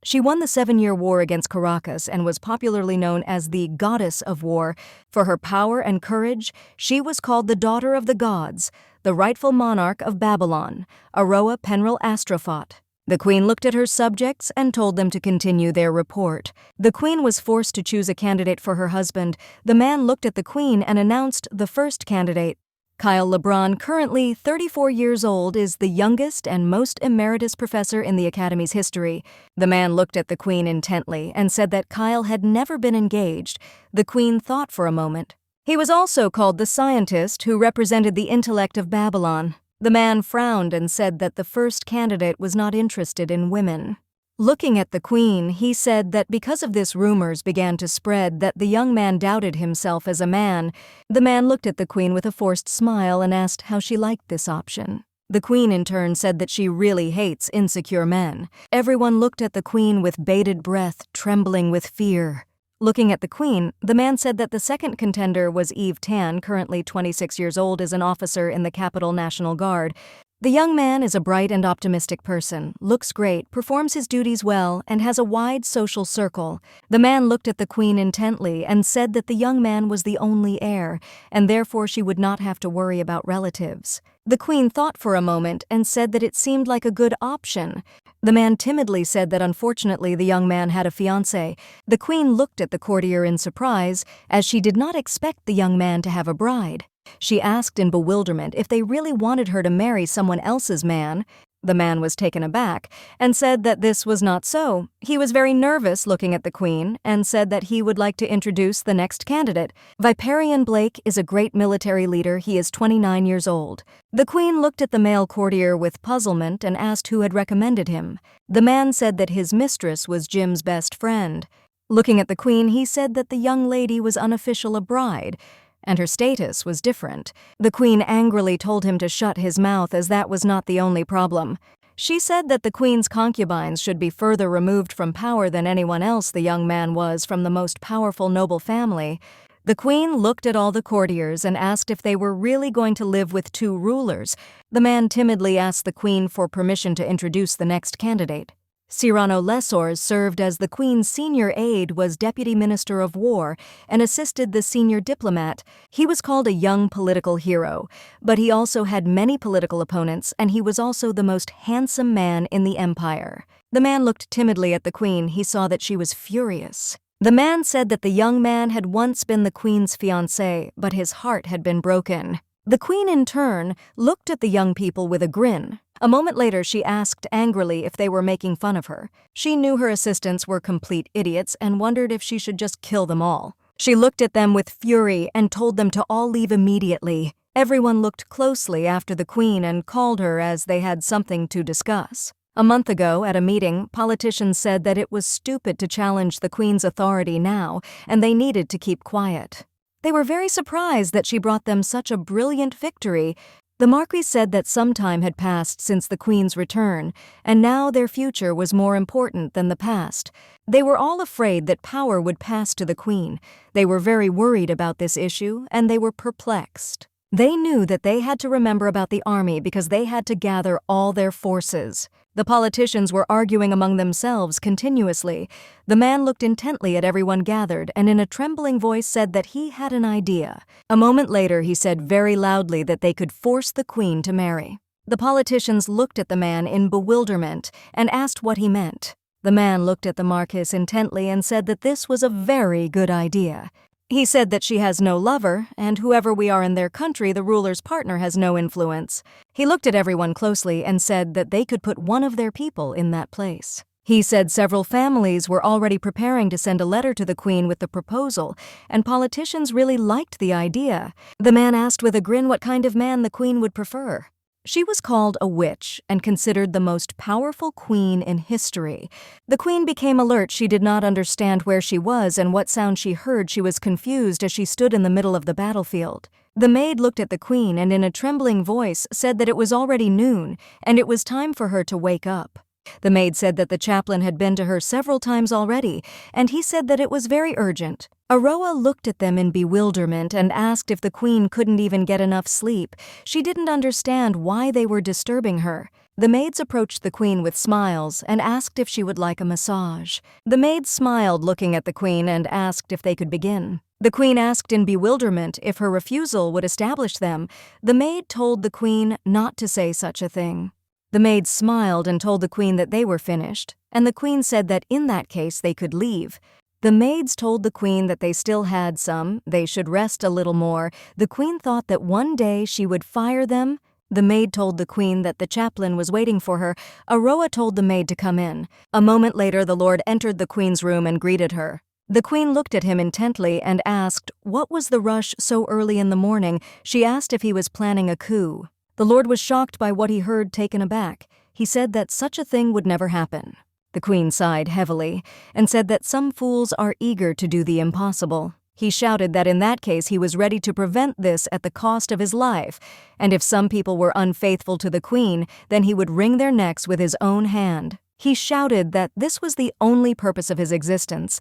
She won the 7-year war against Caracas and was popularly known as the Goddess of War. For her power and courage, she was called the Daughter of the Gods, the rightful monarch of Babylon, Aroa Penrel Astrafot. The queen looked at her subjects and told them to continue their report. The queen was forced to choose a candidate for her husband. The man looked at the queen and announced the first candidate. Kyle LeBron, currently 34 years old, is the youngest and most emeritus professor in the Academy's history. The man looked at the queen intently and said that Kyle had never been engaged. The queen thought for a moment. He was also called the scientist who represented the intellect of Babylon. The man frowned and said that the first candidate was not interested in women. Looking at the queen, he said that because of this rumors began to spread that the young man doubted himself as a man. The man looked at the queen with a forced smile and asked how she liked this option. The queen in turn said that she really hates insecure men. Everyone looked at the queen with bated breath, trembling with fear. Looking at the queen, the man said that the second contender was Eve Tan, currently 26 years old, as an officer in the Capitol National Guard. The young man is a bright and optimistic person, looks great, performs his duties well, and has a wide social circle. The man looked at the queen intently and said that the young man was the only heir, and therefore she would not have to worry about relatives. The queen thought for a moment and said that it seemed like a good option. The man timidly said that unfortunately the young man had a fiancé. The queen looked at the courtier in surprise, as she did not expect the young man to have a bride. She asked in bewilderment if they really wanted her to marry someone else's man. The man was taken aback and said that this was not so. He was very nervous looking at the queen and said that he would like to introduce the next candidate. Viperian Blake is a great military leader. He is 29 years old. The queen looked at the male courtier with puzzlement and asked who had recommended him. The man said that his mistress was Jim's best friend. Looking at the queen, he said that the young lady was unofficial a bride, and her status was different. The queen angrily told him to shut his mouth, as that was not the only problem. She said that the queen's concubines should be further removed from power than anyone else. The young man was from the most powerful noble family. The queen looked at all the courtiers and asked if they were really going to live with two rulers. The man timidly asked the queen for permission to introduce the next candidate. Cyrano Lesors served as the Queen's senior aide, was Deputy Minister of War, and assisted the senior diplomat. He was called a young political hero, but he also had many political opponents, and he was also the most handsome man in the empire. The man looked timidly at the Queen. He saw that she was furious. The man said that the young man had once been the Queen's fiancé, but his heart had been broken. The Queen, in turn, looked at the young people with a grin. A moment later, she asked angrily if they were making fun of her. She knew her assistants were complete idiots and wondered if she should just kill them all. She looked at them with fury and told them to all leave immediately. Everyone looked closely after the Queen and called her, as they had something to discuss. A month ago, at a meeting, politicians said that it was stupid to challenge the Queen's authority now, and they needed to keep quiet. They were very surprised that she brought them such a brilliant victory. The Marquis said that some time had passed since the Queen's return, and now their future was more important than the past. They were all afraid that power would pass to the Queen. They were very worried about this issue, and they were perplexed. They knew that they had to remember about the army because they had to gather all their forces. The politicians were arguing among themselves continuously. The man looked intently at everyone gathered and in a trembling voice said that he had an idea. A moment later, he said very loudly that they could force the Queen to marry. The politicians looked at the man in bewilderment and asked what he meant. The man looked at the Marquis intently and said that this was a very good idea. He said that she has no lover, and whoever we are in their country, the ruler's partner has no influence. He looked at everyone closely and said that they could put one of their people in that place. He said several families were already preparing to send a letter to the Queen with the proposal, and politicians really liked the idea. The man asked with a grin what kind of man the Queen would prefer. She was called a witch and considered the most powerful queen in history. The Queen became alert. She did not understand where she was and what sound she heard. She was confused as she stood in the middle of the battlefield. The maid looked at the Queen and in a trembling voice said that it was already noon and it was time for her to wake up. The maid said that the chaplain had been to her several times already, and he said that it was very urgent. Aroa looked at them in bewilderment and asked if the Queen couldn't even get enough sleep. She didn't understand why they were disturbing her. The maids approached the queen with smiles and asked if she would like a massage. The maids smiled looking at the queen and asked if they could begin. The queen asked in bewilderment if her refusal would establish them. The maid told the queen not to say such a thing. The maids smiled and told the queen that they were finished, and the queen said that in that case they could leave. The maids told the queen that they still had some, they should rest a little more. The queen thought that one day she would fire them. The maid told the queen that the chaplain was waiting for her. Aroa told the maid to come in. A moment later the lord entered the queen's room and greeted her. The queen looked at him intently and asked, what was the rush so early in the morning? She asked if he was planning a coup. The lord was shocked by what he heard, taken aback. He said that such a thing would never happen. The queen sighed heavily and said that some fools are eager to do the impossible. He shouted that in that case he was ready to prevent this at the cost of his life, and if some people were unfaithful to the queen, then he would wring their necks with his own hand. He shouted that this was the only purpose of his existence.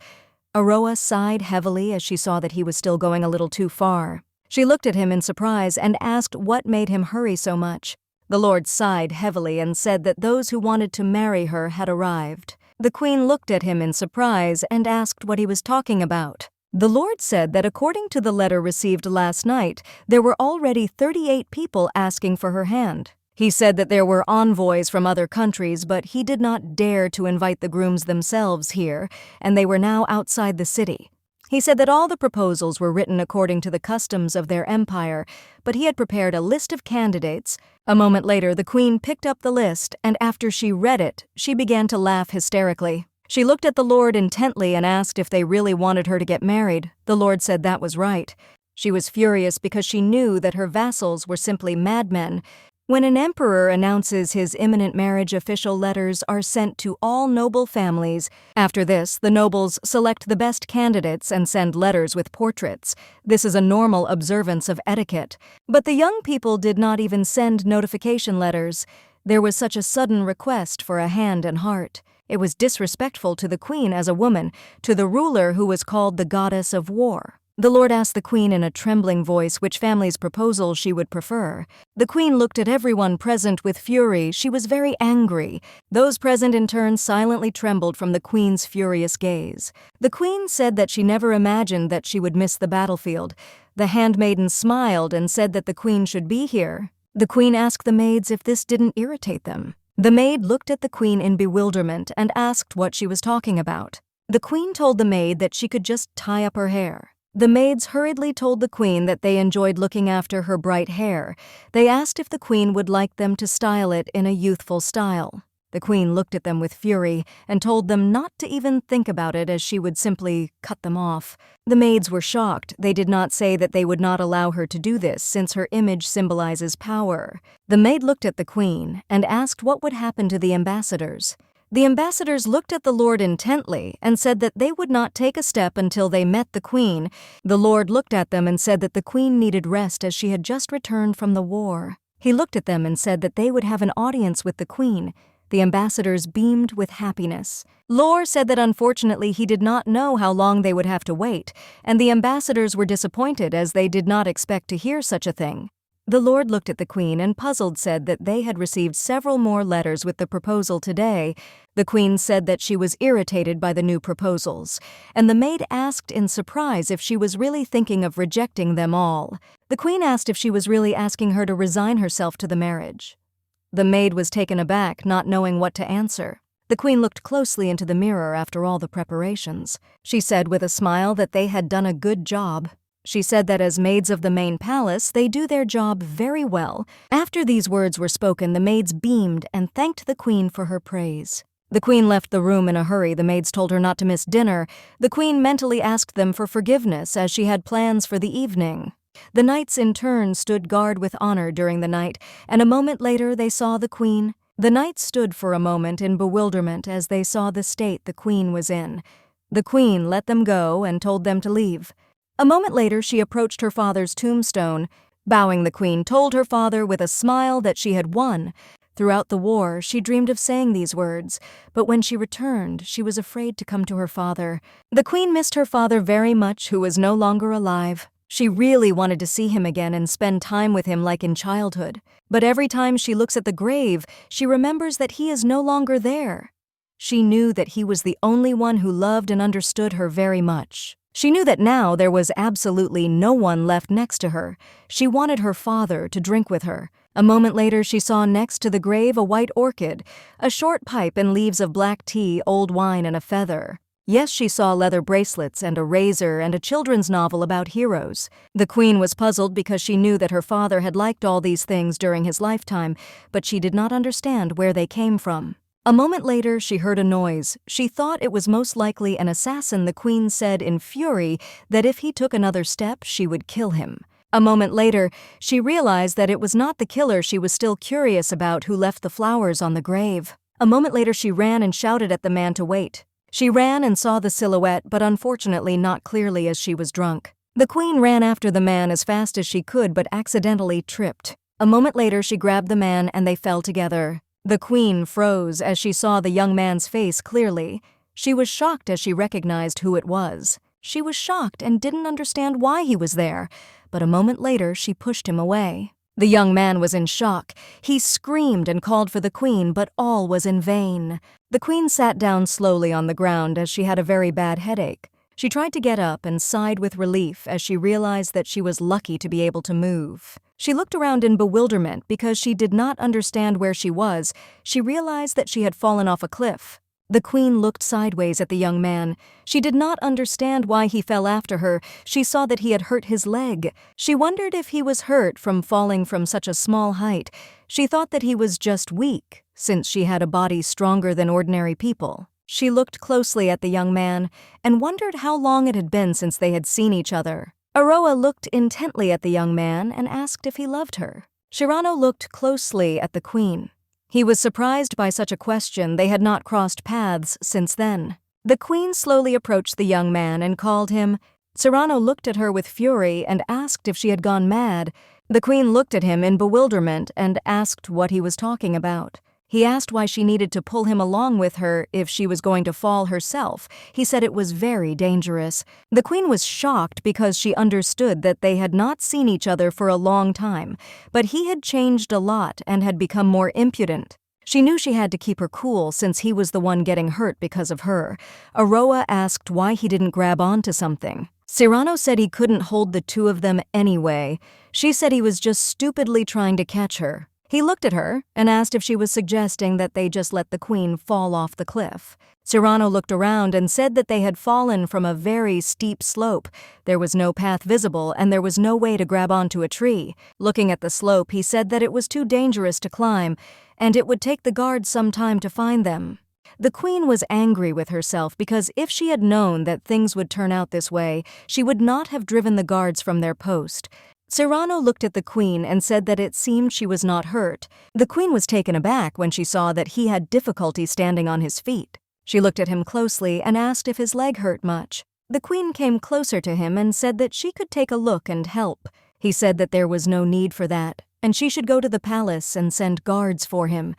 Aroa sighed heavily as she saw that he was still going a little too far. She looked at him in surprise and asked what made him hurry so much. The lord sighed heavily and said that those who wanted to marry her had arrived. The queen looked at him in surprise and asked what he was talking about. The lord said that according to the letter received last night, there were already 38 people asking for her hand. He said that there were envoys from other countries, but he did not dare to invite the grooms themselves here, and they were now outside the city. He said that all the proposals were written according to the customs of their empire, but he had prepared a list of candidates. A moment later, the queen picked up the list, and after she read it, she began to laugh hysterically. She looked at the lord intently and asked if they really wanted her to get married. The lord said that was right. She was furious because she knew that her vassals were simply madmen. When an emperor announces his imminent marriage, official letters are sent to all noble families. After this, the nobles select the best candidates and send letters with portraits. This is a normal observance of etiquette. But the young people did not even send notification letters. There was such a sudden request for a hand and heart. It was disrespectful to the queen as a woman, to the ruler who was called the goddess of war. The lord asked the queen in a trembling voice which family's proposal she would prefer. The queen looked at everyone present with fury. She was very angry. Those present in turn silently trembled from the queen's furious gaze. The queen said that she never imagined that she would miss the battlefield. The handmaiden smiled and said that the queen should be here. The queen asked the maids if this didn't irritate them. The maid looked at the queen in bewilderment and asked what she was talking about. The queen told the maid that she could just tie up her hair. The maids hurriedly told the queen that they enjoyed looking after her bright hair. They asked if the queen would like them to style it in a youthful style. The queen looked at them with fury and told them not to even think about it, as she would simply cut them off. The maids were shocked. They did not say that they would not allow her to do this, since her image symbolizes power. The maid looked at the queen and asked what would happen to the ambassadors. The ambassadors looked at the lord intently and said that they would not take a step until they met the queen. The lord looked at them and said that the queen needed rest as she had just returned from the war. He looked at them and said that they would have an audience with the queen. The ambassadors beamed with happiness. Lor said that unfortunately he did not know how long they would have to wait, and the ambassadors were disappointed as they did not expect to hear such a thing. The lord looked at the queen and puzzled said that they had received several more letters with the proposal today. The queen said that she was irritated by the new proposals, and the maid asked in surprise if she was really thinking of rejecting them all. The queen asked if she was really asking her to resign herself to the marriage. The maid was taken aback, not knowing what to answer. The queen looked closely into the mirror after all the preparations. She said with a smile that they had done a good job. She said that as maids of the main palace, they do their job very well. After these words were spoken, the maids beamed and thanked the queen for her praise. The queen left the room in a hurry. The maids told her not to miss dinner. The queen mentally asked them for forgiveness as she had plans for the evening. The knights in turn stood guard with honor during the night, and a moment later they saw the queen. The knights stood for a moment in bewilderment as they saw the state the queen was in. The queen let them go and told them to leave. A moment later she approached her father's tombstone. Bowing, the queen told her father with a smile that she had won. Throughout the war, she dreamed of saying these words, but when she returned, she was afraid to come to her father. The queen missed her father very much, who was no longer alive. She really wanted to see him again and spend time with him like in childhood. But every time she looks at the grave, she remembers that he is no longer there. She knew that he was the only one who loved and understood her very much. She knew that now there was absolutely no one left next to her. She wanted her father to drink with her. A moment later, she saw next to the grave a white orchid, a short pipe and leaves of black tea, old wine, and a feather. Yes, she saw leather bracelets and a razor and a children's novel about heroes. The queen was puzzled because she knew that her father had liked all these things during his lifetime, but she did not understand where they came from. A moment later, she heard a noise. She thought it was most likely an assassin. The queen said in fury that if he took another step, she would kill him. A moment later, she realized that it was not the killer she was still curious about who left the flowers on the grave. A moment later, she ran and shouted at the man to wait. She ran and saw the silhouette, but unfortunately not clearly as she was drunk. The queen ran after the man as fast as she could, but accidentally tripped. A moment later, she grabbed the man and they fell together. The queen froze as she saw the young man's face clearly. She was shocked as she recognized who it was. She was shocked and didn't understand why he was there, but a moment later she pushed him away. The young man was in shock. He screamed and called for the queen, but all was in vain. The queen sat down slowly on the ground as she had a very bad headache. She tried to get up and sighed with relief as she realized that she was lucky to be able to move. She looked around in bewilderment because she did not understand where she was. She realized that she had fallen off a cliff. The queen looked sideways at the young man. She did not understand why he fell after her. She saw that he had hurt his leg. She wondered if he was hurt from falling from such a small height. She thought that he was just weak, since she had a body stronger than ordinary people. She looked closely at the young man and wondered how long it had been since they had seen each other. Aroa looked intently at the young man and asked if he loved her. Shirano looked closely at the queen. He was surprised by such a question. They had not crossed paths since then. The queen slowly approached the young man and called him. Cyrano looked at her with fury and asked if she had gone mad. The queen looked at him in bewilderment and asked what he was talking about. He asked why she needed to pull him along with her if she was going to fall herself. He said it was very dangerous. The queen was shocked because she understood that they had not seen each other for a long time, but he had changed a lot and had become more impudent. She knew she had to keep her cool since he was the one getting hurt because of her. Aroa asked why he didn't grab onto something. Cyrano said he couldn't hold the two of them anyway. She said he was just stupidly trying to catch her. He looked at her and asked if she was suggesting that they just let the queen fall off the cliff. Cyrano looked around and said that they had fallen from a very steep slope. There was no path visible and there was no way to grab onto a tree. Looking at the slope, he said that it was too dangerous to climb and it would take the guards some time to find them. The queen was angry with herself because if she had known that things would turn out this way, she would not have driven the guards from their post. Cyrano looked at the queen and said that it seemed she was not hurt. The queen was taken aback when she saw that he had difficulty standing on his feet. She looked at him closely and asked if his leg hurt much. The queen came closer to him and said that she could take a look and help. He said that there was no need for that, and she should go to the palace and send guards for him.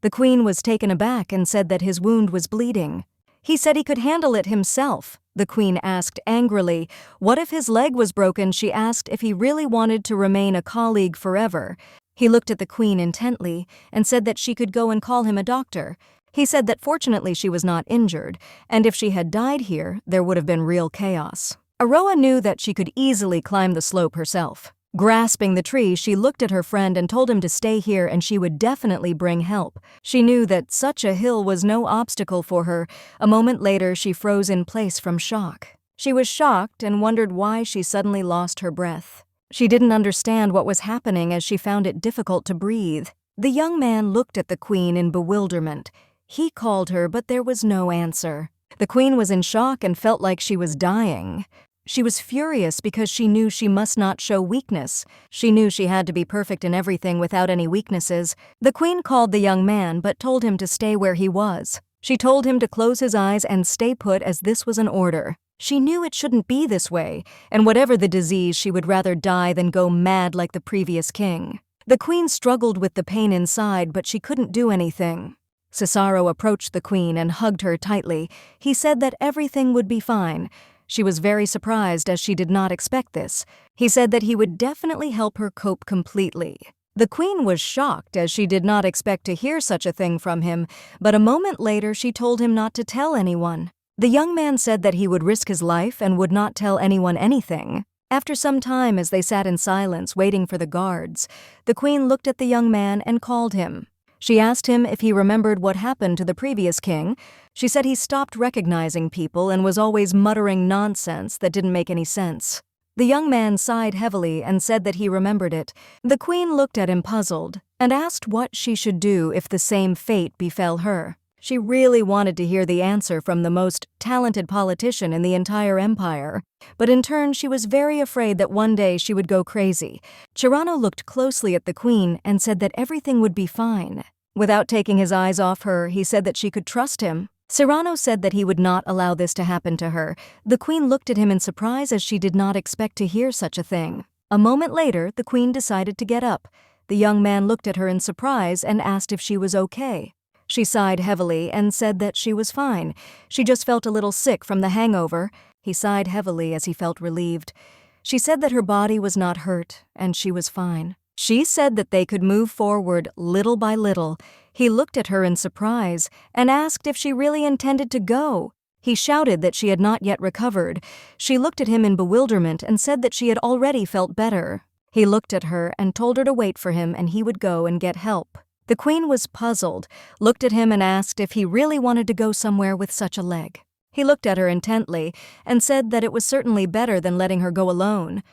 The queen was taken aback and said that his wound was bleeding. He said he could handle it himself. The queen asked angrily, what if his leg was broken? She asked if he really wanted to remain a colleague forever. He looked at the queen intently and said that she could go and call him a doctor. He said that fortunately she was not injured, and if she had died here, there would have been real chaos. Aroa knew that she could easily climb the slope herself. Grasping the tree, she looked at her friend and told him to stay here and she would definitely bring help. She knew that such a hill was no obstacle for her. A moment later, she froze in place from shock. She was shocked and wondered why she suddenly lost her breath. She didn't understand what was happening as she found it difficult to breathe. The young man looked at the queen in bewilderment. He called her, but there was no answer. The queen was in shock and felt like she was dying. She was furious because she knew she must not show weakness. She knew she had to be perfect in everything without any weaknesses. The queen called the young man but told him to stay where he was. She told him to close his eyes and stay put as this was an order. She knew it shouldn't be this way, and whatever the disease, she would rather die than go mad like the previous king. The queen struggled with the pain inside, but she couldn't do anything. Cesaro approached the queen and hugged her tightly. He said that everything would be fine. She was very surprised as she did not expect this. He said that he would definitely help her cope completely. The queen was shocked as she did not expect to hear such a thing from him, but a moment later she told him not to tell anyone. The young man said that he would risk his life and would not tell anyone anything. After some time, as they sat in silence waiting for the guards, the queen looked at the young man and called him. She asked him if he remembered what happened to the previous king. She said he stopped recognizing people and was always muttering nonsense that didn't make any sense. The young man sighed heavily and said that he remembered it. The queen looked at him puzzled and asked what she should do if the same fate befell her. She really wanted to hear the answer from the most talented politician in the entire empire, but in turn she was very afraid that one day she would go crazy. Cyrano looked closely at the queen and said that everything would be fine. Without taking his eyes off her, he said that she could trust him. Cyrano said that he would not allow this to happen to her. The queen looked at him in surprise as she did not expect to hear such a thing. A moment later, the queen decided to get up. The young man looked at her in surprise and asked if she was okay. She sighed heavily and said that she was fine. She just felt a little sick from the hangover. He sighed heavily as he felt relieved. She said that her body was not hurt and she was fine. She said that they could move forward little by little. He looked at her in surprise and asked if she really intended to go. He shouted that she had not yet recovered. She looked at him in bewilderment and said that she had already felt better. He looked at her and told her to wait for him and he would go and get help. The queen was puzzled, looked at him and asked if he really wanted to go somewhere with such a leg. He looked at her intently and said that it was certainly better than letting her go alone.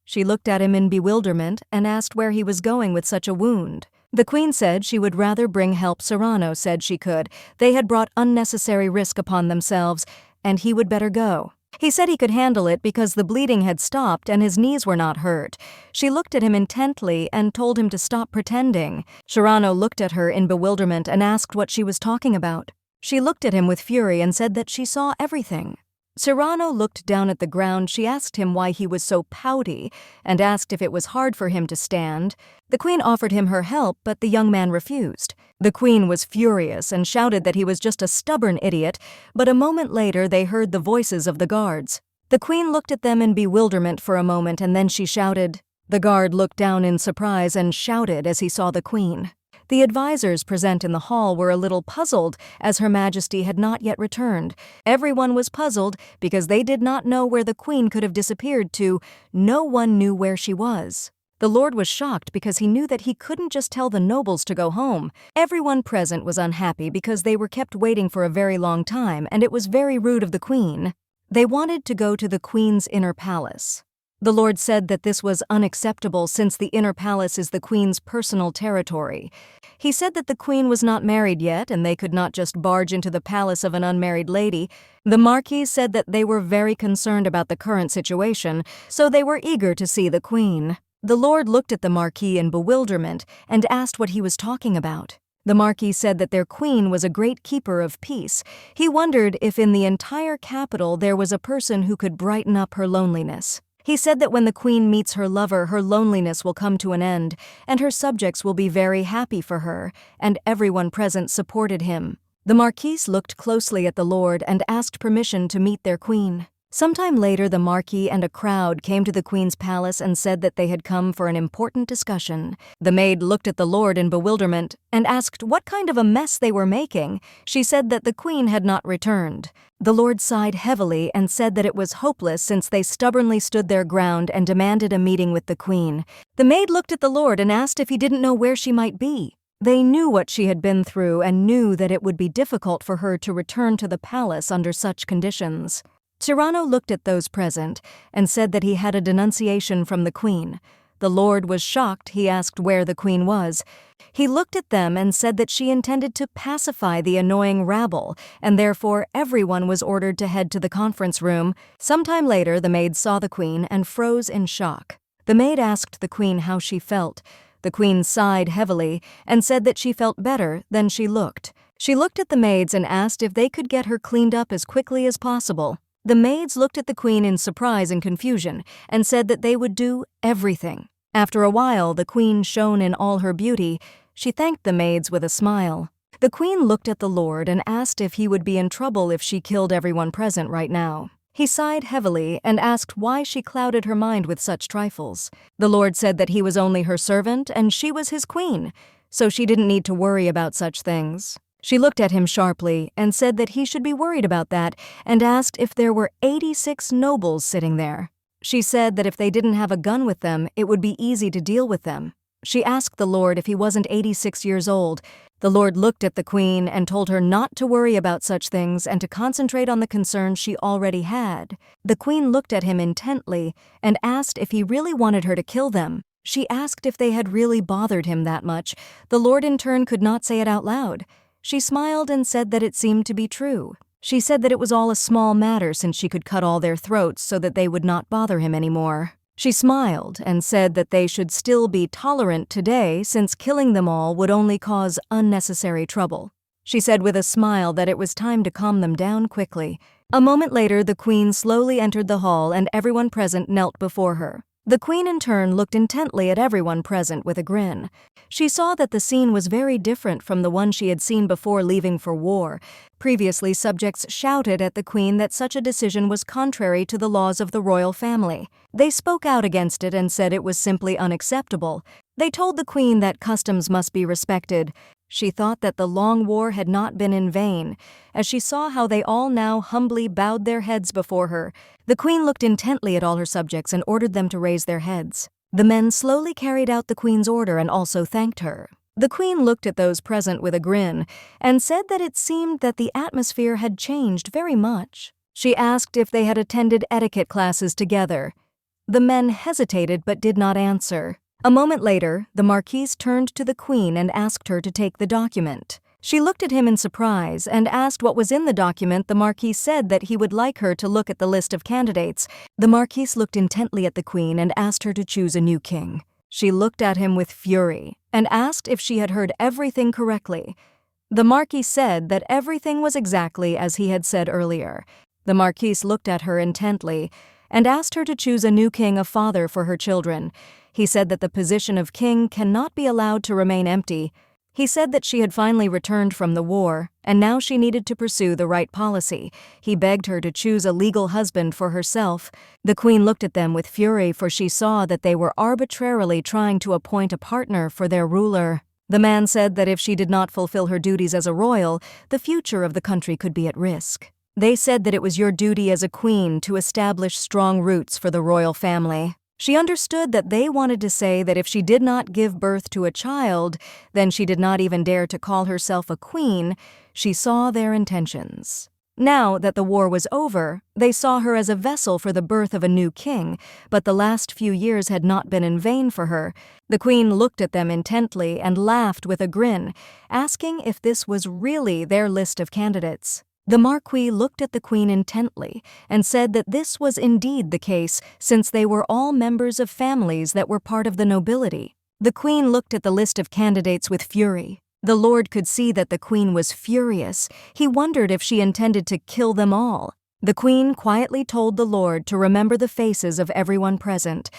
She looked at him in bewilderment and asked where he was going with such a wound. The queen said she would rather bring help. Cyrano said she could. They had brought unnecessary risk upon themselves, and he would better go. He said he could handle it because the bleeding had stopped and his knees were not hurt. She looked at him intently and told him to stop pretending. Cyrano looked at her in bewilderment and asked what she was talking about. She looked at him with fury and said that she saw everything. Cyrano looked down at the ground. She asked him why he was so pouty and asked if it was hard for him to stand. The queen offered him her help, but the young man refused. The queen was furious and shouted that he was just a stubborn idiot, but a moment later they heard the voices of the guards. The queen looked at them in bewilderment for a moment and then she shouted. The guard looked down in surprise and shouted as he saw the queen. The advisors present in the hall were a little puzzled as Her Majesty had not yet returned. Everyone was puzzled because they did not know where the queen could have disappeared to. No one knew where she was. The lord was shocked because he knew that he couldn't just tell the nobles to go home. Everyone present was unhappy because they were kept waiting for a very long time and it was very rude of the queen. They wanted to go to the queen's inner palace. The lord said that this was unacceptable since the inner palace is the queen's personal territory. He said that the queen was not married yet and they could not just barge into the palace of an unmarried lady. The marquis said that they were very concerned about the current situation, so they were eager to see the queen. The lord looked at the marquis in bewilderment and asked what he was talking about. The marquis said that their queen was a great keeper of peace. He wondered if in the entire capital there was a person who could brighten up her loneliness. He said that when the queen meets her lover, her loneliness will come to an end, and her subjects will be very happy for her, and everyone present supported him. The marquis looked closely at the lord and asked permission to meet their queen. Sometime later, the marquis and a crowd came to the queen's palace and said that they had come for an important discussion. The maid looked at the lord in bewilderment and asked what kind of a mess they were making. She said that the queen had not returned. The lord sighed heavily and said that it was hopeless since they stubbornly stood their ground and demanded a meeting with the queen. The maid looked at the lord and asked if he didn't know where she might be. They knew what she had been through and knew that it would be difficult for her to return to the palace under such conditions. Cyrano looked at those present and said that he had a denunciation from the queen. The lord was shocked. He asked where the queen was. He looked at them and said that she intended to pacify the annoying rabble, and therefore everyone was ordered to head to the conference room. Sometime later, the maid saw the queen and froze in shock. The maid asked the queen how she felt. The queen sighed heavily and said that she felt better than she looked. She looked at the maids and asked if they could get her cleaned up as quickly as possible. The maids looked at the queen in surprise and confusion and said that they would do everything. After a while, the queen shone in all her beauty. She thanked the maids with a smile. The queen looked at the lord and asked if he would be in trouble if she killed everyone present right now. He sighed heavily and asked why she clouded her mind with such trifles. The Lord said that he was only her servant and she was his queen, so she didn't need to worry about such things. She looked at him sharply and said that he should be worried about that and asked if there were 86 nobles sitting there. She said that if they didn't have a gun with them, it would be easy to deal with them. She asked the Lord if he wasn't 86 years old. The Lord looked at the queen and told her not to worry about such things and to concentrate on the concerns she already had. The queen looked at him intently and asked if he really wanted her to kill them. She asked if they had really bothered him that much. The Lord in turn could not say it out loud. She smiled and said that it seemed to be true. She said that it was all a small matter since she could cut all their throats so that they would not bother him anymore. She smiled and said that they should still be tolerant today since killing them all would only cause unnecessary trouble. She said with a smile that it was time to calm them down quickly. A moment later, the queen slowly entered the hall and everyone present knelt before her. The queen in turn looked intently at everyone present with a grin. She saw that the scene was very different from the one she had seen before leaving for war. Previously, subjects shouted at the queen that such a decision was contrary to the laws of the royal family. They spoke out against it and said it was simply unacceptable. They told the queen that customs must be respected. She thought that the long war had not been in vain, as she saw how they all now humbly bowed their heads before her. The queen looked intently at all her subjects and ordered them to raise their heads. The men slowly carried out the queen's order and also thanked her. The queen looked at those present with a grin and said that it seemed that the atmosphere had changed very much. She asked if they had attended etiquette classes together. The men hesitated but did not answer. A moment later, the marquise turned to the queen and asked her to take the document. She looked at him in surprise and asked what was in the document. The marquis said that he would like her to look at the list of candidates. The marquise looked intently at the queen and asked her to choose a new king. She looked at him with fury and asked if she had heard everything correctly. The marquis said that everything was exactly as he had said earlier. The marquise looked at her intently and asked her to choose a new king, a father for her children. He said that the position of king cannot be allowed to remain empty. He said that she had finally returned from the war, and now she needed to pursue the right policy. He begged her to choose a legal husband for herself. The queen looked at them with fury, for she saw that they were arbitrarily trying to appoint a partner for their ruler. The man said that if she did not fulfill her duties as a royal, the future of the country could be at risk. They said that it was your duty as a queen to establish strong roots for the royal family. She understood that they wanted to say that if she did not give birth to a child, then she did not even dare to call herself a queen. She saw their intentions. Now that the war was over, they saw her as a vessel for the birth of a new king, but the last few years had not been in vain for her. The queen looked at them intently and laughed with a grin, asking if this was really their list of candidates. The marquis looked at the queen intently and said that this was indeed the case, since they were all members of families that were part of the nobility. The queen looked at the list of candidates with fury. The lord could see that the queen was furious. He wondered if she intended to kill them all. The queen quietly told the lord to remember the faces of everyone present.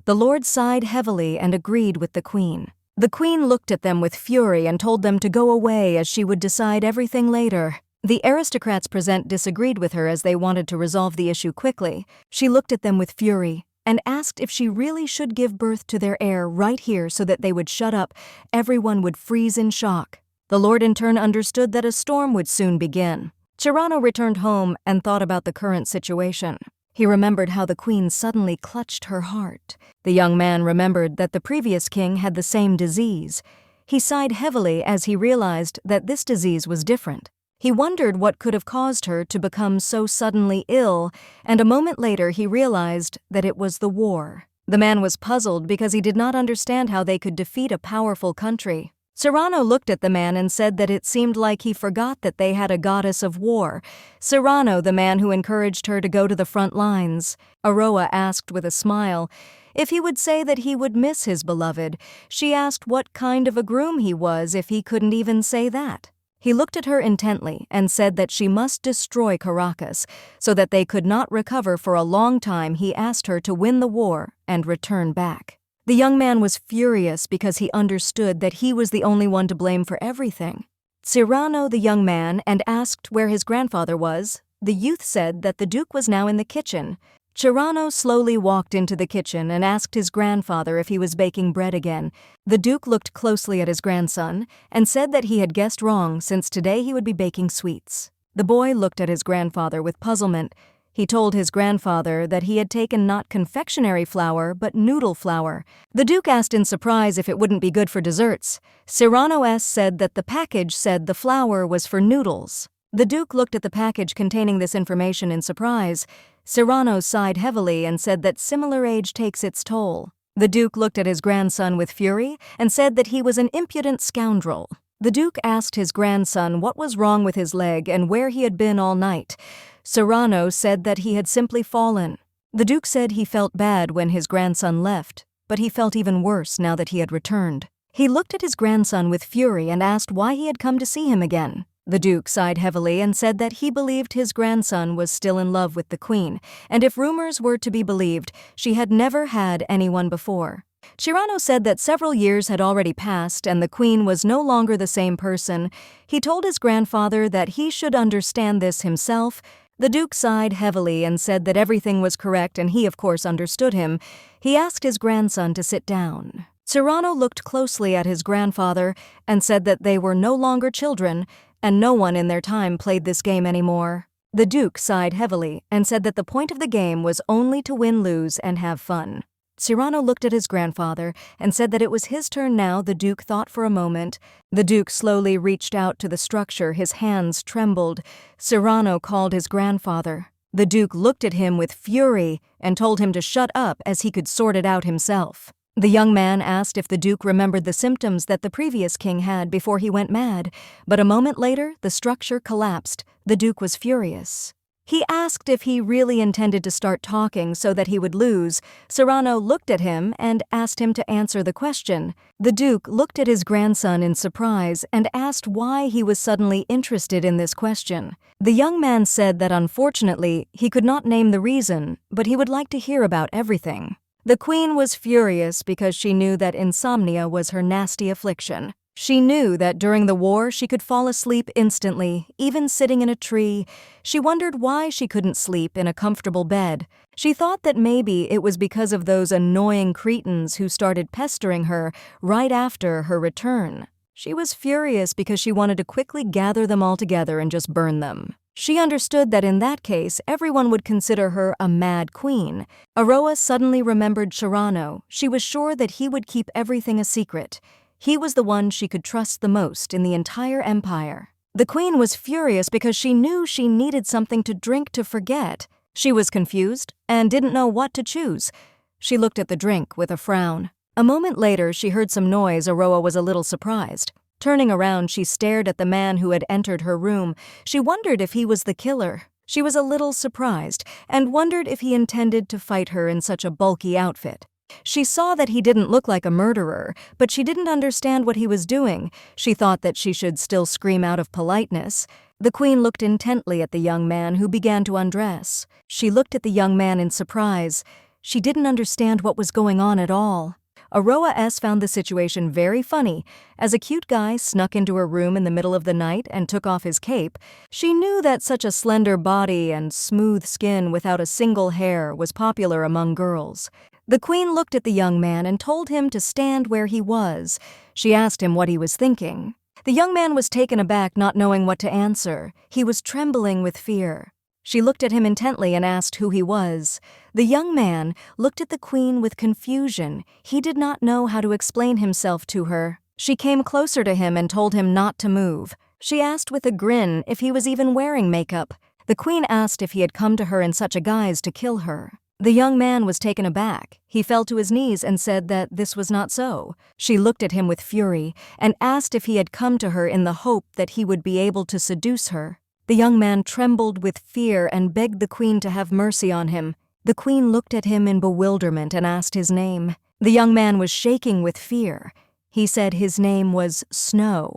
The lord sighed heavily and agreed with the queen. The queen looked at them with fury and told them to go away, as she would decide everything later. The aristocrats present disagreed with her as they wanted to resolve the issue quickly. She looked at them with fury and asked if she really should give birth to their heir right here so that they would shut up. Everyone would freeze in shock. The lord in turn understood that a storm would soon begin. Cyrano returned home and thought about the current situation. He remembered how the queen suddenly clutched her heart. The young man remembered that the previous king had the same disease. He sighed heavily as he realized that this disease was different. He wondered what could have caused her to become so suddenly ill, and a moment later he realized that it was the war. The man was puzzled because he did not understand how they could defeat a powerful country. Cyrano looked at the man and said that it seemed like he forgot that they had a goddess of war. Cyrano, the man who encouraged her to go to the front lines. Aroa asked with a smile if he would say that he would miss his beloved. She asked what kind of a groom he was if he couldn't even say that. He looked at her intently and said that she must destroy Caracas so that they could not recover for a long time. He asked her to win the war and return back. The young man was furious because he understood that he was the only one to blame for everything. Cyrano, the young man, and asked where his grandfather was. The youth said that the Duke was now in the kitchen. Cyrano slowly walked into the kitchen and asked his grandfather if he was baking bread again. The Duke looked closely at his grandson and said that he had guessed wrong since today he would be baking sweets. The boy looked at his grandfather with puzzlement. He told his grandfather that he had taken not confectionery flour but noodle flour. The Duke asked in surprise if it wouldn't be good for desserts. Cyrano said that the package said the flour was for noodles. The Duke looked at the package containing this information in surprise. Cyrano sighed heavily and said that similar age takes its toll. The Duke looked at his grandson with fury and said that he was an impudent scoundrel. The Duke asked his grandson what was wrong with his leg and where he had been all night. Cyrano said that he had simply fallen. The Duke said he felt bad when his grandson left, but he felt even worse now that he had returned. He looked at his grandson with fury and asked why he had come to see him again. The Duke sighed heavily and said that he believed his grandson was still in love with the Queen, and if rumors were to be believed, she had never had anyone before. Cyrano said that several years had already passed and the Queen was no longer the same person. He told his grandfather that he should understand this himself. The Duke sighed heavily and said that everything was correct and he, of course, understood him. He asked his grandson to sit down. Cyrano looked closely at his grandfather and said that they were no longer children, and no one in their time played this game anymore. The Duke sighed heavily and said that the point of the game was only to win, lose, and have fun. Cyrano looked at his grandfather and said that it was his turn now. The Duke thought for a moment. The Duke slowly reached out to the structure. His hands trembled. Cyrano called his grandfather. The Duke looked at him with fury and told him to shut up as he could sort it out himself. The young man asked if the Duke remembered the symptoms that the previous king had before he went mad, but a moment later the structure collapsed. The Duke was furious. He asked if he really intended to start talking so that he would lose. Cyrano looked at him and asked him to answer the question. The Duke looked at his grandson in surprise and asked why he was suddenly interested in this question. The young man said that unfortunately he could not name the reason, but he would like to hear about everything. The Queen was furious because she knew that insomnia was her nasty affliction. She knew that during the war she could fall asleep instantly, even sitting in a tree. She wondered why she couldn't sleep in a comfortable bed. She thought that maybe it was because of those annoying cretins who started pestering her right after her return. She was furious because she wanted to quickly gather them all together and just burn them. She understood that in that case, everyone would consider her a mad queen. Aroa suddenly remembered Cyrano. She was sure that he would keep everything a secret. He was the one she could trust the most in the entire empire. The Queen was furious because she knew she needed something to drink to forget. She was confused and didn't know what to choose. She looked at the drink with a frown. A moment later, she heard some noise. Aroa was a little surprised. Turning around, she stared at the man who had entered her room. She wondered if he was the killer. She was a little surprised and wondered if he intended to fight her in such a bulky outfit. She saw that he didn't look like a murderer, but she didn't understand what he was doing. She thought that she should still scream out of politeness. The Queen looked intently at the young man who began to undress. She looked at the young man in surprise. She didn't understand what was going on at all. Aroa found the situation very funny. As a cute guy snuck into her room in the middle of the night and took off his cape, she knew that such a slender body and smooth skin without a single hair was popular among girls. The Queen looked at the young man and told him to stand where he was. She asked him what he was thinking. The young man was taken aback, not knowing what to answer. He was trembling with fear. She looked at him intently and asked who he was. The young man looked at the Queen with confusion. He did not know how to explain himself to her. She came closer to him and told him not to move. She asked with a grin if he was even wearing makeup. The Queen asked if he had come to her in such a guise to kill her. The young man was taken aback. He fell to his knees and said that this was not so. She looked at him with fury and asked if he had come to her in the hope that he would be able to seduce her. The young man trembled with fear and begged the Queen to have mercy on him. The Queen looked at him in bewilderment and asked his name. The young man was shaking with fear. He said his name was Snow.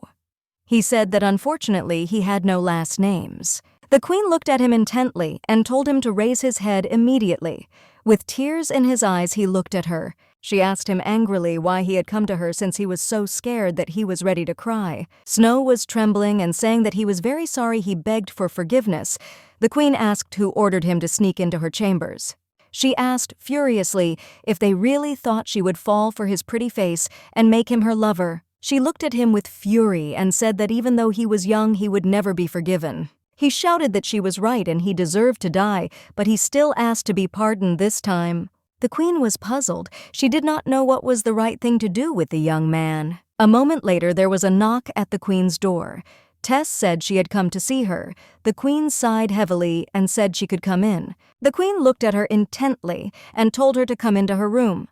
He said that unfortunately he had no last names. The Queen looked at him intently and told him to raise his head immediately. With tears in his eyes, he looked at her. She asked him angrily why he had come to her since he was so scared that he was ready to cry. Snow was trembling and saying that he was very sorry. He begged for forgiveness. The queen asked who ordered him to sneak into her chambers. She asked furiously if they really thought she would fall for his pretty face and make him her lover. She looked at him with fury and said that even though he was young, he would never be forgiven. He shouted that she was right and he deserved to die, but he still asked to be pardoned this time. The queen was puzzled. She did not know what was the right thing to do with the young man. A moment later, there was a knock at the queen's door. Tess said she had come to see her. The queen sighed heavily and said she could come in. The queen looked at her intently and told her to come into her room.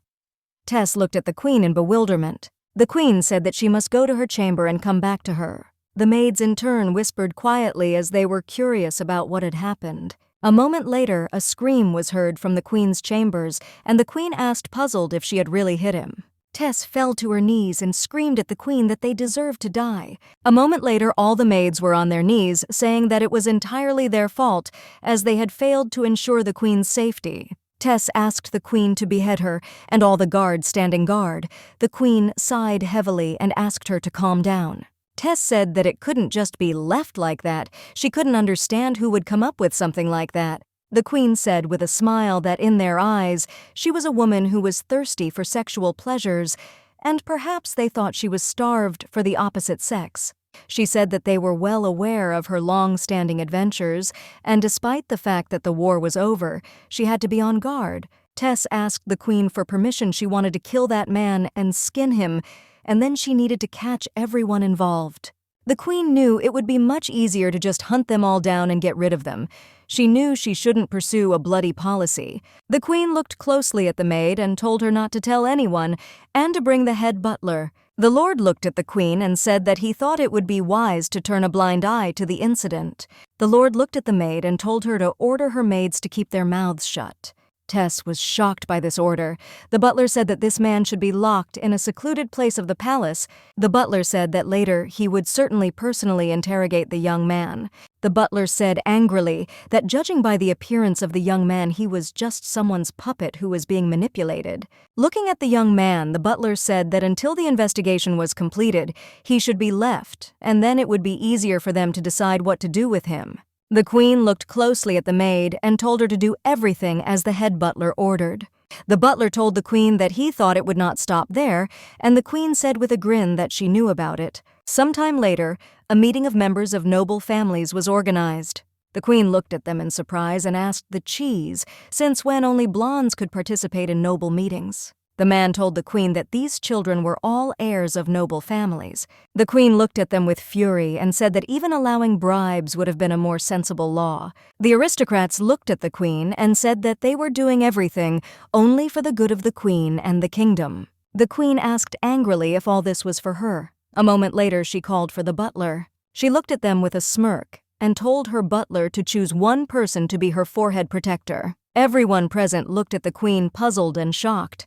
Tess looked at the queen in bewilderment. The queen said that she must go to her chamber and come back to her. The maids in turn whispered quietly as they were curious about what had happened. A moment later, a scream was heard from the queen's chambers, and the queen asked, puzzled, if she had really hit him. Tess fell to her knees and screamed at the queen that they deserved to die. A moment later, all the maids were on their knees, saying that it was entirely their fault, as they had failed to ensure the queen's safety. Tess asked the queen to behead her, and all the guards standing guard. The queen sighed heavily and asked her to calm down. Tess said that it couldn't just be left like that. She couldn't understand who would come up with something like that. The queen said with a smile that in their eyes, she was a woman who was thirsty for sexual pleasures, and perhaps they thought she was starved for the opposite sex. She said that they were well aware of her long-standing adventures, and despite the fact that the war was over, she had to be on guard. Tess asked the queen for permission. She wanted to kill that man and skin him, and then she needed to catch everyone involved. The queen knew it would be much easier to just hunt them all down and get rid of them. She knew she shouldn't pursue a bloody policy. The queen looked closely at the maid and told her not to tell anyone and to bring the head butler. The lord looked at the queen and said that he thought it would be wise to turn a blind eye to the incident. The lord looked at the maid and told her to order her maids to keep their mouths shut. Tess was shocked by this order. The butler said that this man should be locked in a secluded place of the palace. The butler said that later he would certainly personally interrogate the young man. The butler said angrily that judging by the appearance of the young man, he was just someone's puppet who was being manipulated. Looking at the young man, the butler said that until the investigation was completed, he should be left, and then it would be easier for them to decide what to do with him. The queen looked closely at the maid and told her to do everything as the head butler ordered. The butler told the queen that he thought it would not stop there, and the queen said with a grin that she knew about it. Sometime later, a meeting of members of noble families was organized. The queen looked at them in surprise and asked the cheese, since when only blondes could participate in noble meetings. The man told the queen that these children were all heirs of noble families. The queen looked at them with fury and said that even allowing bribes would have been a more sensible law. The aristocrats looked at the queen and said that they were doing everything only for the good of the queen and the kingdom. The queen asked angrily if all this was for her. A moment later, she called for the butler. She looked at them with a smirk and told her butler to choose one person to be her forehead protector. Everyone present looked at the queen, puzzled and shocked.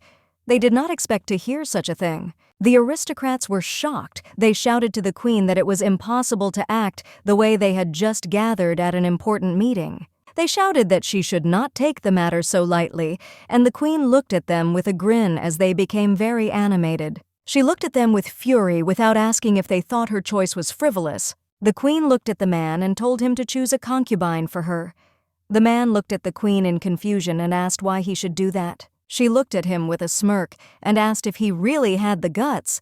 They did not expect to hear such a thing. The aristocrats were shocked. They shouted to the queen that it was impossible to act the way they had just gathered at an important meeting. They shouted that she should not take the matter so lightly, and the queen looked at them with a grin as they became very animated. She looked at them with fury without asking if they thought her choice was frivolous. The queen looked at the man and told him to choose a concubine for her. The man looked at the queen in confusion and asked why he should do that. She looked at him with a smirk and asked if he really had the guts.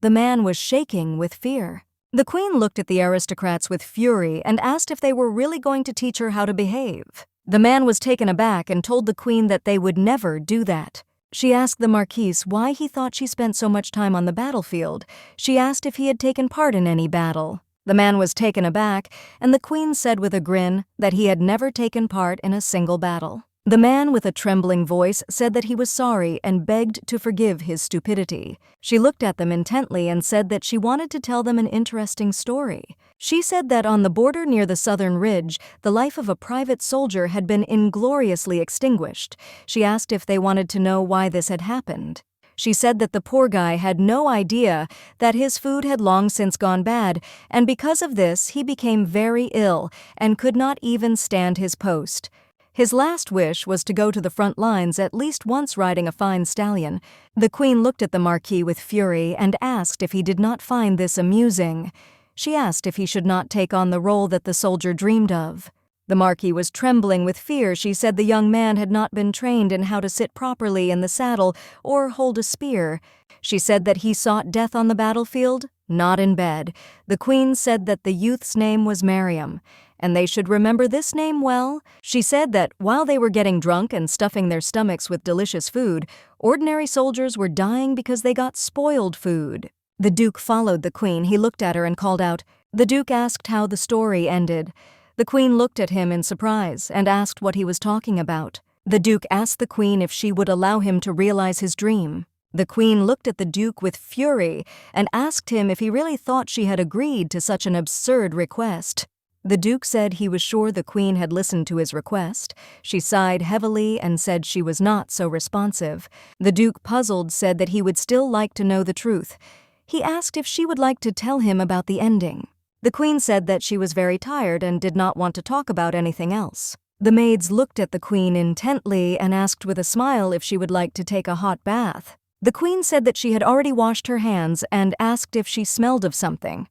The man was shaking with fear. The queen looked at the aristocrats with fury and asked if they were really going to teach her how to behave. The man was taken aback and told the queen that they would never do that. She asked the marquis why he thought she spent so much time on the battlefield. She asked if he had taken part in any battle. The man was taken aback, and the queen said with a grin that he had never taken part in a single battle. The man with a trembling voice said that he was sorry and begged to forgive his stupidity. She looked at them intently and said that she wanted to tell them an interesting story. She said that on the border near the southern ridge, the life of a private soldier had been ingloriously extinguished. She asked if they wanted to know why this had happened. She said that the poor guy had no idea that his food had long since gone bad, and because of this he became very ill and could not even stand his post. His last wish was to go to the front lines at least once riding a fine stallion. The queen looked at the Marquis with fury and asked if he did not find this amusing. She asked if he should not take on the role that the soldier dreamed of. The Marquis was trembling with fear. She said the young man had not been trained in how to sit properly in the saddle or hold a spear. She said that he sought death on the battlefield, not in bed. The queen said that the youth's name was Mariam, and they should remember this name well. She said that while they were getting drunk and stuffing their stomachs with delicious food, ordinary soldiers were dying because they got spoiled food. The Duke followed the queen. He looked at her and called out. The Duke asked how the story ended. The queen looked at him in surprise and asked what he was talking about. The Duke asked the queen if she would allow him to realize his dream. The queen looked at the Duke with fury and asked him if he really thought she had agreed to such an absurd request. The Duke said he was sure the queen had listened to his request. She sighed heavily and said she was not so responsive. The Duke, puzzled, said that he would still like to know the truth. He asked if she would like to tell him about the ending. The queen said that she was very tired and did not want to talk about anything else. The maids looked at the queen intently and asked with a smile if she would like to take a hot bath. The queen said that she had already washed her hands and asked if she smelled of something.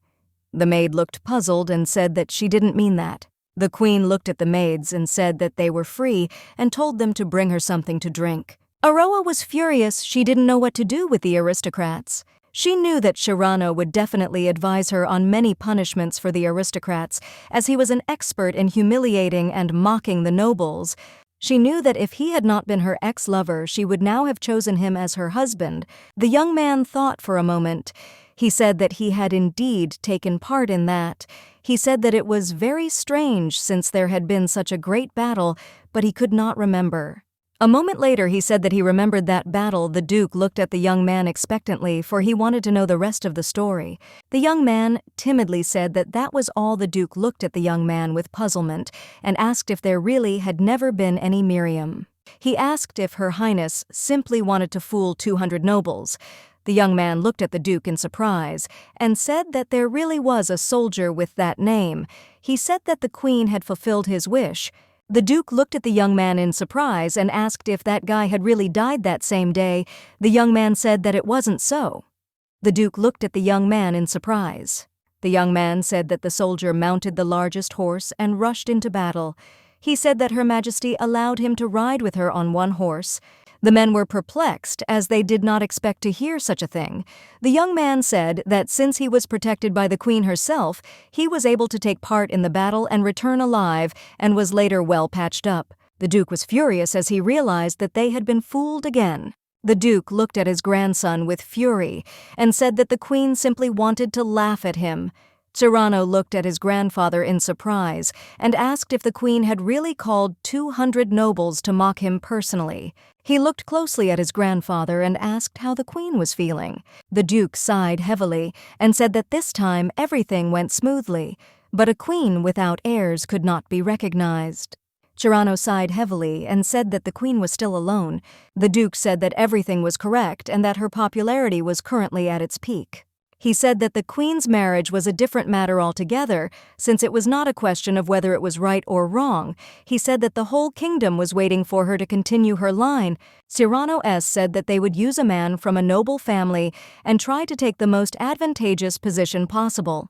The maid looked puzzled and said that she didn't mean that. The queen looked at the maids and said that they were free and told them to bring her something to drink. Aroa was furious. She didn't know what to do with the aristocrats. She knew that Cyrano would definitely advise her on many punishments for the aristocrats, as he was an expert in humiliating and mocking the nobles. She knew that if he had not been her ex-lover, she would now have chosen him as her husband. The young man thought for a moment. He said that he had indeed taken part in that. He said that it was very strange since there had been such a great battle, but he could not remember. A moment later, he said that he remembered that battle. The Duke looked at the young man expectantly, for he wanted to know the rest of the story. The young man timidly said that that was all. The Duke looked at the young man with puzzlement and asked if there really had never been any Miriam. He asked if Her Highness simply wanted to fool 200 nobles. The young man looked at the Duke in surprise and said that there really was a soldier with that name. He said that the queen had fulfilled his wish. The Duke looked at the young man in surprise and asked if that guy had really died that same day. The young man said that it wasn't so. The Duke looked at the young man in surprise. The young man said that the soldier mounted the largest horse and rushed into battle. He said that Her Majesty allowed him to ride with her on one horse. The men were perplexed, as they did not expect to hear such a thing. The young man said that since he was protected by the queen herself, he was able to take part in the battle and return alive, and was later well patched up. The Duke was furious as he realized that they had been fooled again. The Duke looked at his grandson with fury and said that the queen simply wanted to laugh at him. Cyrano looked at his grandfather in surprise and asked if the queen had really called 200 nobles to mock him personally. He looked closely at his grandfather and asked how the queen was feeling. The Duke sighed heavily and said that this time everything went smoothly, but a queen without heirs could not be recognized. Cyrano sighed heavily and said that the queen was still alone. The Duke said that everything was correct and that her popularity was currently at its peak. He said that the queen's marriage was a different matter altogether, since it was not a question of whether it was right or wrong. He said that the whole kingdom was waiting for her to continue her line. Cyrano said that they would use a man from a noble family and try to take the most advantageous position possible.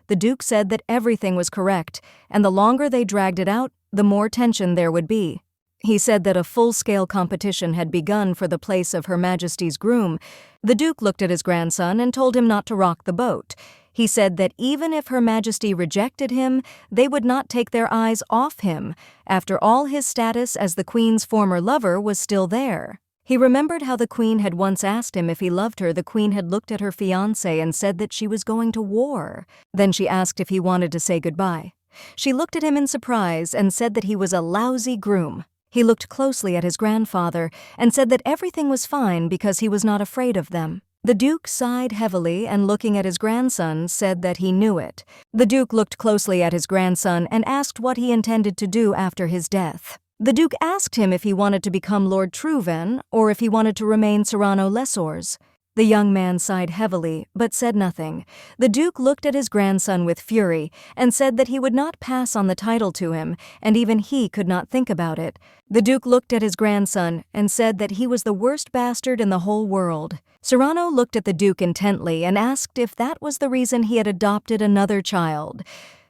The Duke said that everything was correct, and the longer they dragged it out, the more tension there would be. He said that a full-scale competition had begun for the place of Her Majesty's groom. The Duke looked at his grandson and told him not to rock the boat. He said that even if Her Majesty rejected him, they would not take their eyes off him. After all, his status as the Queen's former lover was still there. He remembered how the Queen had once asked him if he loved her. The Queen had looked at her fiancé and said that she was going to war. Then she asked if he wanted to say goodbye. She looked at him in surprise and said that he was a lousy groom. He looked closely at his grandfather and said that everything was fine because he was not afraid of them. The Duke sighed heavily and, looking at his grandson, said that he knew it. The Duke looked closely at his grandson and asked what he intended to do after his death. The Duke asked him if he wanted to become Lord Truven or if he wanted to remain Cyrano Lessors. The young man sighed heavily, but said nothing. The Duke looked at his grandson with fury, and said that he would not pass on the title to him, and even he could not think about it. The Duke looked at his grandson, and said that he was the worst bastard in the whole world. Cyrano looked at the Duke intently, and asked if that was the reason he had adopted another child.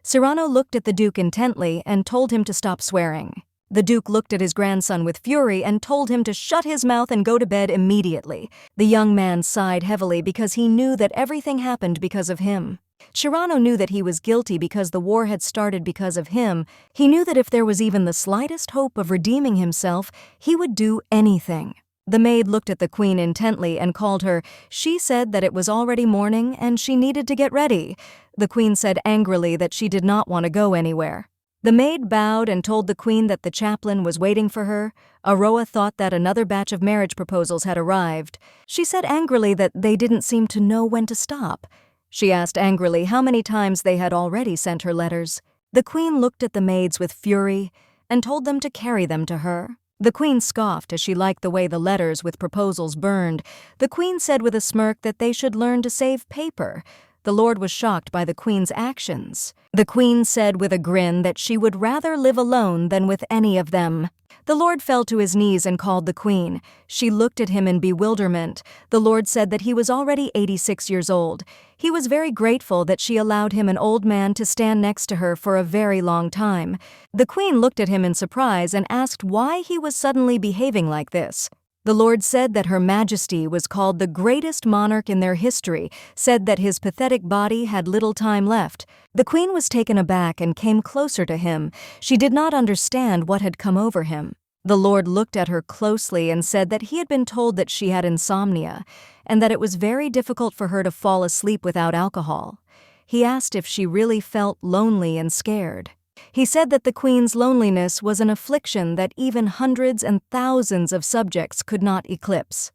Cyrano looked at the Duke intently, and told him to stop swearing. The Duke looked at his grandson with fury and told him to shut his mouth and go to bed immediately. The young man sighed heavily because he knew that everything happened because of him. Cyrano knew that he was guilty because the war had started because of him. He knew that if there was even the slightest hope of redeeming himself, he would do anything. The maid looked at the queen intently and called her. She said that it was already morning and she needed to get ready. The queen said angrily that she did not want to go anywhere. The maid bowed and told the queen that the chaplain was waiting for her. Aroa thought that another batch of marriage proposals had arrived. She said angrily that they didn't seem to know when to stop. She asked angrily how many times they had already sent her letters. The queen looked at the maids with fury and told them to carry them to her. The queen scoffed as she liked the way the letters with proposals burned. The queen said with a smirk that they should learn to save paper. The lord was shocked by the queen's actions. The queen said with a grin that she would rather live alone than with any of them. The lord fell to his knees and called the queen. She looked at him in bewilderment. The lord said that he was already 86 years old. He was very grateful that she allowed him, an old man, to stand next to her for a very long time. The queen looked at him in surprise and asked why he was suddenly behaving like this. The lord said that Her Majesty was called the greatest monarch in their history, said that his pathetic body had little time left. The queen was taken aback and came closer to him. She did not understand what had come over him. The lord looked at her closely and said that he had been told that she had insomnia, and that it was very difficult for her to fall asleep without alcohol. He asked if she really felt lonely and scared. He said that the queen's loneliness was an affliction that even hundreds and thousands of subjects could not eclipse.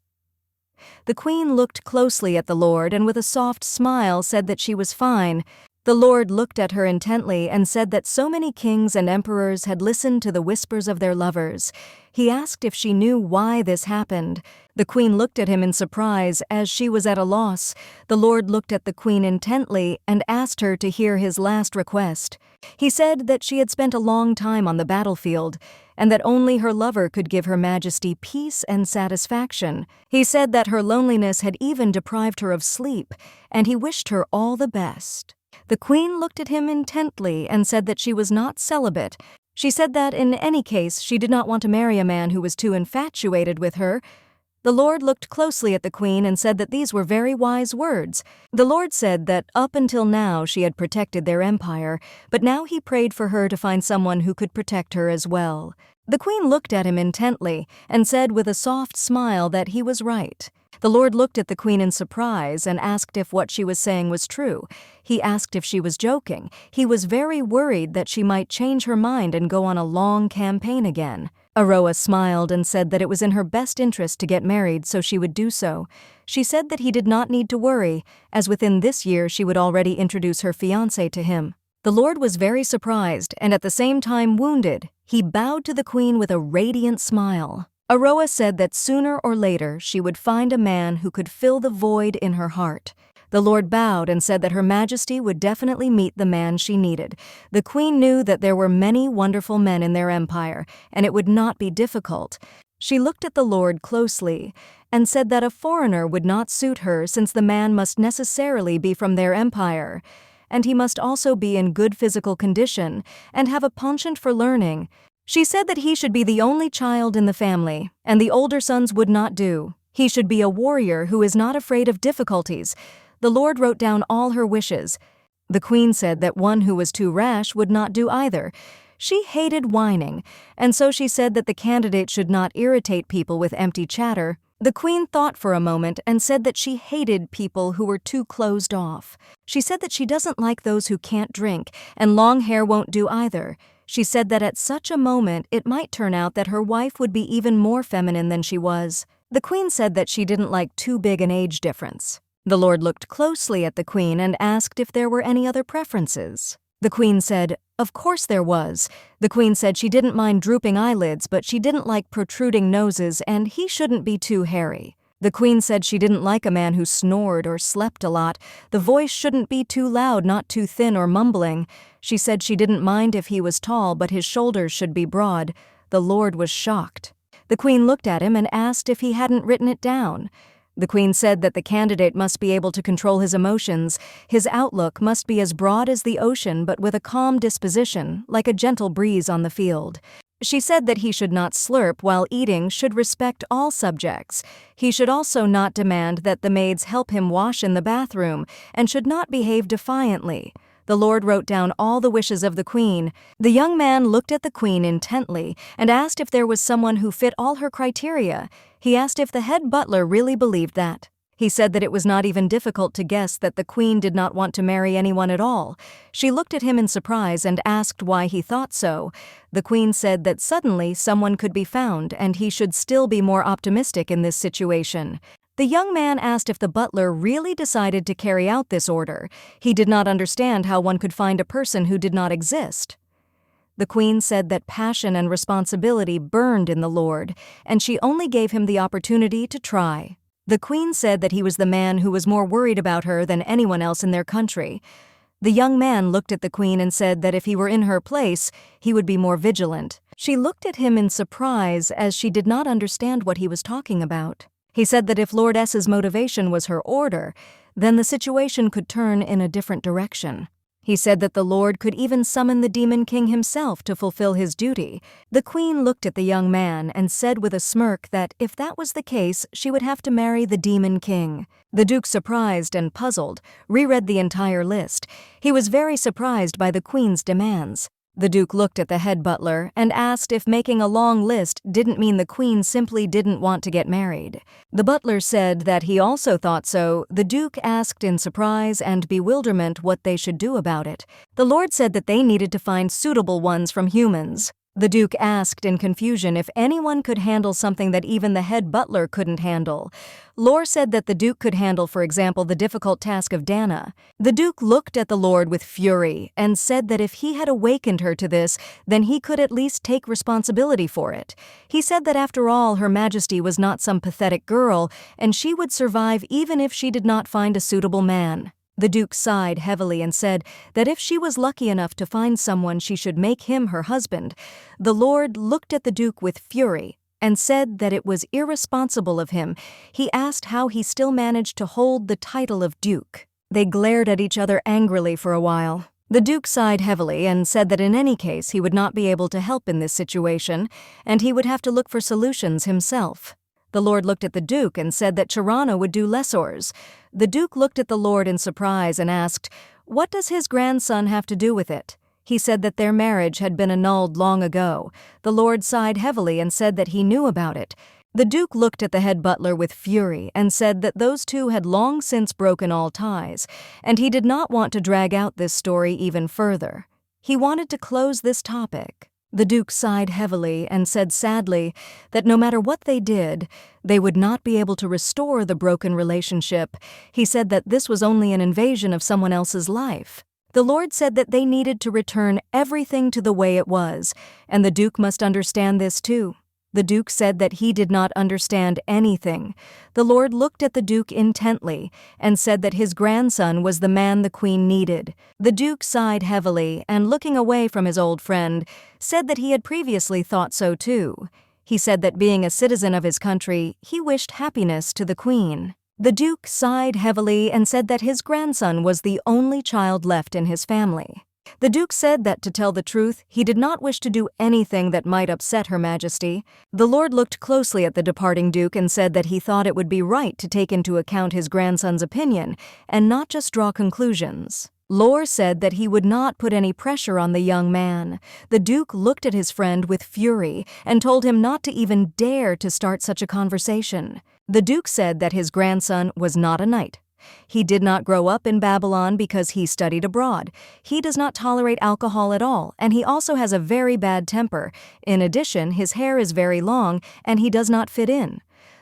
The queen looked closely at the lord and with a soft smile said that she was fine. The lord looked at her intently and said that so many kings and emperors had listened to the whispers of their lovers. He asked if she knew why this happened. The queen looked at him in surprise, as she was at a loss. The lord looked at the queen intently and asked her to hear his last request. He said that she had spent a long time on the battlefield, and that only her lover could give Her Majesty peace and satisfaction. He said that her loneliness had even deprived her of sleep, and he wished her all the best. The queen looked at him intently and said that she was not celibate. She said that in any case she did not want to marry a man who was too infatuated with her. The lord looked closely at the queen and said that these were very wise words. The lord said that up until now she had protected their empire, but now he prayed for her to find someone who could protect her as well. The queen looked at him intently and said with a soft smile that he was right. The lord looked at the queen in surprise and asked if what she was saying was true. He asked if she was joking. He was very worried that she might change her mind and go on a long campaign again. Aroa smiled and said that it was in her best interest to get married, so she would do so. She said that he did not need to worry, as within this year she would already introduce her fiancé to him. The lord was very surprised and at the same time wounded. He bowed to the queen with a radiant smile. Aroa said that sooner or later she would find a man who could fill the void in her heart. The lord bowed and said that Her Majesty would definitely meet the man she needed. The queen knew that there were many wonderful men in their empire, and it would not be difficult. She looked at the lord closely and said that a foreigner would not suit her, since the man must necessarily be from their empire, and he must also be in good physical condition and have a penchant for learning. She said that he should be the only child in the family, and the older sons would not do. He should be a warrior who is not afraid of difficulties. The lord wrote down all her wishes. The queen said that one who was too rash would not do either. She hated whining, and so she said that the candidate should not irritate people with empty chatter. The queen thought for a moment and said that she hated people who were too closed off. She said that she doesn't like those who can't drink, and long hair won't do either. She said that at such a moment it might turn out that her wife would be even more feminine than she was. The queen said that she didn't like too big an age difference. The lord looked closely at the queen and asked if there were any other preferences. The queen said, of course there was. The queen said she didn't mind drooping eyelids, but she didn't like protruding noses and he shouldn't be too hairy. The queen said she didn't like a man who snored or slept a lot. The voice shouldn't be too loud, not too thin or mumbling. She said she didn't mind if he was tall, but his shoulders should be broad. The Lord was shocked. The queen looked at him and asked if he hadn't written it down. The queen said that the candidate must be able to control his emotions. His outlook must be as broad as the ocean, but with a calm disposition, like a gentle breeze on the field. She said that he should not slurp while eating, should respect all subjects. He should also not demand that the maids help him wash in the bathroom, and should not behave defiantly. The Lord wrote down all the wishes of the queen. The young man looked at the queen intently and asked if there was someone who fit all her criteria. He asked if the head butler really believed that. He said that it was not even difficult to guess that the queen did not want to marry anyone at all. She looked at him in surprise and asked why he thought so. The queen said that suddenly someone could be found and he should still be more optimistic in this situation. The young man asked if the butler really decided to carry out this order. He did not understand how one could find a person who did not exist. The queen said that passion and responsibility burned in the Lord, and she only gave him the opportunity to try. The queen said that he was the man who was more worried about her than anyone else in their country. The young man looked at the queen and said that if he were in her place, he would be more vigilant. She looked at him in surprise as she did not understand what he was talking about. He said that if Lord S's motivation was her order, then the situation could turn in a different direction. He said that the Lord could even summon the demon king himself to fulfill his duty. The queen looked at the young man and said with a smirk that if that was the case, she would have to marry the demon king. The duke, surprised and puzzled, reread the entire list. He was very surprised by the queen's demands. The duke looked at the head butler and asked if making a long list didn't mean the queen simply didn't want to get married. The butler said that he also thought so. The duke asked in surprise and bewilderment what they should do about it. The Lord said that they needed to find suitable ones from humans. The duke asked in confusion if anyone could handle something that even the head butler couldn't handle. Lore said that the duke could handle, for example, the difficult task of Dana. The duke looked at the Lord with fury and said that if he had awakened her to this, then he could at least take responsibility for it. He said that after all, Her Majesty was not some pathetic girl, and she would survive even if she did not find a suitable man. The duke sighed heavily and said that if she was lucky enough to find someone, she should make him her husband. The Lord looked at the duke with fury and said that it was irresponsible of him. He asked how he still managed to hold the title of duke. They glared at each other angrily for a while. The duke sighed heavily and said that in any case he would not be able to help in this situation, and he would have to look for solutions himself. The Lord looked at the duke and said that Tirana would do lessors. The duke looked at the Lord in surprise and asked, "What does his grandson have to do with it?" He said that their marriage had been annulled long ago. The Lord sighed heavily and said that he knew about it. The duke looked at the head butler with fury and said that those two had long since broken all ties, and he did not want to drag out this story even further. He wanted to close this topic. The duke sighed heavily and said sadly that no matter what they did, they would not be able to restore the broken relationship. He said that this was only an invasion of someone else's life. The Lord said that they needed to return everything to the way it was, and the duke must understand this too. The duke said that he did not understand anything. The Lord looked at the duke intently and said that his grandson was the man the queen needed. The duke sighed heavily and, looking away from his old friend, said that he had previously thought so too. He said that being a citizen of his country, he wished happiness to the queen. The duke sighed heavily and said that his grandson was the only child left in his family. The duke said that, to tell the truth, he did not wish to do anything that might upset Her Majesty. The Lord looked closely at the departing duke and said that he thought it would be right to take into account his grandson's opinion and not just draw conclusions. Lore said that he would not put any pressure on the young man. The duke looked at his friend with fury and told him not to even dare to start such a conversation. The duke said that his grandson was not a knight. He did not grow up in Babylon because he studied abroad. He does not tolerate alcohol at all, and he also has a very bad temper. In addition, his hair is very long, and he does not fit in.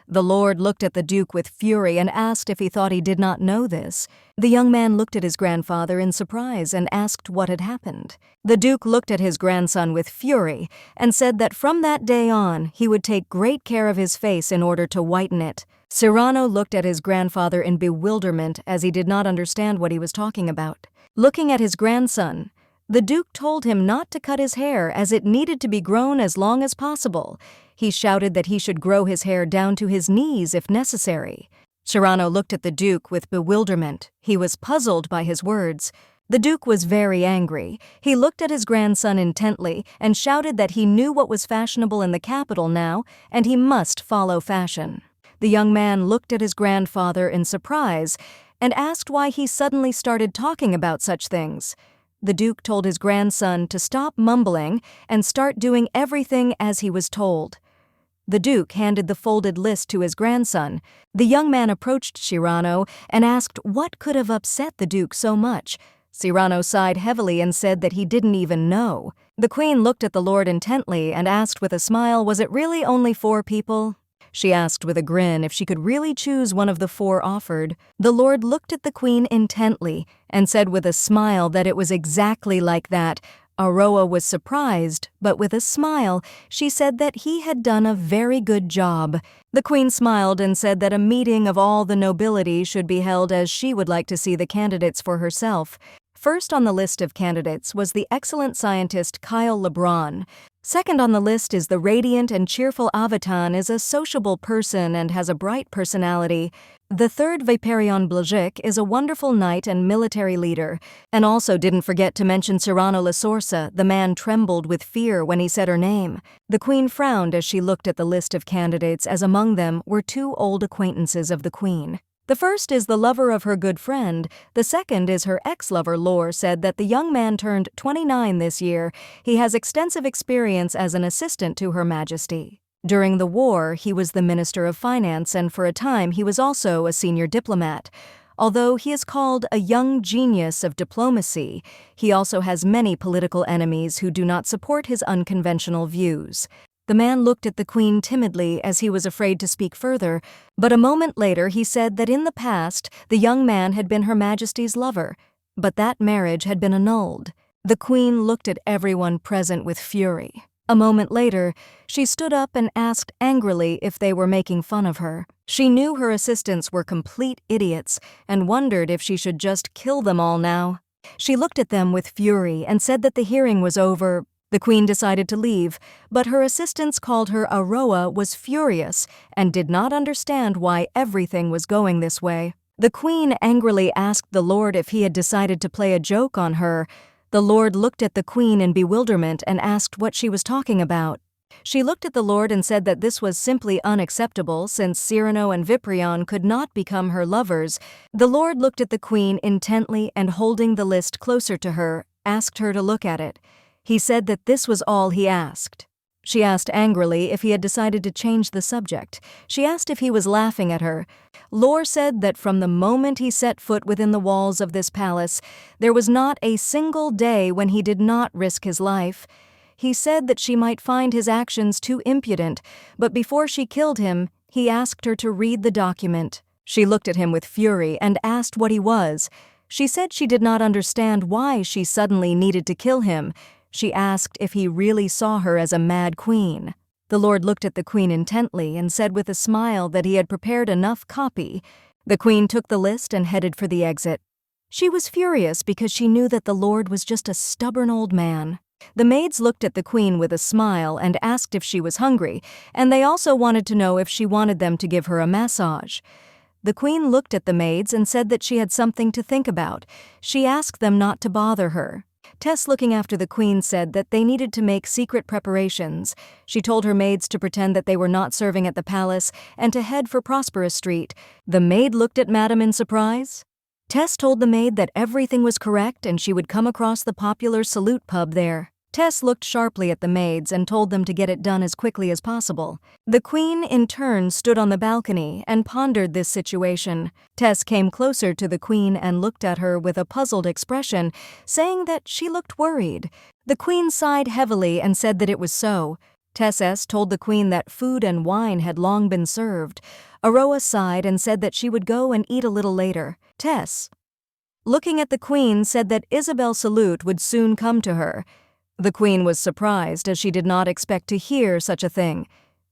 The Lord looked at the duke with fury and asked if he thought he did not know this. The young man looked at his grandfather in surprise and asked what had happened. The duke looked at his grandson with fury and said that from that day on, he would take great care of his face in order to whiten it. Cyrano looked at his grandfather in bewilderment as he did not understand what he was talking about. Looking at his grandson, the Duke told him not to cut his hair as it needed to be grown as long as possible. He shouted that he should grow his hair down to his knees if necessary. Cyrano looked at the Duke with bewilderment. He was puzzled by his words. The Duke was very angry. He looked at his grandson intently and shouted that he knew what was fashionable in the capital now, and he must follow fashion. The young man looked at his grandfather in surprise and asked why he suddenly started talking about such things. The Duke told his grandson to stop mumbling and start doing everything as he was told. The Duke handed the folded list to his grandson. The young man approached Cyrano and asked what could have upset the Duke so much. Cyrano sighed heavily and said that he didn't even know. The Queen looked at the Lord intently and asked with a smile, "Was it really only 4 people?" She asked with a grin if she could really choose one of the 4 offered. The Lord looked at the Queen intently and said with a smile that it was exactly like that. Aroa was surprised, but with a smile, she said that he had done a very good job. The Queen smiled and said that a meeting of all the nobility should be held as she would like to see the candidates for herself. First on the list of candidates was the excellent scientist Kyle Lebron. Second on the list is the radiant and cheerful Avitan, is a sociable person and has a bright personality. The third, Viperion Blajic, is a wonderful knight and military leader, and also didn't forget to mention Cyrano La Sorsa. The man trembled with fear when he said her name. The Queen frowned as she looked at the list of candidates, as among them were 2 old acquaintances of the Queen. The first is the lover of her good friend. The second is her ex-lover. Lore said that the young man turned 29 this year. He has extensive experience as an assistant to Her Majesty. During the war, he was the Minister of Finance, and for a time he was also a senior diplomat. Although he is called a young genius of diplomacy, he also has many political enemies who do not support his unconventional views. The man looked at the Queen timidly as he was afraid to speak further, but a moment later he said that in the past the young man had been Her Majesty's lover, but that marriage had been annulled. The Queen looked at everyone present with fury. A moment later, she stood up and asked angrily if they were making fun of her. She knew her assistants were complete idiots and wondered if she should just kill them all now. She looked at them with fury and said that the hearing was over. The Queen decided to leave, but her assistants called her Aroa was furious and did not understand why everything was going this way. The Queen angrily asked the Lord if he had decided to play a joke on her. The Lord looked at the Queen in bewilderment and asked what she was talking about. She looked at the Lord and said that this was simply unacceptable since Cyrano and Viperion could not become her lovers. The Lord looked at the Queen intently and holding the list closer to her, asked her to look at it. He said that this was all he asked. She asked angrily if he had decided to change the subject. She asked if he was laughing at her. Lore said that from the moment he set foot within the walls of this palace, there was not a single day when he did not risk his life. He said that she might find his actions too impudent, but before she killed him, he asked her to read the document. She looked at him with fury and asked what he was. She said she did not understand why she suddenly needed to kill him. She asked if he really saw her as a mad queen. The Lord looked at the Queen intently and said with a smile that he had prepared enough copy. The Queen took the list and headed for the exit. She was furious because she knew that the Lord was just a stubborn old man. The maids looked at the Queen with a smile and asked if she was hungry, and they also wanted to know if she wanted them to give her a massage. The Queen looked at the maids and said that she had something to think about. She asked them not to bother her. Tess, looking after the Queen, said that they needed to make secret preparations. She told her maids to pretend that they were not serving at the palace and to head for Prosperous Street. The maid looked at Madame in surprise. Tess told the maid that everything was correct and she would come across the popular Salute pub there. Tess looked sharply at the maids and told them to get it done as quickly as possible. The Queen, in turn, stood on the balcony and pondered this situation. Tess came closer to the Queen and looked at her with a puzzled expression, saying that she looked worried. The Queen sighed heavily and said that it was so. Tess told the Queen that food and wine had long been served. Aroa sighed and said that she would go and eat a little later. Tess, looking at the Queen, said that Isabel Salute would soon come to her. The Queen was surprised as she did not expect to hear such a thing.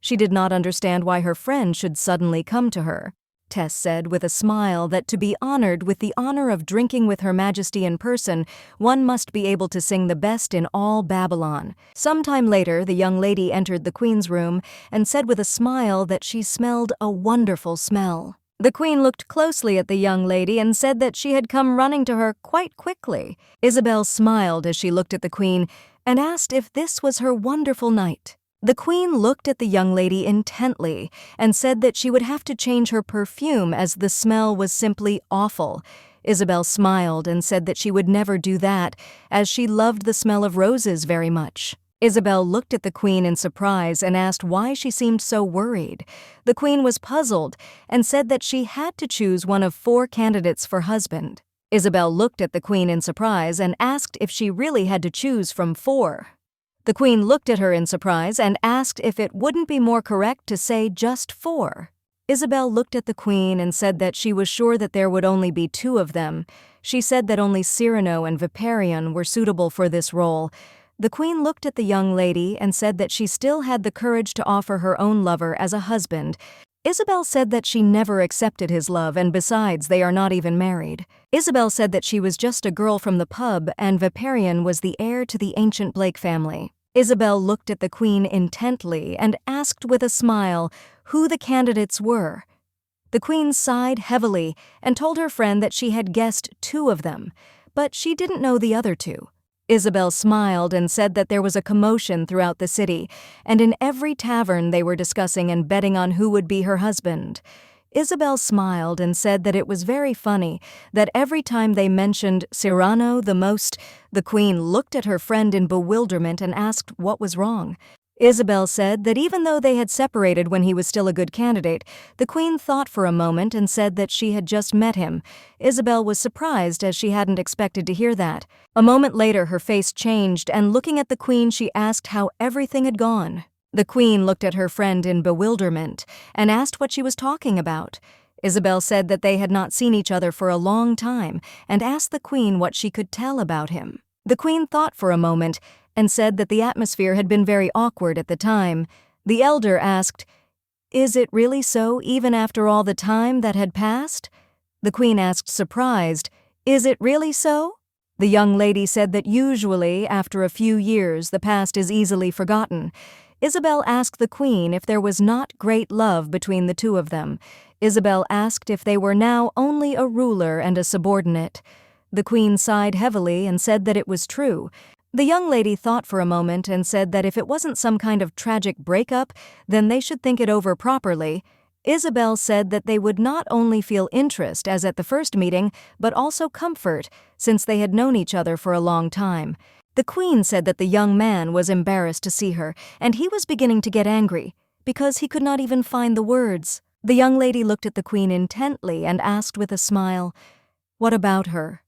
She did not understand why her friend should suddenly come to her. Tess said with a smile that to be honored with the honor of drinking with Her Majesty in person, one must be able to sing the best in all Babylon. Sometime later, the young lady entered the queen's room and said with a smile that she smelled a wonderful smell. The queen looked closely at the young lady and said that she had come running to her quite quickly. Isabel smiled as she looked at the queen and asked if this was her wonderful night. The queen looked at the young lady intently and said that she would have to change her perfume as the smell was simply awful. Isabel smiled and said that she would never do that, as she loved the smell of roses very much. Isabel looked at the queen in surprise and asked why she seemed so worried. The queen was puzzled and said that she had to choose one of 4 candidates for husband. Isabel looked at the queen in surprise and asked if she really had to choose from 4. The queen looked at her in surprise and asked if it wouldn't be more correct to say just 4. Isabel looked at the queen and said that she was sure that there would only be 2 of them. She said that only Cyrano and Viperion were suitable for this role. The queen looked at the young lady and said that she still had the courage to offer her own lover as a husband. Isabel said that she never accepted his love, and besides, they are not even married. Isabel said that she was just a girl from the pub and Viperion was the heir to the ancient Blake family. Isabel looked at the queen intently and asked with a smile who the candidates were. The queen sighed heavily and told her friend that she had guessed 2 of them, but she didn't know the other 2. Isabel smiled and said that there was a commotion throughout the city, and in every tavern they were discussing and betting on who would be her husband. Isabel smiled and said that it was very funny that every time they mentioned Cyrano the most, the queen looked at her friend in bewilderment and asked what was wrong. Isabel said that even though they had separated when he was still a good candidate, the queen thought for a moment and said that she had just met him. Isabel was surprised as she hadn't expected to hear that. A moment later, her face changed, and looking at the queen, she asked how everything had gone. The queen looked at her friend in bewilderment and asked what she was talking about. Isabel said that they had not seen each other for a long time and asked the queen what she could tell about him. The queen thought for a moment and said that the atmosphere had been very awkward at the time. The elder asked, "Is it really so, even after all the time that had passed?" The queen asked, surprised, "Is it really so?" The young lady said that usually, after a few years, the past is easily forgotten. Isabel asked the queen if there was not great love between the 2 of them. Isabel asked if they were now only a ruler and a subordinate. The queen sighed heavily and said that it was true. The young lady thought for a moment and said that if it wasn't some kind of tragic breakup, then they should think it over properly. Isabel said that they would not only feel interest as at the first meeting, but also comfort, since they had known each other for a long time. The queen said that the young man was embarrassed to see her, and he was beginning to get angry, because he could not even find the words. The young lady looked at the queen intently and asked with a smile, "What about her?"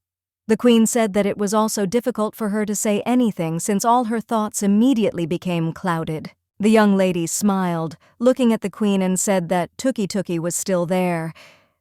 The queen said that it was also difficult for her to say anything since all her thoughts immediately became clouded. The young lady smiled, looking at the queen, and said that Tuki was still there.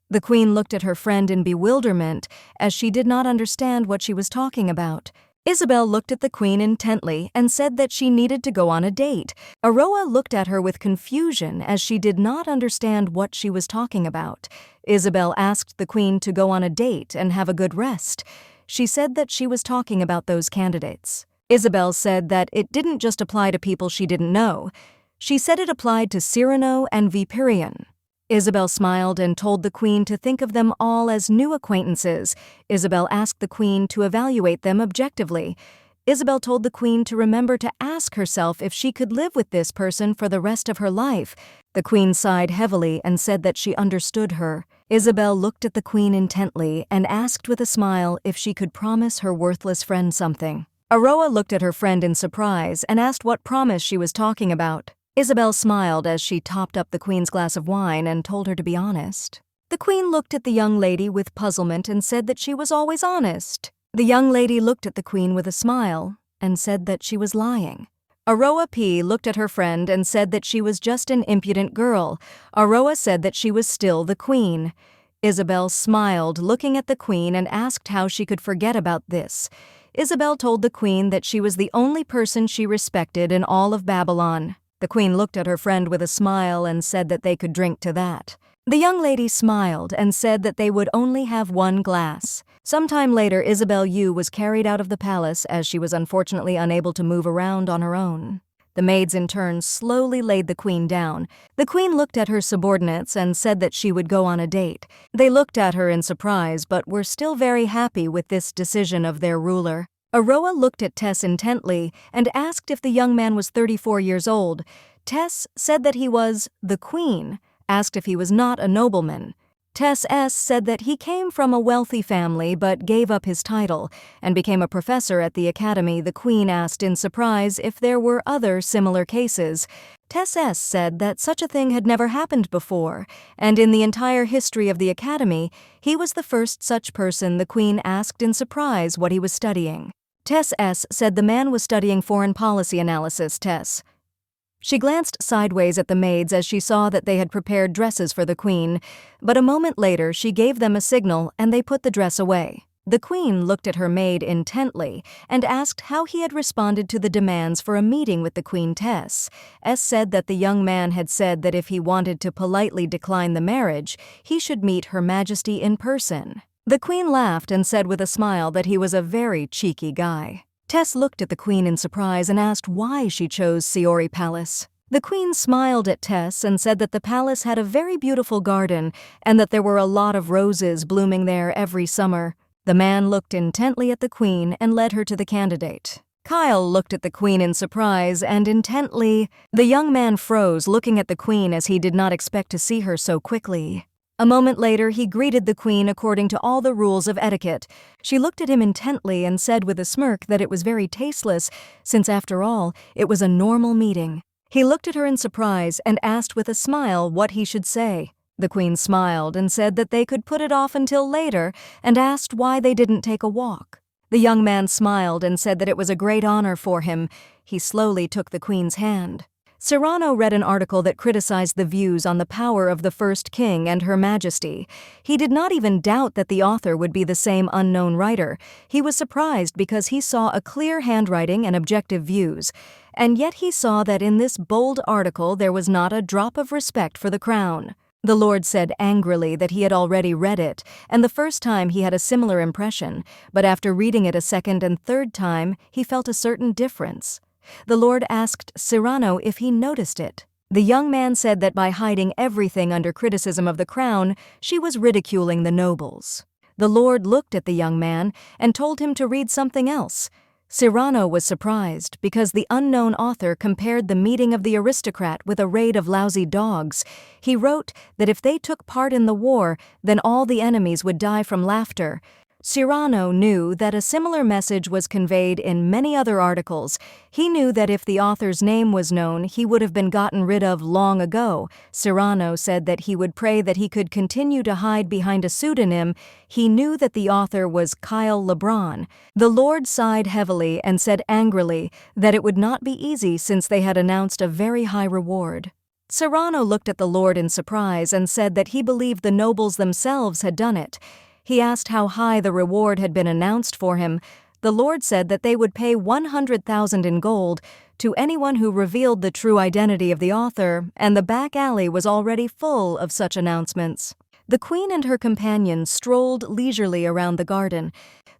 The queen looked at her friend in bewilderment as she did not understand what she was talking about. Isabel looked at the queen intently and said that she needed to go on a date. Aroa looked at her with confusion as she did not understand what she was talking about. Isabel asked the queen to go on a date and have a good rest. She said that she was talking about those candidates. Isabel said that it didn't just apply to people she didn't know. She said it applied to Cyrano and Viperion. Isabel smiled and told the queen to think of them all as new acquaintances. Isabel asked the queen to evaluate them objectively. Isabel told the queen to remember to ask herself if she could live with this person for the rest of her life. The queen sighed heavily and said that she understood her. Isabel looked at the queen intently and asked with a smile if she could promise her worthless friend something. Aroa looked at her friend in surprise and asked what promise she was talking about. Isabel smiled as she topped up the queen's glass of wine and told her to be honest. The queen looked at the young lady with puzzlement and said that she was always honest. The young lady looked at the queen with a smile and said that she was lying. Aroa P. looked at her friend and said that she was just an impudent girl. Aroa said that she was still the queen. Isabel smiled, looking at the queen, and asked how she could forget about this. Isabel told the queen that she was the only person she respected in all of Babylon. The queen looked at her friend with a smile and said that they could drink to that. The young lady smiled and said that they would only have one glass. Sometime later, Isabel Yu was carried out of the palace as she was unfortunately unable to move around on her own. The maids in turn slowly laid the queen down. The queen looked at her subordinates and said that she would go on a date. They looked at her in surprise but were still very happy with this decision of their ruler. Aroa looked at Tess intently and asked if the young man was 34 years old. Tess said that he was the queen, asked if he was not a nobleman. Tess S. said that he came from a wealthy family but gave up his title and became a professor at the academy. The queen asked in surprise if there were other similar cases. Tess S. said that such a thing had never happened before, and in the entire history of the academy, he was the first such person. The queen asked in surprise what he was studying. Tess S. said the man was studying foreign policy analysis. She glanced sideways at the maids as she saw that they had prepared dresses for the queen, but a moment later she gave them a signal and they put the dress away. The queen looked at her maid intently and asked how he had responded to the demands for a meeting with the queen. Tess S. said that the young man had said that if he wanted to politely decline the marriage, he should meet Her Majesty in person. The queen laughed and said with a smile that he was a very cheeky guy. Tess looked at the queen in surprise and asked why she chose Siori Palace. The queen smiled at Tess and said that the palace had a very beautiful garden and that there were a lot of roses blooming there every summer. The man looked intently at the queen and led her to the candidate. Kyle looked at the queen in surprise and intently. The young man froze, looking at the queen as he did not expect to see her so quickly. A moment later, he greeted the queen according to all the rules of etiquette. She looked at him intently and said with a smirk that it was very tasteless, since after all, it was a normal meeting. He looked at her in surprise and asked with a smile what he should say. The queen smiled and said that they could put it off until later and asked why they didn't take a walk. The young man smiled and said that it was a great honor for him. He slowly took the queen's hand. Cyrano read an article that criticized the views on the power of the first king and Her Majesty. He did not even doubt that the author would be the same unknown writer. He was surprised because he saw a clear handwriting and objective views. And yet he saw that in this bold article there was not a drop of respect for the crown. The Lord said angrily that he had already read it, and the first time he had a similar impression, but after reading it a second and third time, he felt a certain difference. The Lord asked Cyrano if he noticed it. The young man said that by hiding everything under criticism of the crown, she was ridiculing the nobles. The Lord looked at the young man and told him to read something else. Cyrano was surprised because the unknown author compared the meeting of the aristocrat with a raid of lousy dogs. He wrote that if they took part in the war, then all the enemies would die from laughter. Cyrano knew that a similar message was conveyed in many other articles. He knew that if the author's name was known, he would have been gotten rid of long ago. Cyrano said that he would pray that he could continue to hide behind a pseudonym. He knew that the author was Kyle LeBron. The Lord sighed heavily and said angrily that it would not be easy since they had announced a very high reward. Cyrano looked at the Lord in surprise and said that he believed the nobles themselves had done it. He asked how high the reward had been announced for him. The Lord said that they would pay 100,000 in gold to anyone who revealed the true identity of the author, and the back alley was already full of such announcements. The queen and her companion strolled leisurely around the garden.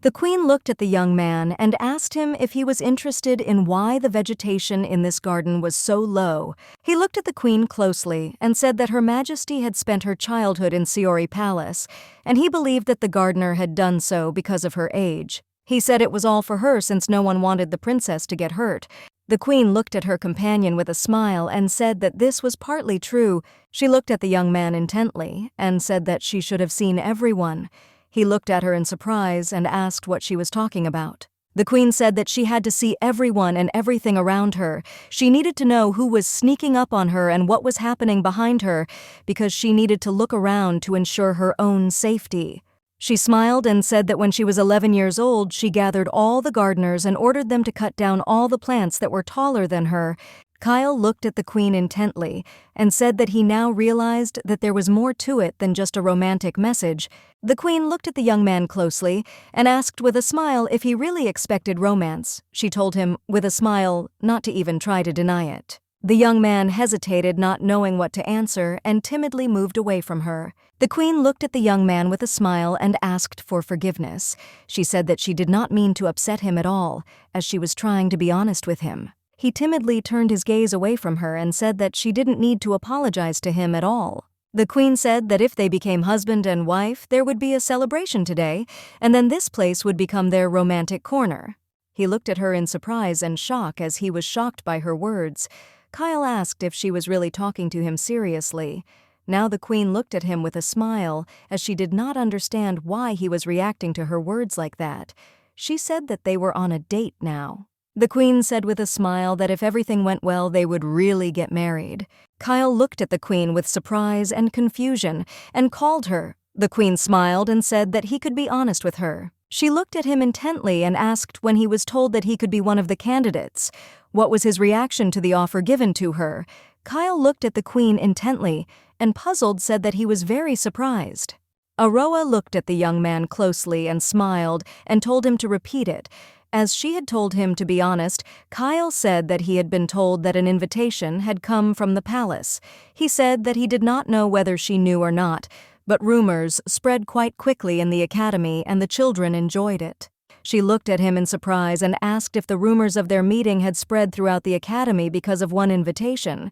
The queen looked at the young man and asked him if he was interested in why the vegetation in this garden was so low. He looked at the queen closely and said that Her Majesty had spent her childhood in Siori Palace, and he believed that the gardener had done so because of her age. He said it was all for her since no one wanted the princess to get hurt. The queen looked at her companion with a smile and said that this was partly true. She looked at the young man intently and said that she should have seen everyone. He looked at her in surprise and asked what she was talking about. The queen said that she had to see everyone and everything around her. She needed to know who was sneaking up on her and what was happening behind her, because she needed to look around to ensure her own safety. She smiled and said that when she was 11 years old, she gathered all the gardeners and ordered them to cut down all the plants that were taller than her. Kyle looked at the queen intently and said that he now realized that there was more to it than just a romantic message. The queen looked at the young man closely and asked with a smile if he really expected romance. She told him, with a smile, not to even try to deny it. The young man hesitated, not knowing what to answer, and timidly moved away from her. The queen looked at the young man with a smile and asked for forgiveness. She said that she did not mean to upset him at all, as she was trying to be honest with him. He timidly turned his gaze away from her and said that she didn't need to apologize to him at all. The queen said that if they became husband and wife, there would be a celebration today, and then this place would become their romantic corner. He looked at her in surprise and shock as he was shocked by her words. Kyle asked if she was really talking to him seriously. Now the queen looked at him with a smile, as she did not understand why he was reacting to her words like that. She said that they were on a date now. The queen said with a smile that if everything went well, they would really get married. Kyle looked at the queen with surprise and confusion and called her. The queen smiled and said that he could be honest with her. She looked at him intently and asked when he was told that he could be one of the candidates. What was his reaction to the offer given to her? Kyle looked at the queen intently and, puzzled, said that he was very surprised. Aroa looked at the young man closely and smiled and told him to repeat it. As she had told him to be honest, Kyle said that he had been told that an invitation had come from the palace. He said that he did not know whether she knew or not, but rumors spread quite quickly in the academy and the children enjoyed it. She looked at him in surprise and asked if the rumors of their meeting had spread throughout the academy because of one invitation.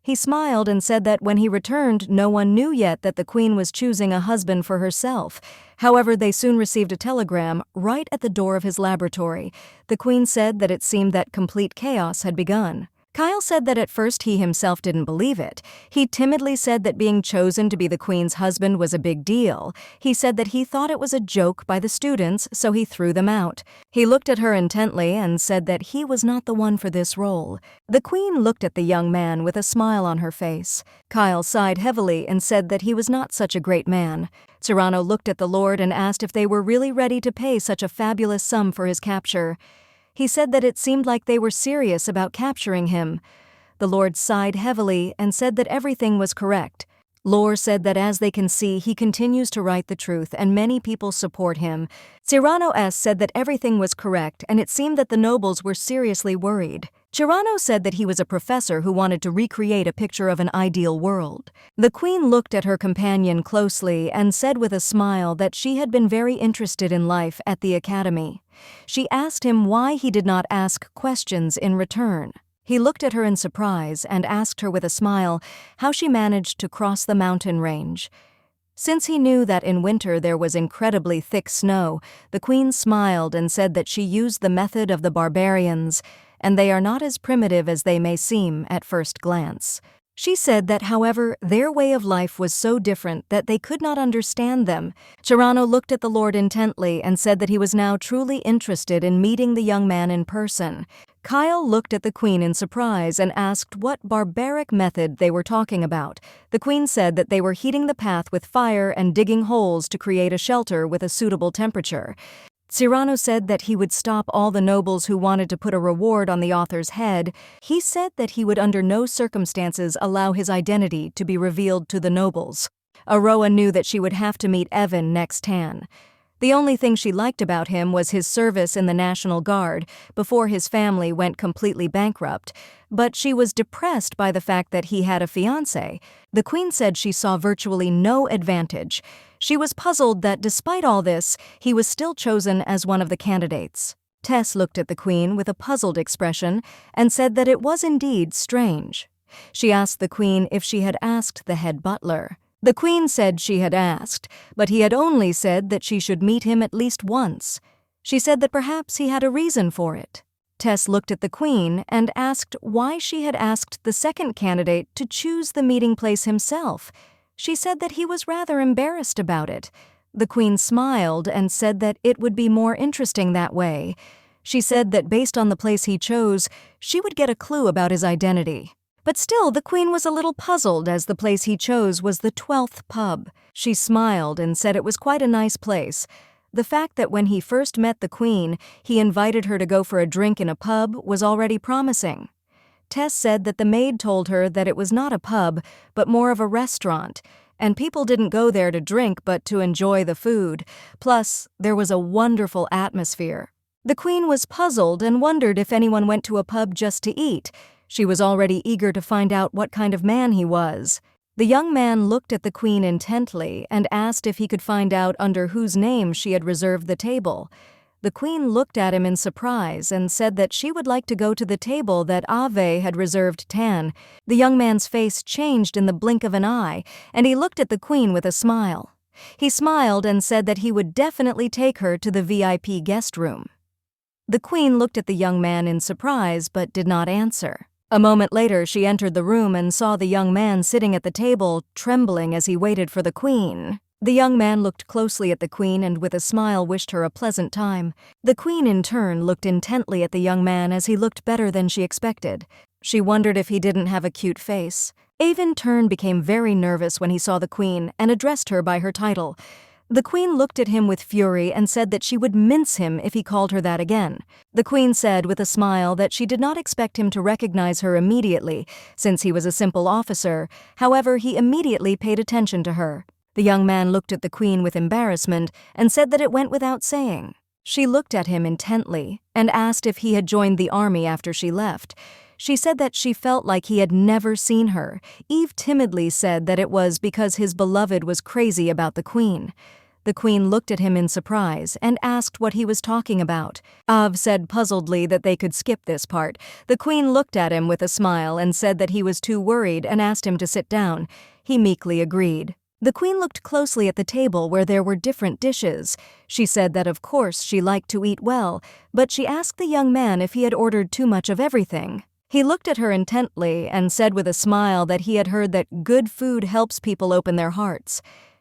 He smiled and said that when he returned, no one knew yet that the queen was choosing a husband for herself. However, they soon received a telegram right at the door of his laboratory. The queen said that it seemed that complete chaos had begun. Kyle said that at first he himself didn't believe it. He timidly said that being chosen to be the queen's husband was a big deal. He said that he thought it was a joke by the students, so he threw them out. He looked at her intently and said that he was not the one for this role. The queen looked at the young man with a smile on her face. Kyle sighed heavily and said that he was not such a great man. Cyrano looked at the lord and asked if they were really ready to pay such a fabulous sum for his capture. He said that it seemed like they were serious about capturing him. The lord sighed heavily and said that everything was correct. Lore said that as they can see, he continues to write the truth and many people support him. Cyrano S. said that everything was correct and it seemed that the nobles were seriously worried. Cyrano said that he was a professor who wanted to recreate a picture of an ideal world. The queen looked at her companion closely and said with a smile that she had been very interested in life at the academy. She asked him why he did not ask questions in return. He looked at her in surprise and asked her with a smile how she managed to cross the mountain range. Since he knew that in winter there was incredibly thick snow, the queen smiled and said that she used the method of the barbarians, and they are not as primitive as they may seem at first glance. She said that, however, their way of life was so different that they could not understand them. Cyrano looked at the lord intently and said that he was now truly interested in meeting the young man in person. Kyle looked at the queen in surprise and asked what barbaric method they were talking about. The queen said that they were heating the path with fire and digging holes to create a shelter with a suitable temperature. Cyrano said that he would stop all the nobles who wanted to put a reward on the author's head. He said that he would under no circumstances allow his identity to be revealed to the nobles. Aroa knew that she would have to meet Evan next Han. The only thing she liked about him was his service in the National Guard before his family went completely bankrupt, but she was depressed by the fact that he had a fiancé. The queen said she saw virtually no advantage. She was puzzled that despite all this, he was still chosen as one of the candidates. Tess looked at the queen with a puzzled expression and said that it was indeed strange. She asked the queen if she had asked the head butler. The queen said she had asked, but he had only said that she should meet him at least once. She said that perhaps he had a reason for it. Tess looked at the queen and asked why she had asked the second candidate to choose the meeting place himself. She said that he was rather embarrassed about it. The queen smiled and said that it would be more interesting that way. She said that based on the place he chose, she would get a clue about his identity. But still, the queen was a little puzzled as the place he chose was the 12th pub. She smiled and said it was quite a nice place. The fact that when he first met the queen, he invited her to go for a drink in a pub was already promising. Tess said that the maid told her that it was not a pub, but more of a restaurant, and people didn't go there to drink but to enjoy the food. Plus, there was a wonderful atmosphere. The queen was puzzled and wondered if anyone went to a pub just to eat. She was already eager to find out what kind of man he was. The young man looked at the queen intently and asked if he could find out under whose name she had reserved the table. The queen looked at him in surprise and said that she would like to go to the table that Ave had reserved Tan. The young man's face changed in the blink of an eye, and he looked at the queen with a smile. He smiled and said that he would definitely take her to the VIP guest room. The queen looked at the young man in surprise but did not answer. A moment later, she entered the room and saw the young man sitting at the table, trembling as he waited for the queen. The young man looked closely at the queen and with a smile wished her a pleasant time. The queen in turn looked intently at the young man as he looked better than she expected. She wondered if he didn't have a cute face. Ave in turn became very nervous when he saw the queen and addressed her by her title. The queen looked at him with fury and said that she would mince him if he called her that again. The queen said with a smile that she did not expect him to recognize her immediately, since he was a simple officer. However, he immediately paid attention to her. The young man looked at the queen with embarrassment and said that it went without saying. She looked at him intently and asked if he had joined the army after she left. She said that she felt like he had never seen her. Eve timidly said that it was because his beloved was crazy about the queen. The queen looked at him in surprise and asked what he was talking about. Ave said puzzledly that they could skip this part. The queen looked at him with a smile and said that he was too worried and asked him to sit down. He meekly agreed. The queen looked closely at the table where there were different dishes. She said that of course she liked to eat well, but she asked the young man if he had ordered too much of everything. He looked at her intently and said with a smile that he had heard that good food helps people open their hearts.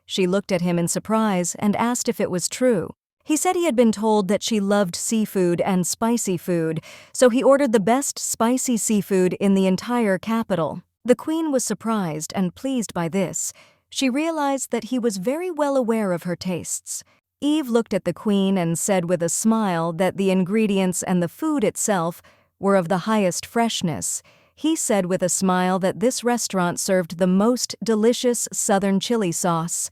She looked at him in surprise and asked if it was true. He said he had been told that she loved seafood and spicy food, so he ordered the best spicy seafood in the entire capital. The queen was surprised and pleased by this. She realized that he was very well aware of her tastes. Eve looked at the queen and said with a smile that the ingredients and the food itself were of the highest freshness. He said with a smile that this restaurant served the most delicious southern chili sauce.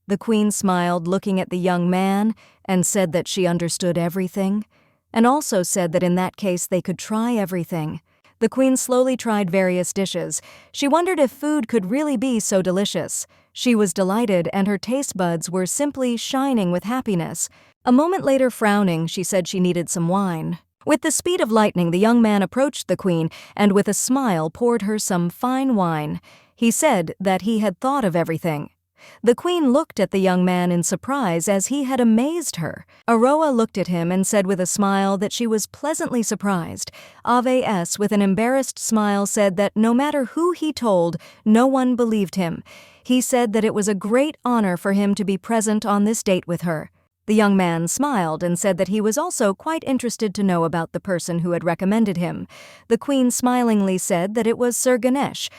The queen smiled, looking at the young man, and said that she understood everything, and also said that in that case they could try everything. The queen slowly tried various dishes. She wondered if food could really be so delicious. She was delighted, and her taste buds were simply shining with happiness. A moment later, frowning, she said she needed some wine. With the speed of lightning, the young man approached the queen and with a smile poured her some fine wine. He said that he had thought of everything. The queen looked at the young man in surprise as he had amazed her. Aroa looked at him and said with a smile that she was pleasantly surprised. Ave with an embarrassed smile said that no matter who he told, no one believed him. He said that it was a great honor for him to be present on this date with her. The young man smiled and said that he was also quite interested to know about the person who had recommended him. The queen smilingly said that it was Sir Ganesh.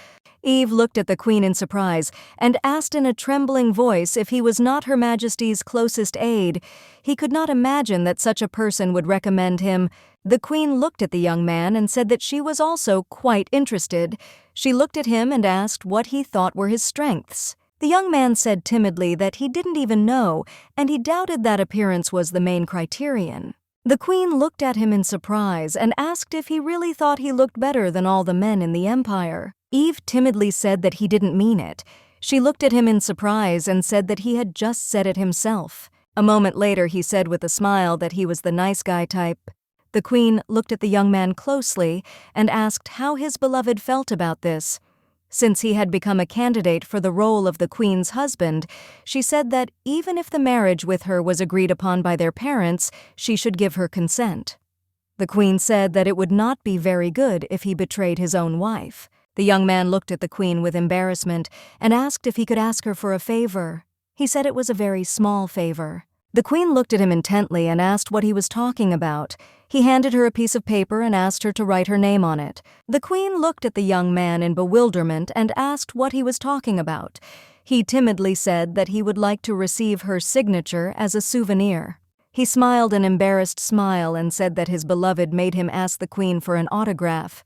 Eve looked at the queen in surprise and asked in a trembling voice if he was not Her Majesty's closest aide. He could not imagine that such a person would recommend him. The queen looked at the young man and said that she was also quite interested. She looked at him and asked what he thought were his strengths. The young man said timidly that he didn't even know, and he doubted that appearance was the main criterion. The queen looked at him in surprise and asked if he really thought he looked better than all the men in the empire. Eve timidly said that he didn't mean it. She looked at him in surprise and said that he had just said it himself. A moment later, he said with a smile that he was the nice guy type. The queen looked at the young man closely and asked how his beloved felt about this. Since he had become a candidate for the role of the queen's husband, she said that even if the marriage with her was agreed upon by their parents, she should give her consent. The queen said that it would not be very good if he betrayed his own wife. The young man looked at the queen with embarrassment and asked if he could ask her for a favor. He said it was a very small favor. The queen looked at him intently and asked what he was talking about. He handed her a piece of paper and asked her to write her name on it. The queen looked at the young man in bewilderment and asked what he was talking about. He timidly said that he would like to receive her signature as a souvenir. He smiled an embarrassed smile and said that his beloved made him ask the queen for an autograph.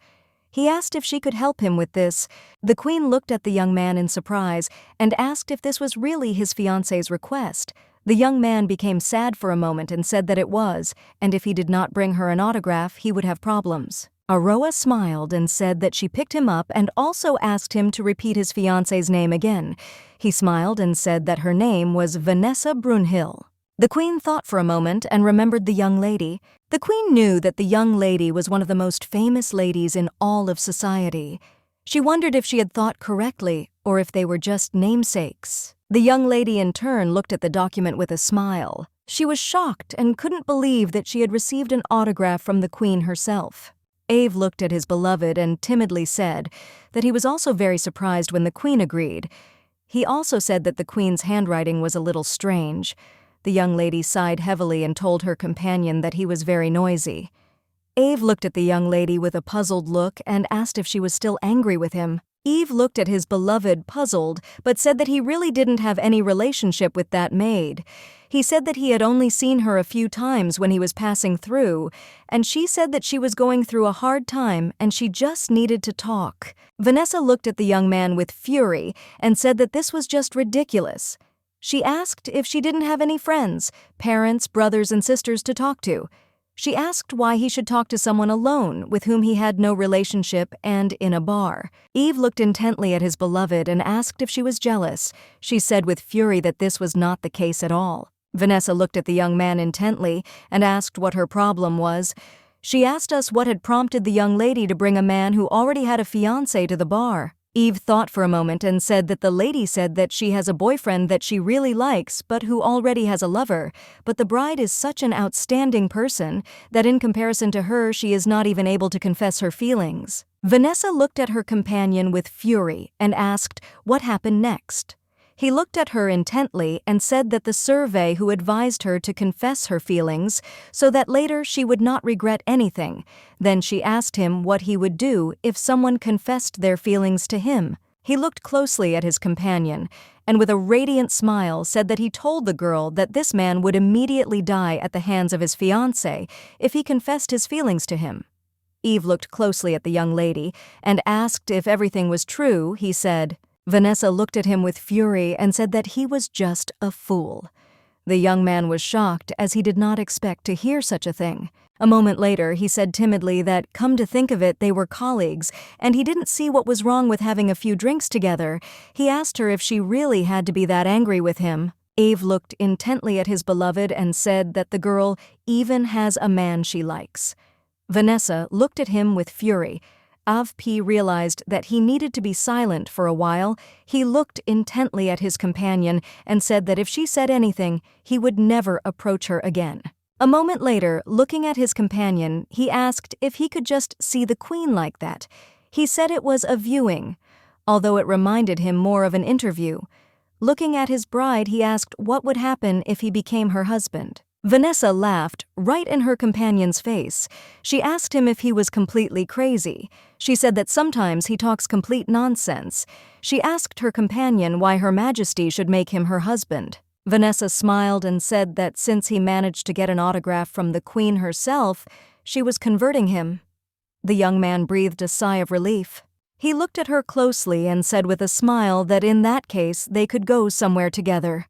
He asked if she could help him with this. The queen looked at the young man in surprise and asked if this was really his fiancé's request. The young man became sad for a moment and said that it was, and if he did not bring her an autograph, he would have problems. Aroa smiled and said that she picked him up and also asked him to repeat his fiancé's name again. He smiled and said that her name was Vanessa Brunhill. The queen thought for a moment and remembered the young lady. The queen knew that the young lady was one of the most famous ladies in all of society. She wondered if she had thought correctly or if they were just namesakes. The young lady in turn looked at the document with a smile. She was shocked and couldn't believe that she had received an autograph from the queen herself. Ave looked at his beloved and timidly said that he was also very surprised when the queen agreed. He also said that the queen's handwriting was a little strange. The young lady sighed heavily and told her companion that he was very noisy. Ave looked at the young lady with a puzzled look and asked if she was still angry with him. Eve looked at his beloved puzzled, but said that he really didn't have any relationship with that maid. He said that he had only seen her a few times when he was passing through, and she said that she was going through a hard time and she just needed to talk. Vanessa looked at the young man with fury and said that this was just ridiculous. She asked if she didn't have any friends, parents, brothers, and sisters to talk to. She asked why he should talk to someone alone with whom he had no relationship and in a bar. Eve looked intently at his beloved and asked if she was jealous. She said with fury that this was not the case at all. Vanessa looked at the young man intently and asked what her problem was. She asked us what had prompted the young lady to bring a man who already had a fiancé to the bar. Eve thought for a moment and said that the lady said that she has a boyfriend that she really likes but who already has a lover, but the bride is such an outstanding person that in comparison to her she is not even able to confess her feelings. Vanessa looked at her companion with fury and asked what happened next. He looked at her intently and said that the survey who advised her to confess her feelings so that later she would not regret anything. Then she asked him what he would do if someone confessed their feelings to him. He looked closely at his companion and with a radiant smile said that he told the girl that this man would immediately die at the hands of his fiancée if he confessed his feelings to him. Eve looked closely at the young lady and asked if everything was true. He said. Vanessa looked at him with fury and said that he was just a fool. The young man was shocked as he did not expect to hear such a thing. A moment later, he said timidly that, come to think of it, they were colleagues, and he didn't see what was wrong with having a few drinks together. He asked her if she really had to be that angry with him. Ave looked intently at his beloved and said that the girl even has a man she likes. Vanessa looked at him with fury. Avp realized that he needed to be silent for a while. He looked intently at his companion and said that if she said anything, he would never approach her again. A moment later, looking at his companion, he asked if he could just see the queen like that. He said it was a viewing, although it reminded him more of an interview. Looking at his bride, he asked what would happen if he became her husband. Vanessa laughed right in her companion's face. She asked him if he was completely crazy. She said that sometimes he talks complete nonsense. She asked her companion why Her Majesty should make him her husband. Vanessa smiled and said that since he managed to get an autograph from the queen herself, she was converting him. The young man breathed a sigh of relief. He looked at her closely and said with a smile that in that case they could go somewhere together.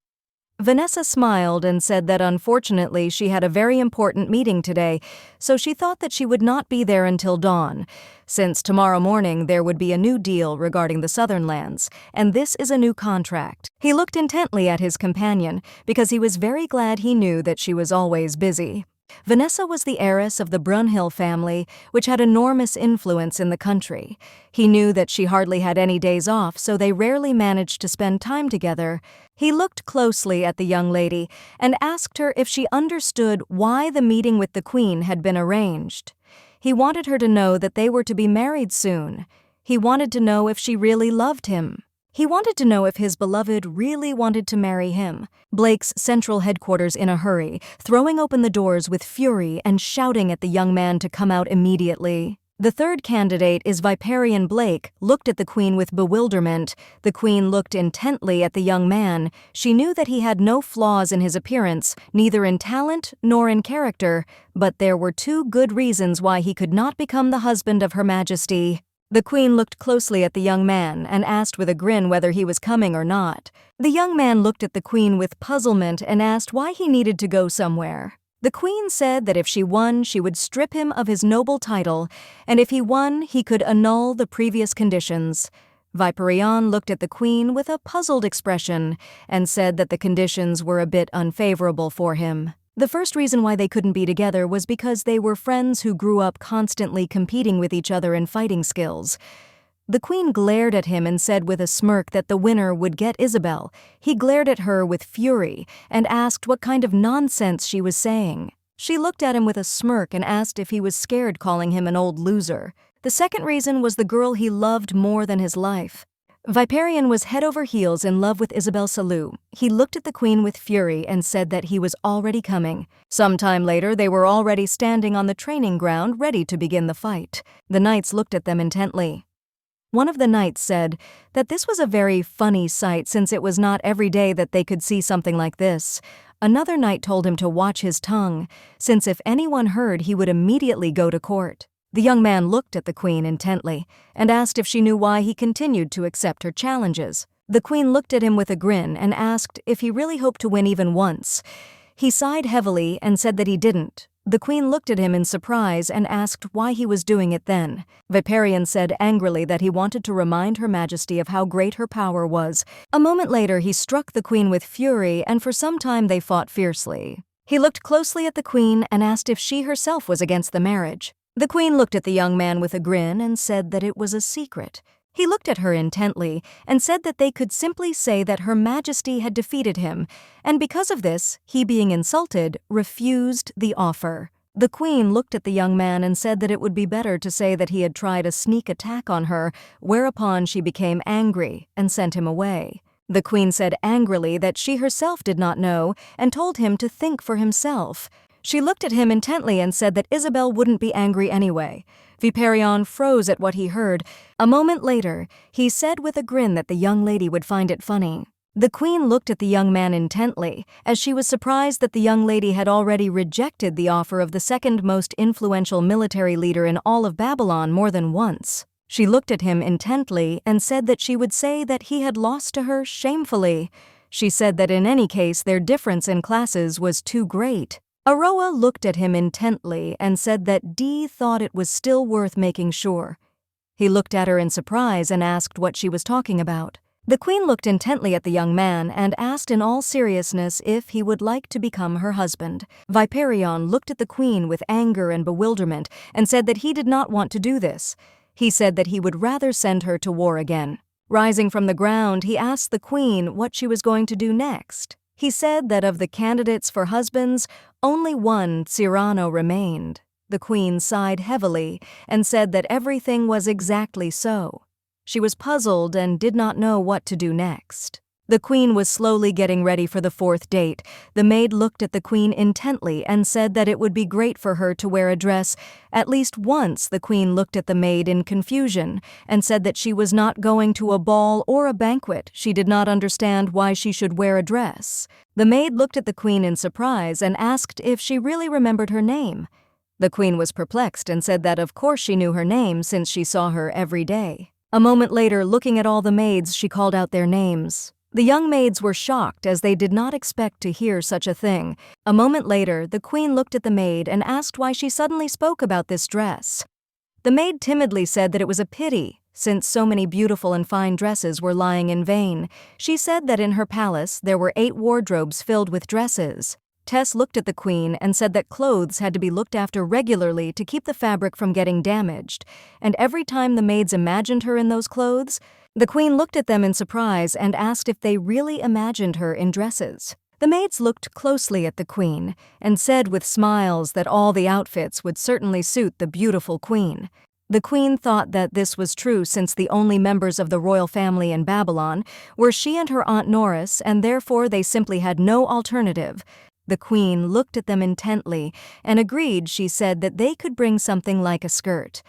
Vanessa smiled and said that unfortunately she had a very important meeting today, so she thought that she would not be there until dawn, since tomorrow morning there would be a new deal regarding the southern lands, and this is a new contract. He looked intently at his companion because he was very glad he knew that she was always busy. Vanessa was the heiress of the Brunhill family, which had enormous influence in the country. He knew that she hardly had any days off, so they rarely managed to spend time together. He looked closely at the young lady and asked her if she understood why the meeting with the queen had been arranged. He wanted her to know that they were to be married soon. He wanted to know if she really loved him. He wanted to know if his beloved really wanted to marry him. Blake's central headquarters in a hurry, throwing open the doors with fury and shouting at the young man to come out immediately. The third candidate is Viperian Blake, looked at the queen with bewilderment. The queen looked intently at the young man. She knew that he had no flaws in his appearance, neither in talent nor in character, but there were two good reasons why he could not become the husband of Her Majesty. The queen looked closely at the young man and asked with a grin whether he was coming or not. The young man looked at the queen with puzzlement and asked why he needed to go somewhere. The queen said that if she won, she would strip him of his noble title, and if he won, he could annul the previous conditions. Viperion looked at the queen with a puzzled expression and said that the conditions were a bit unfavorable for him. The first reason why they couldn't be together was because they were friends who grew up constantly competing with each other in fighting skills. The queen glared at him and said with a smirk that the winner would get Isabel. He glared at her with fury and asked what kind of nonsense she was saying. She looked at him with a smirk and asked if he was scared, calling him an old loser. The second reason was the girl he loved more than his life. Viperion was head over heels in love with Isabel Salou. He looked at the queen with fury and said that he was already coming. Sometime later, they were already standing on the training ground, ready to begin the fight. The knights looked at them intently. One of the knights said that this was a very funny sight since it was not every day that they could see something like this. Another knight told him to watch his tongue, since if anyone heard, he would immediately go to court. The young man looked at the queen intently and asked if she knew why he continued to accept her challenges. The queen looked at him with a grin and asked if he really hoped to win even once. He sighed heavily and said that he didn't. The queen looked at him in surprise and asked why he was doing it then. Viperion said angrily that he wanted to remind Her Majesty of how great her power was. A moment later, he struck the queen with fury, and for some time they fought fiercely. He looked closely at the queen and asked if she herself was against the marriage. The queen looked at the young man with a grin and said that it was a secret. He looked at her intently and said that they could simply say that Her Majesty had defeated him, and because of this, he being insulted, refused the offer. The queen looked at the young man and said that it would be better to say that he had tried a sneak attack on her, whereupon she became angry and sent him away. The queen said angrily that she herself did not know and told him to think for himself. She looked at him intently and said that Isabel wouldn't be angry anyway. Viperion froze at what he heard. A moment later, he said with a grin that the young lady would find it funny. The queen looked at the young man intently, as she was surprised that the young lady had already rejected the offer of the second most influential military leader in all of Babylon more than once. She looked at him intently and said that she would say that he had lost to her shamefully. She said that in any case their difference in classes was too great. Aroa looked at him intently and said that Dee thought it was still worth making sure. He looked at her in surprise and asked what she was talking about. The queen looked intently at the young man and asked in all seriousness if he would like to become her husband. Viperion looked at the queen with anger and bewilderment and said that he did not want to do this. He said that he would rather send her to war again. Rising from the ground, he asked the queen what she was going to do next. He said that of the candidates for husbands, only one, Cyrano, remained. The queen sighed heavily and said that everything was exactly so. She was puzzled and did not know what to do next. The queen was slowly getting ready for the fourth date. The maid looked at the queen intently and said that it would be great for her to wear a dress. At least once the queen looked at the maid in confusion and said that she was not going to a ball or a banquet. She did not understand why she should wear a dress. The maid looked at the queen in surprise and asked if she really remembered her name. The queen was perplexed and said that of course she knew her name since she saw her every day. A moment later, looking at all the maids, she called out their names. The young maids were shocked as they did not expect to hear such a thing. A moment later, the queen looked at the maid and asked why she suddenly spoke about this dress. The maid timidly said that it was a pity, since so many beautiful and fine dresses were lying in vain. She said that in her palace there were 8 wardrobes filled with dresses. Tess looked at the queen and said that clothes had to be looked after regularly to keep the fabric from getting damaged, and every time the maids imagined her in those clothes, the queen looked at them in surprise and asked if they really imagined her in dresses. The maids looked closely at the queen and said with smiles that all the outfits would certainly suit the beautiful queen. The queen thought that this was true since the only members of the royal family in Babylon were she and her Aunt Norris, and therefore they simply had no alternative. The queen looked at them intently and agreed. She said that they could bring something like a skirt.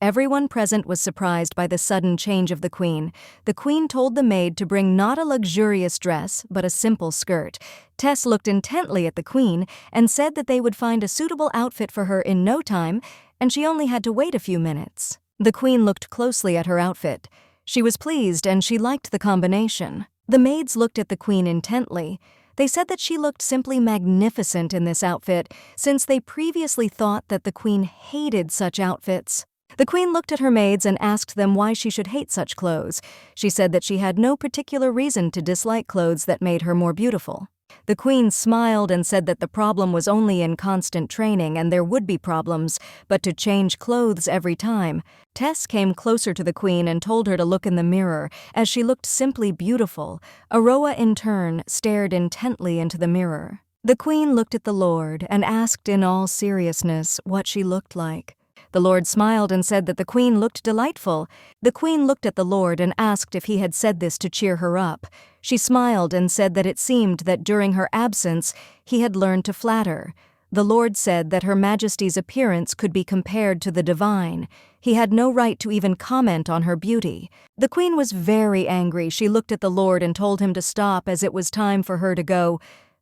Everyone present was surprised by the sudden change of the queen. The queen told the maid to bring not a luxurious dress, but a simple skirt. Tess looked intently at the queen and said that they would find a suitable outfit for her in no time, and she only had to wait a few minutes. The queen looked closely at her outfit. She was pleased and she liked the combination. The maids looked at the queen intently. They said that she looked simply magnificent in this outfit, since they previously thought that the queen hated such outfits. The queen looked at her maids and asked them why she should hate such clothes. She said that she had no particular reason to dislike clothes that made her more beautiful. The queen smiled and said that the problem was only in constant training and there would be problems, but to change clothes every time. Tess came closer to the queen and told her to look in the mirror, as she looked simply beautiful. Aroa, in turn, stared intently into the mirror. The queen looked at the Lord and asked in all seriousness what she looked like. The Lord smiled and said that the queen looked delightful. The queen looked at the Lord and asked if he had said this to cheer her up. She smiled and said that it seemed that during her absence he had learned to flatter. The Lord said that Her Majesty's appearance could be compared to the divine. He had no right to even comment on her beauty. The queen was very angry. She looked at the Lord and told him to stop as it was time for her to go.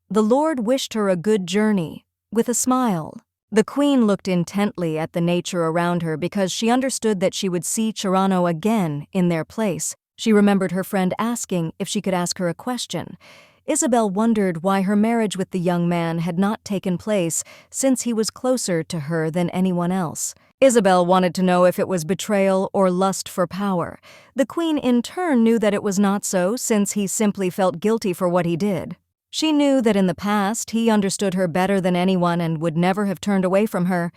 The Lord wished her a good journey, with a smile. The queen looked intently at the nature around her because she understood that she would see Chirano again in their place. She remembered her friend asking if she could ask her a question. Isabel wondered why her marriage with the young man had not taken place since he was closer to her than anyone else. Isabel wanted to know if it was betrayal or lust for power. The queen in turn knew that it was not so, since he simply felt guilty for what he did. She knew that in the past he understood her better than anyone and would never have turned away from her.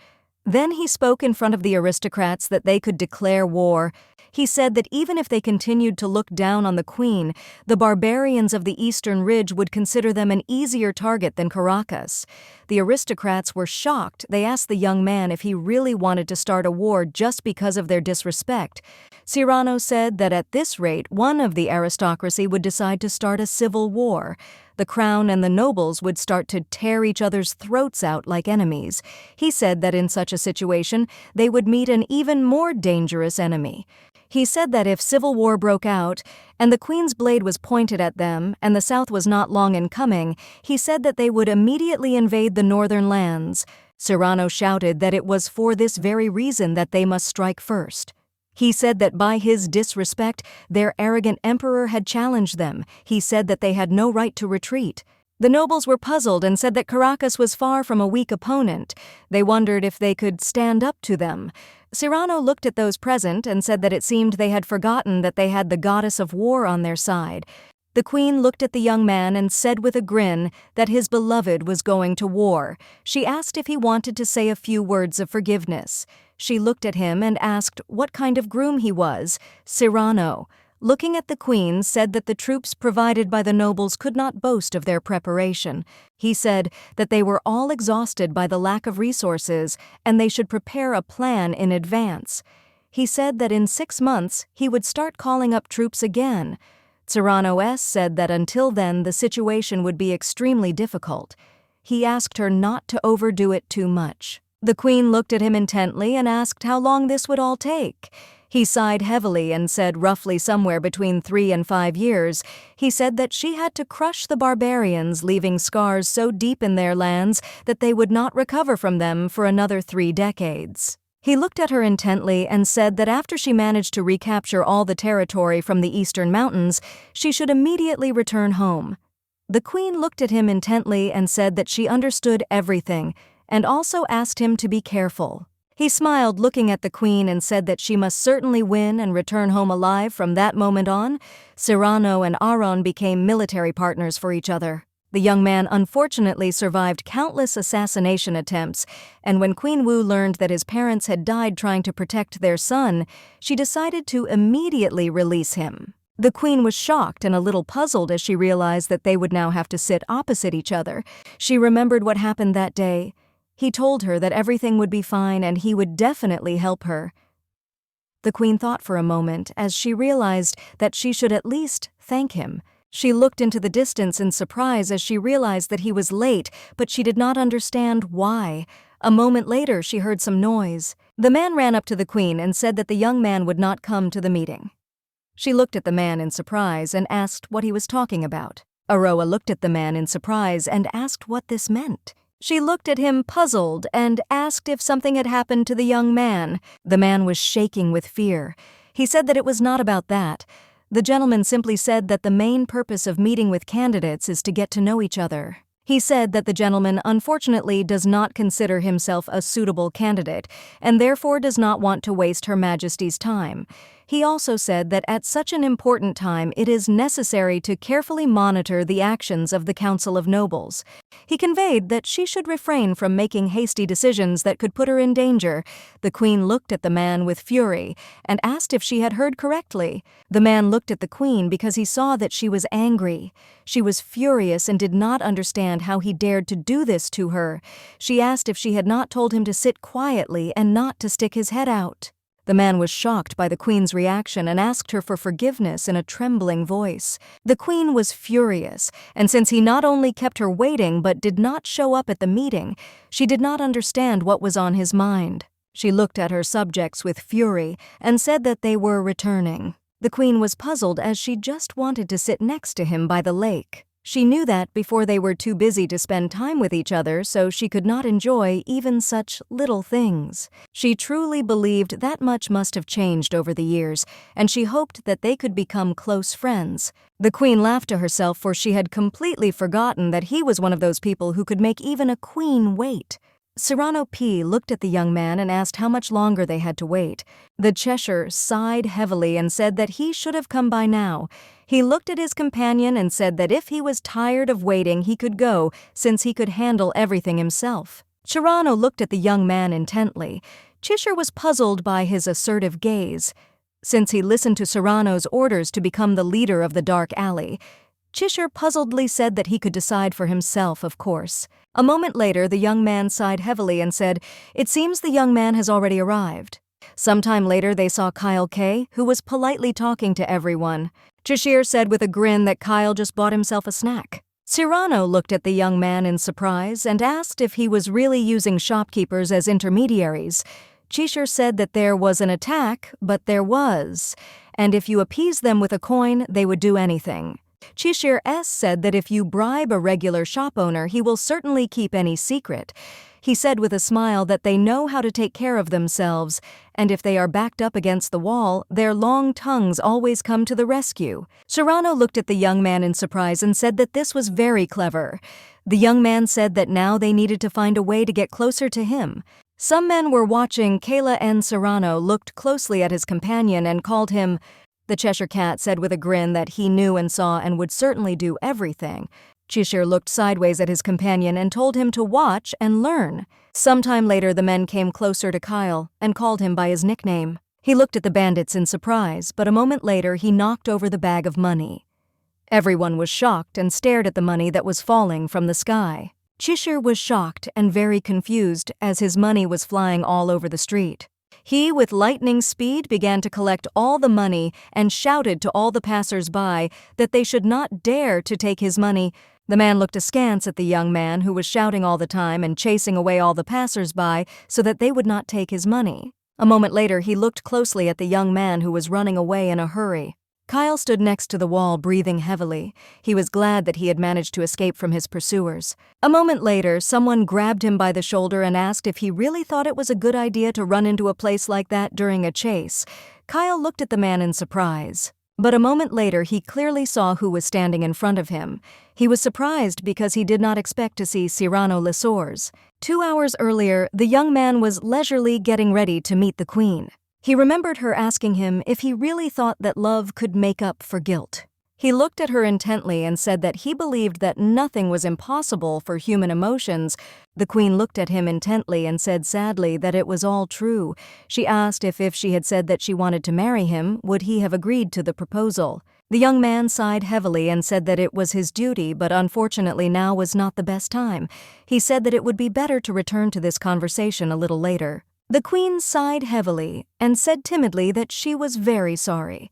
Then he spoke in front of the aristocrats that they could declare war. He said that even if they continued to look down on the queen, the barbarians of the Eastern Ridge would consider them an easier target than Caracas. The aristocrats were shocked. They asked the young man if he really wanted to start a war just because of their disrespect. Cyrano said that at this rate, one of the aristocracy would decide to start a civil war. The crown and the nobles would start to tear each other's throats out like enemies. He said that in such a situation, they would meet an even more dangerous enemy. He said that if civil war broke out, and the queen's blade was pointed at them, and the south was not long in coming, he said that they would immediately invade the northern lands. Cyrano shouted that it was for this very reason that they must strike first. He said that by his disrespect, their arrogant emperor had challenged them. He said that they had no right to retreat. The nobles were puzzled and said that Caracas was far from a weak opponent. They wondered if they could stand up to them. Cyrano looked at those present and said that it seemed they had forgotten that they had the goddess of war on their side. The queen looked at the young man and said with a grin that his beloved was going to war. She asked if he wanted to say a few words of forgiveness. She looked at him and asked what kind of groom he was. Cyrano, looking at the queen, said that the troops provided by the nobles could not boast of their preparation. He said that they were all exhausted by the lack of resources and they should prepare a plan in advance. He said that in 6 months he would start calling up troops again. Cyrano said that until then the situation would be extremely difficult. He asked her not to overdo it too much. The queen looked at him intently and asked how long this would all take. He sighed heavily and said roughly somewhere between 3 and 5 years. He said that she had to crush the barbarians, leaving scars so deep in their lands that they would not recover from them for another 3 decades. He looked at her intently and said that after she managed to recapture all the territory from the eastern mountains, she should immediately return home. The queen looked at him intently and said that she understood everything, and also asked him to be careful. He smiled, looking at the queen, and said that she must certainly win and return home alive. From that moment on, Cyrano and Aron became military partners for each other. The young man unfortunately survived countless assassination attempts, and when Queen Wu learned that his parents had died trying to protect their son, she decided to immediately release him. The queen was shocked and a little puzzled as she realized that they would now have to sit opposite each other. She remembered what happened that day. He told her that everything would be fine and he would definitely help her. The queen thought for a moment as she realized that she should at least thank him. She looked into the distance in surprise as she realized that he was late, but she did not understand why. A moment later, she heard some noise. The man ran up to the queen and said that the young man would not come to the meeting. She looked at the man in surprise and asked what he was talking about. Aroa looked at the man in surprise and asked what this meant. She looked at him puzzled and asked if something had happened to the young man. The man was shaking with fear. He said that it was not about that. The gentleman simply said that the main purpose of meeting with candidates is to get to know each other. He said that the gentleman unfortunately does not consider himself a suitable candidate and therefore does not want to waste Her Majesty's time. He also said that at such an important time it is necessary to carefully monitor the actions of the Council of Nobles. He conveyed that she should refrain from making hasty decisions that could put her in danger. The Queen looked at the man with fury and asked if she had heard correctly. The man looked at the Queen because he saw that she was angry. She was furious and did not understand how he dared to do this to her. She asked if she had not told him to sit quietly and not to stick his head out. The man was shocked by the Queen's reaction and asked her for forgiveness in a trembling voice. The Queen was furious, and since he not only kept her waiting but did not show up at the meeting, she did not understand what was on his mind. She looked at her subjects with fury and said that they were returning. The Queen was puzzled as she just wanted to sit next to him by the lake. She knew that before they were too busy to spend time with each other, so she could not enjoy even such little things. She truly believed that much must have changed over the years, and she hoped that they could become close friends. The Queen laughed to herself, for she had completely forgotten that he was one of those people who could make even a queen wait. Cyrano P. looked at the young man and asked how much longer they had to wait. The Cheshire sighed heavily and said that he should have come by now. He looked at his companion and said that if he was tired of waiting he could go, since he could handle everything himself. Cyrano looked at the young man intently. Cheshire was puzzled by his assertive gaze. Since he listened to Cyrano's orders to become the leader of the dark alley, Cheshire puzzledly said that he could decide for himself, of course. A moment later, the young man sighed heavily and said, "It seems the young man has already arrived." Sometime later, they saw Kyle K., who was politely talking to everyone. Cheshire said with a grin that Kyle just bought himself a snack. Cyrano looked at the young man in surprise and asked if he was really using shopkeepers as intermediaries. Cheshire said that there was an attack, but there was, and if you appease them with a coin, they would do anything. Cheshire S. said that if you bribe a regular shop owner, he will certainly keep any secret. He said with a smile that they know how to take care of themselves, and if they are backed up against the wall, their long tongues always come to the rescue. Cyrano looked at the young man in surprise and said that this was very clever. The young man said that now they needed to find a way to get closer to him. Some men were watching. Kayla and Cyrano looked closely at his companion and called him. The Cheshire Cat said with a grin that he knew and saw and would certainly do everything. Cheshire looked sideways at his companion and told him to watch and learn. Sometime later, the men came closer to Kyle and called him by his nickname. He looked at the bandits in surprise, but a moment later he knocked over the bag of money. Everyone was shocked and stared at the money that was falling from the sky. Cheshire was shocked and very confused as his money was flying all over the street. He, with lightning speed, began to collect all the money and shouted to all the passers-by that they should not dare to take his money. The man looked askance at the young man, who was shouting all the time and chasing away all the passers-by so that they would not take his money. A moment later, he looked closely at the young man who was running away in a hurry. Kyle stood next to the wall, breathing heavily. He was glad that he had managed to escape from his pursuers. A moment later, someone grabbed him by the shoulder and asked if he really thought it was a good idea to run into a place like that during a chase. Kyle looked at the man in surprise. But a moment later, he clearly saw who was standing in front of him. He was surprised because he did not expect to see Cyrano Lesors. 2 hours earlier, the young man was leisurely getting ready to meet the Queen. He remembered her asking him if he really thought that love could make up for guilt. He looked at her intently and said that he believed that nothing was impossible for human emotions. The Queen looked at him intently and said sadly that it was all true. She asked if she had said that she wanted to marry him, would he have agreed to the proposal. The young man sighed heavily and said that it was his duty, but unfortunately now was not the best time. He said that it would be better to return to this conversation a little later. The Queen sighed heavily and said timidly that she was very sorry.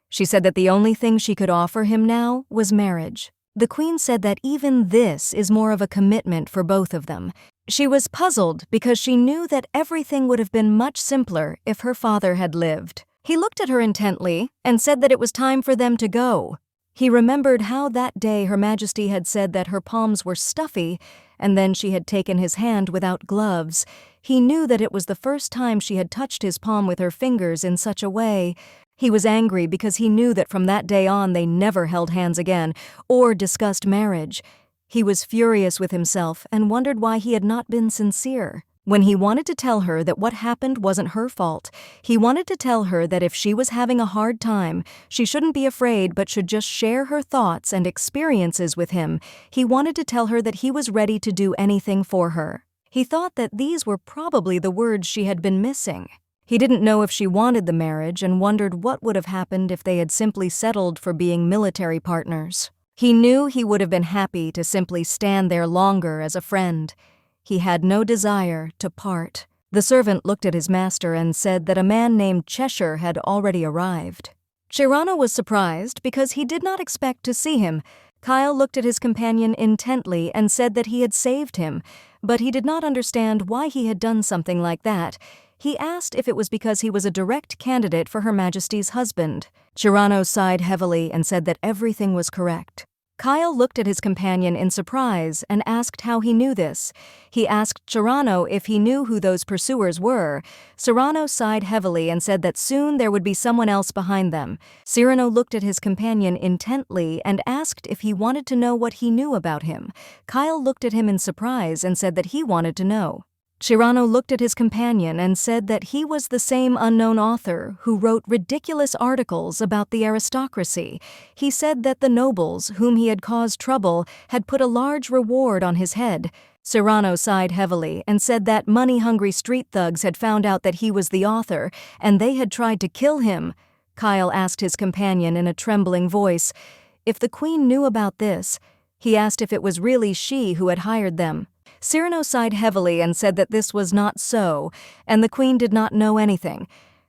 She said that the only thing she could offer him now was marriage. The Queen said that even this is more of a commitment for both of them. She was puzzled because she knew that everything would have been much simpler if her father had lived. He looked at her intently and said that it was time for them to go. He remembered how that day Her Majesty had said that her palms were stuffy, and then she had taken his hand without gloves. He knew that it was the first time she had touched his palm with her fingers in such a way. He was angry because he knew that from that day on they never held hands again or discussed marriage. He was furious with himself and wondered why he had not been sincere. When he wanted to tell her that what happened wasn't her fault, he wanted to tell her that if she was having a hard time, she shouldn't be afraid but should just share her thoughts and experiences with him. He wanted to tell her that he was ready to do anything for her. He thought that these were probably the words she had been missing. He didn't know if she wanted the marriage and wondered what would have happened if they had simply settled for being military partners. He knew he would have been happy to simply stand there longer as a friend. He had no desire to part. The servant looked at his master and said that a man named Cheshire had already arrived. Chirano was surprised because he did not expect to see him. Kyle looked at his companion intently and said that he had saved him, but he did not understand why he had done something like that. He asked if it was because he was a direct candidate for Her Majesty's husband. Chirano sighed heavily and said that everything was correct. Kyle looked at his companion in surprise and asked how he knew this. He asked Chirano if he knew who those pursuers were. Cyrano sighed heavily and said that soon there would be someone else behind them. Cyrano looked at his companion intently and asked if he wanted to know what he knew about him. Kyle looked at him in surprise and said that he wanted to know. Cyrano looked at his companion and said that he was the same unknown author who wrote ridiculous articles about the aristocracy. He said that the nobles, whom he had caused trouble, had put a large reward on his head. Cyrano sighed heavily and said that money-hungry street thugs had found out that he was the author, and they had tried to kill him. Kyle asked his companion in a trembling voice if the queen knew about this. He asked if it was really she who had hired them. Cyrano sighed heavily and said that this was not so, and the queen did not know anything.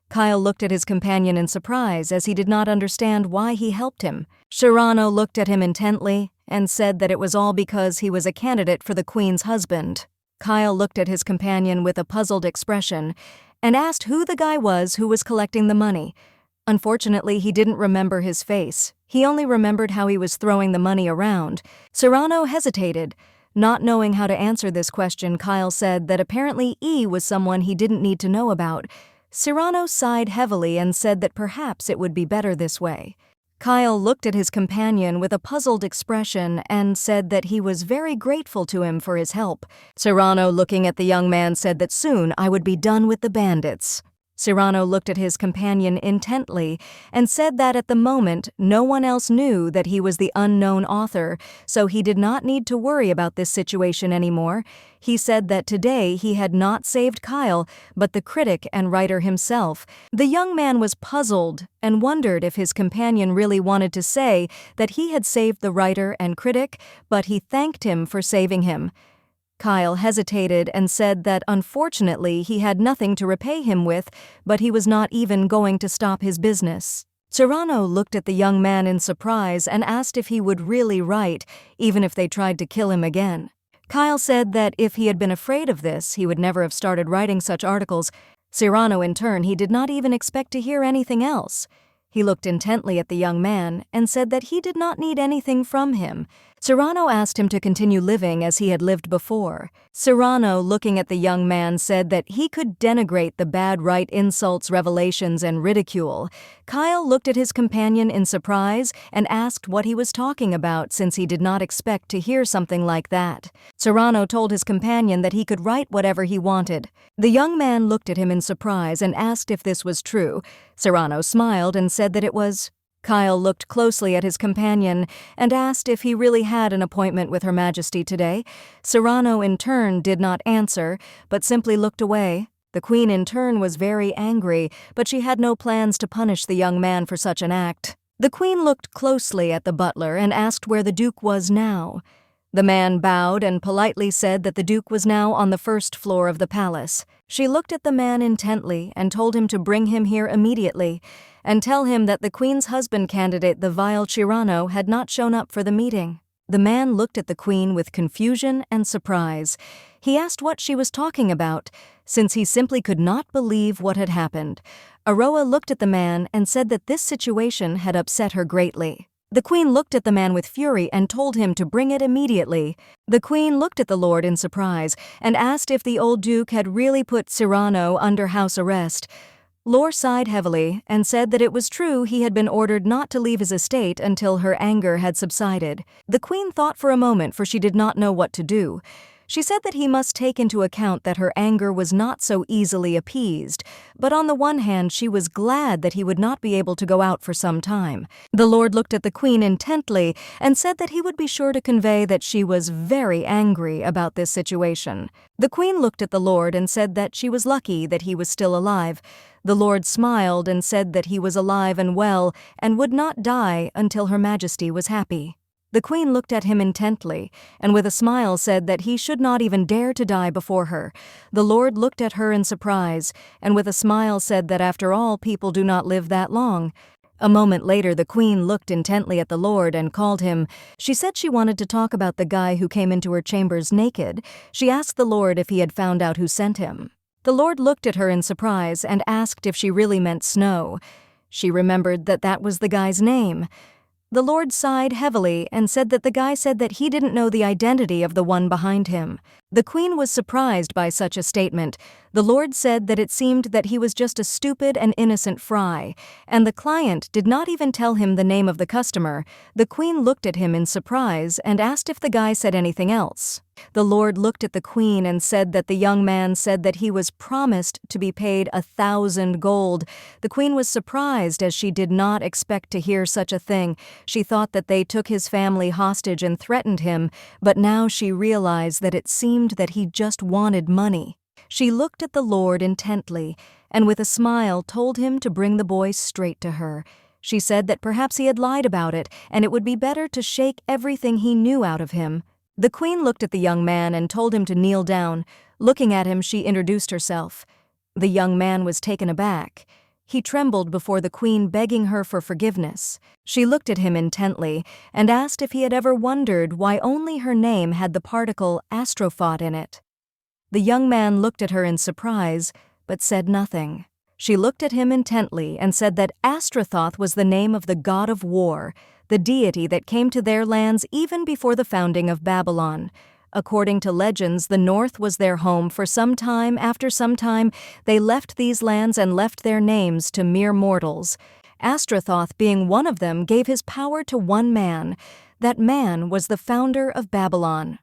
Kyle looked at his companion in surprise as he did not understand why he helped him. Cyrano looked at him intently and said that it was all because he was a candidate for the queen's husband. Kyle looked at his companion with a puzzled expression and asked who the guy was who was collecting the money. Unfortunately, he didn't remember his face. He only remembered how he was throwing the money around. Cyrano hesitated. Not knowing how to answer this question, Kyle said that apparently E was someone he didn't need to know about. Cyrano sighed heavily and said that perhaps it would be better this way. Kyle looked at his companion with a puzzled expression and said that he was very grateful to him for his help. Cyrano, looking at the young man, said that soon I would be done with the bandits. Cyrano looked at his companion intently and said that at the moment no one else knew that he was the unknown author, so he did not need to worry about this situation anymore. He said that today he had not saved Kyle, but the critic and writer himself. The young man was puzzled and wondered if his companion really wanted to say that he had saved the writer and critic, but he thanked him for saving him. Kyle hesitated and said that unfortunately he had nothing to repay him with, but he was not even going to stop his business. Cyrano looked at the young man in surprise and asked if he would really write, even if they tried to kill him again. Kyle said that if he had been afraid of this, he would never have started writing such articles. Cyrano, in turn, he did not even expect to hear anything else. He looked intently at the young man and said that he did not need anything from him. Cyrano asked him to continue living as he had lived before. Cyrano, looking at the young man, said that he could denigrate the bad right insults, revelations, and ridicule. Kyle looked at his companion in surprise and asked what he was talking about, since he did not expect to hear something like that. Cyrano told his companion that he could write whatever he wanted. The young man looked at him in surprise and asked if this was true. Cyrano smiled and said that it was. Kyle looked closely at his companion and asked if he really had an appointment with Her Majesty today. Cyrano, in turn, did not answer, but simply looked away. The queen, in turn, was very angry, but she had no plans to punish the young man for such an act. The queen looked closely at the butler and asked where the duke was now. The man bowed and politely said that the duke was now on the first floor of the palace. She looked at the man intently and told him to bring him here immediately and tell him that the queen's husband candidate, the vile Cyrano, had not shown up for the meeting. The man looked at the queen with confusion and surprise. He asked what she was talking about, since he simply could not believe what had happened. Aroa looked at the man and said that this situation had upset her greatly. The queen looked at the man with fury and told him to bring it immediately. The queen looked at the lord in surprise and asked if the old duke had really put Cyrano under house arrest. Lore sighed heavily and said that it was true he had been ordered not to leave his estate until her anger had subsided. The queen thought for a moment, for she did not know what to do. She said that he must take into account that her anger was not so easily appeased, but on the one hand she was glad that he would not be able to go out for some time. The lord looked at the queen intently and said that he would be sure to convey that she was very angry about this situation. The queen looked at the lord and said that she was lucky that he was still alive. The lord smiled and said that he was alive and well and would not die until Her Majesty was happy. The queen looked at him intently, and with a smile said that he should not even dare to die before her. The lord looked at her in surprise, and with a smile said that after all, people do not live that long. A moment later, the queen looked intently at the lord and called him. She said she wanted to talk about the guy who came into her chambers naked. She asked the lord if he had found out who sent him. The lord looked at her in surprise and asked if she really meant Snow. She remembered that that was the guy's name. The lord sighed heavily and said that the guy said that he didn't know the identity of the one behind him. The queen was surprised by such a statement. The lord said that it seemed that he was just a stupid and innocent fry, and the client did not even tell him the name of the customer. The queen looked at him in surprise and asked if the guy said anything else. The lord looked at the queen and said that the young man said that he was promised to be paid 1,000 gold. The queen was surprised as she did not expect to hear such a thing. She thought that they took his family hostage and threatened him, but now she realized that it seemed that he just wanted money. She looked at the lord intently and with a smile told him to bring the boy straight to her. She said that perhaps he had lied about it and it would be better to shake everything he knew out of him. The queen looked at the young man and told him to kneel down. Looking at him, she introduced herself. The young man was taken aback. He trembled before the queen, begging her for forgiveness. She looked at him intently and asked if he had ever wondered why only her name had the particle astrophote in it. The young man looked at her in surprise, but said nothing. She looked at him intently and said that Astrathoth was the name of the god of war, the deity that came to their lands even before the founding of Babylon. According to legends, the north was their home for some time. After some time, they left these lands and left their names to mere mortals. Astrathoth, being one of them, gave his power to one man. That man was the founder of Babylon.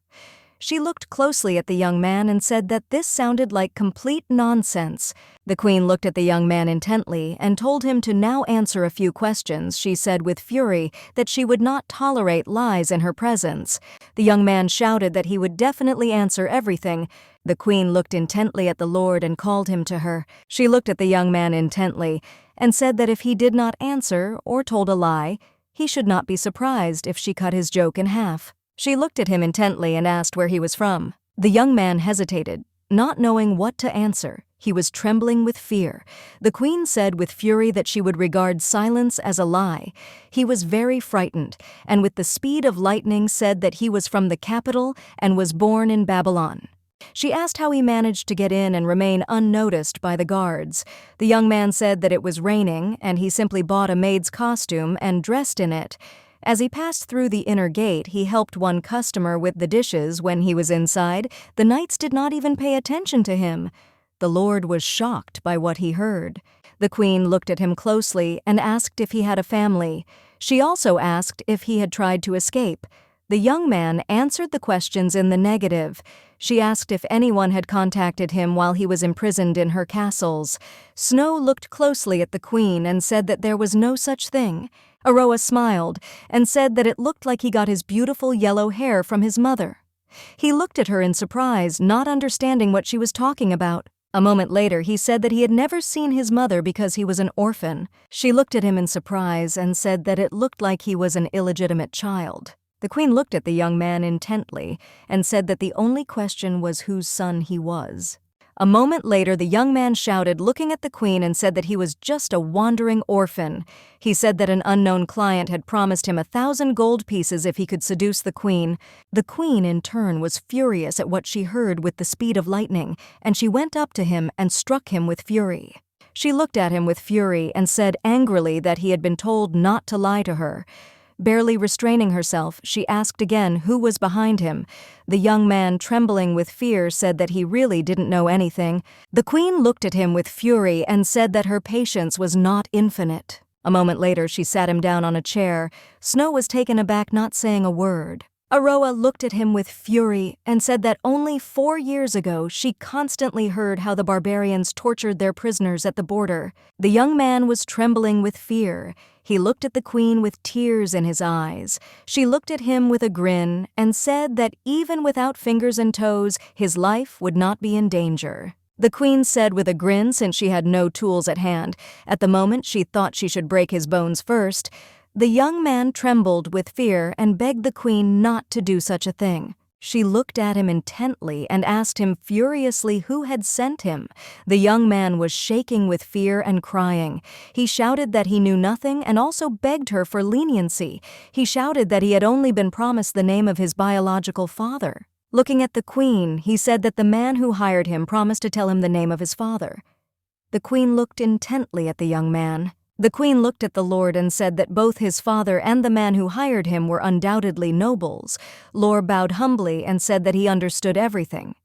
She looked closely at the young man and said that this sounded like complete nonsense. The queen looked at the young man intently and told him to now answer a few questions. She said with fury that she would not tolerate lies in her presence. The young man shouted that he would definitely answer everything. The queen looked intently at the lord and called him to her. She looked at the young man intently and said that if he did not answer or told a lie, he should not be surprised if she cut his joke in half. She looked at him intently and asked where he was from. The young man hesitated, not knowing what to answer. He was trembling with fear. The queen said with fury that she would regard silence as a lie. He was very frightened, and with the speed of lightning said that he was from the capital and was born in Babylon. She asked how he managed to get in and remain unnoticed by the guards. The young man said that it was raining, and he simply bought a maid's costume and dressed in it. As he passed through the inner gate, he helped one customer with the dishes. When he was inside, the knights did not even pay attention to him. The lord was shocked by what he heard. The queen looked at him closely and asked if he had a family. She also asked if he had tried to escape. The young man answered the questions in the negative. She asked if anyone had contacted him while he was imprisoned in her castles. Snow looked closely at the queen and said that there was no such thing. Aroa smiled and said that it looked like he got his beautiful yellow hair from his mother. He looked at her in surprise, not understanding what she was talking about. A moment later, he said that he had never seen his mother because he was an orphan. She looked at him in surprise and said that it looked like he was an illegitimate child. The queen looked at the young man intently and said that the only question was whose son he was. A moment later, the young man shouted, looking at the queen, and said that he was just a wandering orphan. He said that an unknown client had promised him 1,000 gold pieces if he could seduce the queen. The queen, in turn, was furious at what she heard with the speed of lightning, and she went up to him and struck him with fury. She looked at him with fury and said angrily that he had been told not to lie to her. Barely restraining herself, she asked again who was behind him. The young man, trembling with fear, said that he really didn't know anything. The queen looked at him with fury and said that her patience was not infinite. A moment later, she sat him down on a chair. Snow was taken aback, not saying a word. Aroa looked at him with fury and said that only 4 years ago she constantly heard how the barbarians tortured their prisoners at the border. The young man was trembling with fear. He looked at the queen with tears in his eyes. She looked at him with a grin and said that even without fingers and toes, his life would not be in danger. The queen said with a grin, since she had no tools at hand. At the moment, she thought she should break his bones first. The young man trembled with fear and begged the queen not to do such a thing. She looked at him intently and asked him furiously who had sent him. The young man was shaking with fear and crying. He shouted that he knew nothing and also begged her for leniency. He shouted that he had only been promised the name of his biological father. Looking at the queen, he said that the man who hired him promised to tell him the name of his father. The queen looked intently at the young man. The queen looked at the lord and said that both his father and the man who hired him were undoubtedly nobles. Lord bowed humbly and said that he understood everything.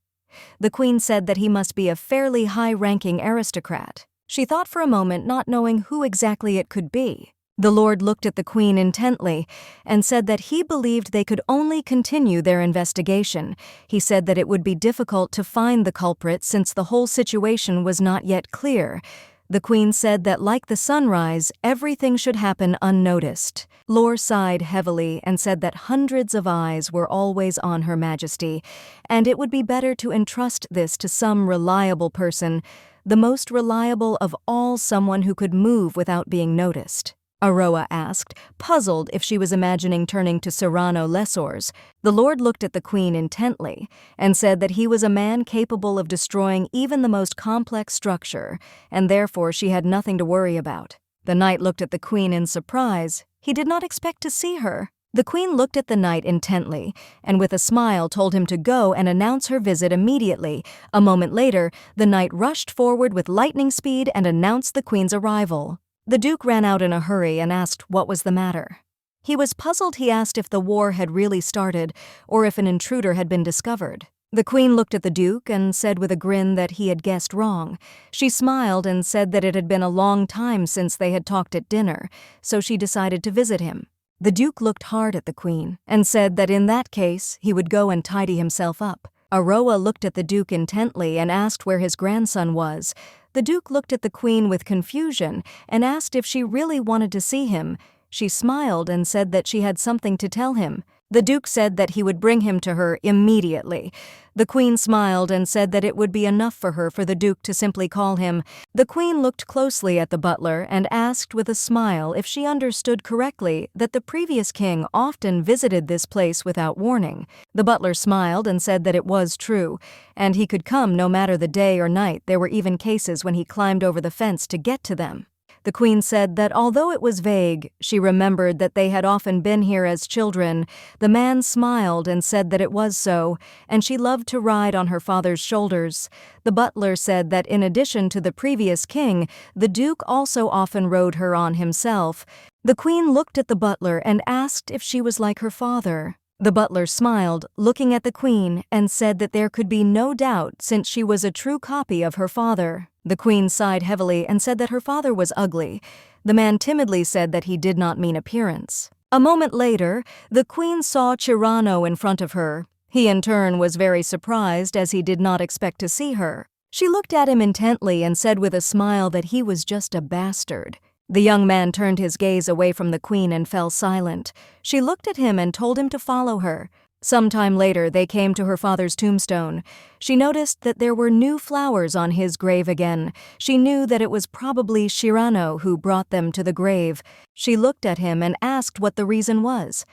The queen said that he must be a fairly high-ranking aristocrat. She thought for a moment, not knowing who exactly it could be. The lord looked at the queen intently and said that he believed they could only continue their investigation. He said that it would be difficult to find the culprit since the whole situation was not yet clear. The queen said that, like the sunrise, everything should happen unnoticed. Lore sighed heavily and said that hundreds of eyes were always on Her Majesty, and it would be better to entrust this to some reliable person, the most reliable of all, someone who could move without being noticed. Aroa asked, puzzled if she was imagining turning to Serrano Lessors. The lord looked at the queen intently and said that he was a man capable of destroying even the most complex structure, and therefore she had nothing to worry about. The knight looked at the queen in surprise. He did not expect to see her. The queen looked at the knight intently and with a smile told him to go and announce her visit immediately. A moment later, the knight rushed forward with lightning speed and announced the queen's arrival. The duke ran out in a hurry and asked what was the matter. He was puzzled. He asked if the war had really started or if an intruder had been discovered. The queen looked at the duke and said with a grin that he had guessed wrong. She smiled and said that it had been a long time since they had talked at dinner, so she decided to visit him. The duke looked hard at the queen and said that in that case he would go and tidy himself up. Aroa looked at the duke intently and asked where his grandson was. The duke looked at the queen with confusion and asked if she really wanted to see him. She smiled and said that she had something to tell him. The duke said that he would bring him to her immediately. The queen smiled and said that it would be enough for her for the duke to simply call him. The queen looked closely at the butler and asked with a smile if she understood correctly that the previous king often visited this place without warning. The butler smiled and said that it was true, and he could come no matter the day or night. There were even cases when he climbed over the fence to get to them. The queen said that although it was vague, she remembered that they had often been here as children. The man smiled and said that it was so, and she loved to ride on her father's shoulders. The butler said that in addition to the previous king, the duke also often rode her on himself. The queen looked at the butler and asked if she was like her father. The butler smiled, looking at the queen, and said that there could be no doubt since she was a true copy of her father. The queen sighed heavily and said that her father was ugly. The man timidly said that he did not mean appearance. A moment later, the queen saw Chirano in front of her. He in turn was very surprised as he did not expect to see her. She looked at him intently and said with a smile that he was just a bastard. The young man turned his gaze away from the queen and fell silent. She looked at him and told him to follow her. Some time later, they came to her father's tombstone. She noticed that there were new flowers on his grave again. She knew that it was probably Chirano who brought them to the grave. She looked at him and asked what the reason was.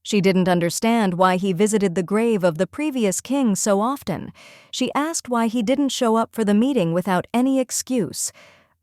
She didn't understand why he visited the grave of the previous king so often. She asked why he didn't show up for the meeting without any excuse.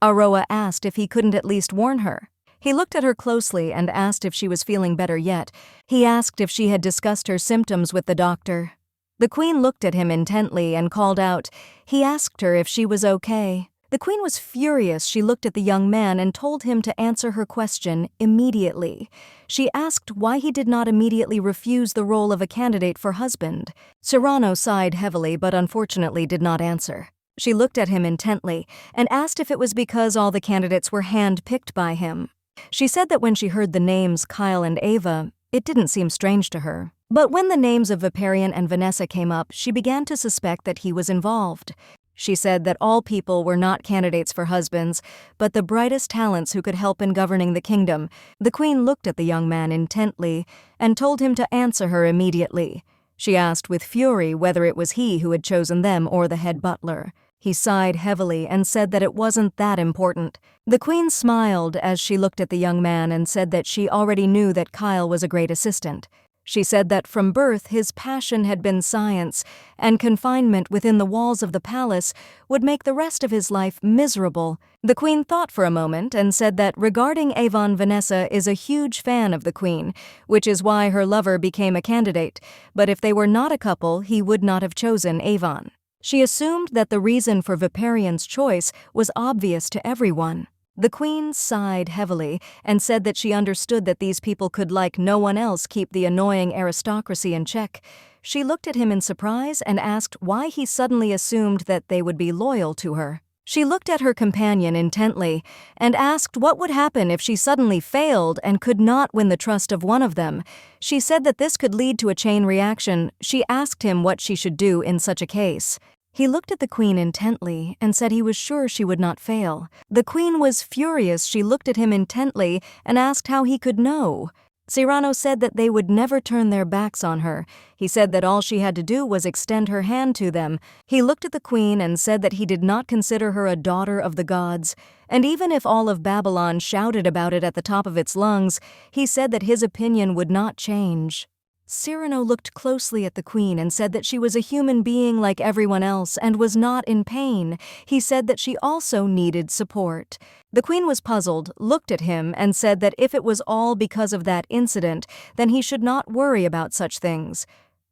Aroa asked if he couldn't at least warn her. He looked at her closely and asked if she was feeling better yet. He asked if she had discussed her symptoms with the doctor. The queen looked at him intently and called out. He asked her if she was okay. The queen was furious. She looked at the young man and told him to answer her question immediately. She asked why he did not immediately refuse the role of a candidate for husband. Cyrano sighed heavily but unfortunately did not answer. She looked at him intently and asked if it was because all the candidates were hand-picked by him. She said that when she heard the names Kyle and Ava, it didn't seem strange to her. But when the names of Viperian and Vanessa came up, she began to suspect that he was involved. She said that all people were not candidates for husbands, but the brightest talents who could help in governing the kingdom. The queen looked at the young man intently and told him to answer her immediately. She asked with fury whether it was he who had chosen them or the head butler. He sighed heavily and said that it wasn't that important. The queen smiled as she looked at the young man and said that she already knew that Kyle was a great assistant. She said that from birth his passion had been science, and confinement within the walls of the palace would make the rest of his life miserable. The queen thought for a moment and said that regarding Avon, Vanessa is a huge fan of the queen, which is why her lover became a candidate, but if they were not a couple, he would not have chosen Avon. She assumed that the reason for Viperian's choice was obvious to everyone. The queen sighed heavily and said that she understood that these people could, like no one else, keep the annoying aristocracy in check. She looked at him in surprise and asked why he suddenly assumed that they would be loyal to her. She looked at her companion intently and asked what would happen if she suddenly failed and could not win the trust of one of them. She said that this could lead to a chain reaction. She asked him what she should do in such a case. He looked at the queen intently and said he was sure she would not fail. The queen was furious. She looked at him intently and asked how he could know. Cyrano said that they would never turn their backs on her. He said that all she had to do was extend her hand to them. He looked at the queen and said that he did not consider her a daughter of the gods. And even if all of Babylon shouted about it at the top of its lungs, he said that his opinion would not change. Cyrano looked closely at the queen and said that she was a human being like everyone else and was not in pain. He said that she also needed support. The queen was puzzled, looked at him, and said that if it was all because of that incident, then he should not worry about such things.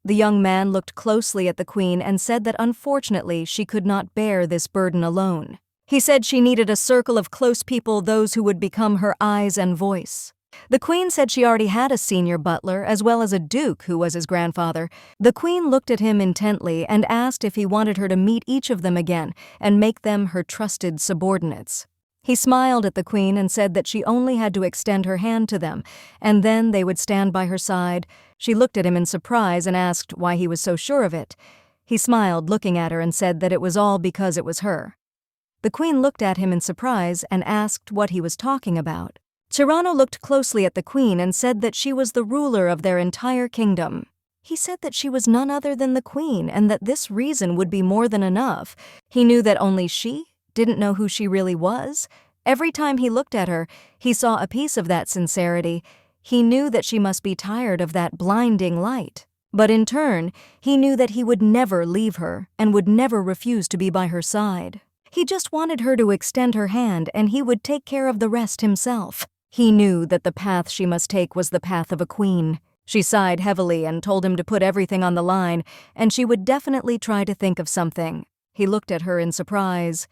The young man looked closely at the queen and said that unfortunately she could not bear this burden alone. He said she needed a circle of close people, those who would become her eyes and voice. The queen said she already had a senior butler as well as a duke who was his grandfather. The queen looked at him intently and asked if he wanted her to meet each of them again and make them her trusted subordinates. He smiled at the queen and said that she only had to extend her hand to them, and then they would stand by her side. She looked at him in surprise and asked why he was so sure of it. He smiled, looking at her, and said that it was all because it was her. The queen looked at him in surprise and asked what he was talking about. Cyrano looked closely at the queen and said that she was the ruler of their entire kingdom. He said that she was none other than the queen and that this reason would be more than enough. He knew that only she didn't know who she really was. Every time he looked at her, he saw a piece of that sincerity. He knew that she must be tired of that blinding light. But in turn, he knew that he would never leave her and would never refuse to be by her side. He just wanted her to extend her hand and he would take care of the rest himself. He knew that the path she must take was the path of a queen. She sighed heavily and told him to put everything on the line, and she would definitely try to think of something. He looked at her in surprise.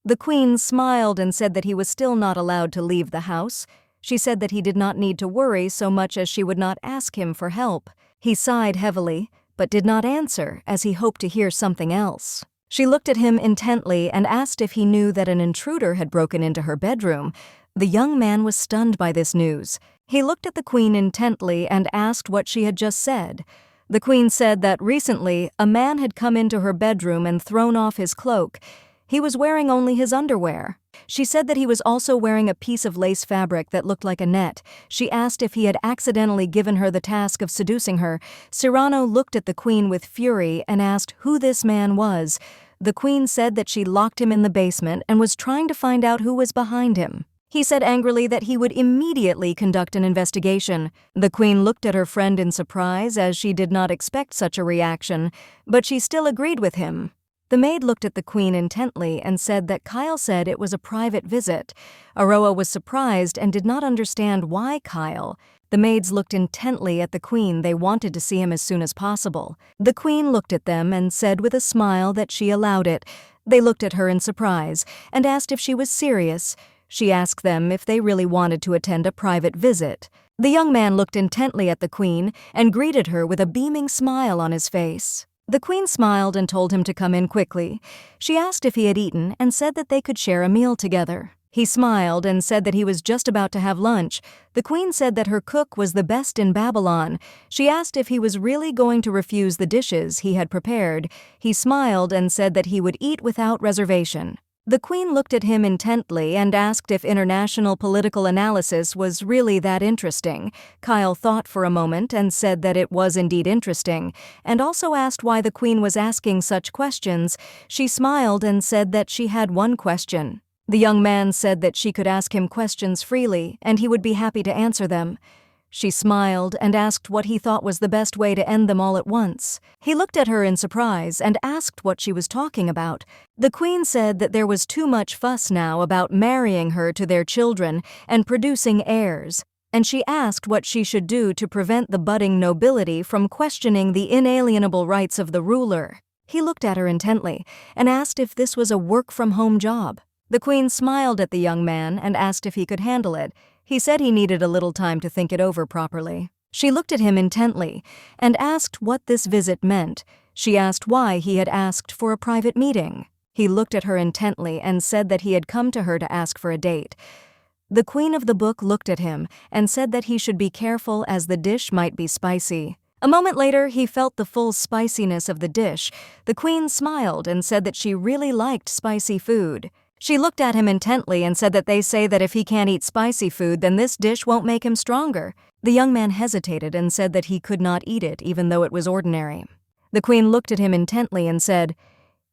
The queen smiled and said that he was still not allowed to leave the house. She said that he did not need to worry so much as she would not ask him for help. He sighed heavily, but did not answer, as he hoped to hear something else. She looked at him intently and asked if he knew that an intruder had broken into her bedroom. The young man was stunned by this news. He looked at the queen intently and asked what she had just said. The queen said that recently a man had come into her bedroom and thrown off his cloak. He was wearing only his underwear. She said that he was also wearing a piece of lace fabric that looked like a net. She asked if he had accidentally given her the task of seducing her. Cyrano looked at the queen with fury and asked who this man was. The queen said that she locked him in the basement and was trying to find out who was behind him. He said angrily that he would immediately conduct an investigation. The queen looked at her friend in surprise, as she did not expect such a reaction, but she still agreed with him. The maid looked at the queen intently and said that Kyle said it was a private visit. Aroa was surprised and did not understand why Kyle. The maids looked intently at the queen. They wanted to see him as soon as possible. The queen looked at them and said with a smile that she allowed it. They looked at her in surprise and asked if she was serious. She asked them if they really wanted to attend a private visit. The young man looked intently at the queen and greeted her with a beaming smile on his face. The queen smiled and told him to come in quickly. She asked if he had eaten and said that they could share a meal together. He smiled and said that he was just about to have lunch. The queen said that her cook was the best in Babylon. She asked if he was really going to refuse the dishes he had prepared. He smiled and said that he would eat without reservation. The queen looked at him intently and asked if international political analysis was really that interesting. Kyle thought for a moment and said that it was indeed interesting, and also asked why the queen was asking such questions. She smiled and said that she had one question. The young man said that she could ask him questions freely, and he would be happy to answer them. She smiled and asked what he thought was the best way to end them all at once. He looked at her in surprise and asked what she was talking about. The queen said that there was too much fuss now about marrying her to their children and producing heirs, and she asked what she should do to prevent the budding nobility from questioning the inalienable rights of the ruler. He looked at her intently and asked if this was a work-from-home job. The queen smiled at the young man and asked if he could handle it. He said he needed a little time to think it over properly. She looked at him intently and asked what this visit meant. She asked why he had asked for a private meeting. He looked at her intently and said that he had come to her to ask for a date. The queen of the book looked at him and said that he should be careful as the dish might be spicy. A moment later, he felt the full spiciness of the dish. The queen smiled and said that she really liked spicy food. She looked at him intently and said that they say that if he can't eat spicy food, then this dish won't make him stronger. The young man hesitated and said that he could not eat it, even though it was ordinary. The queen looked at him intently and said,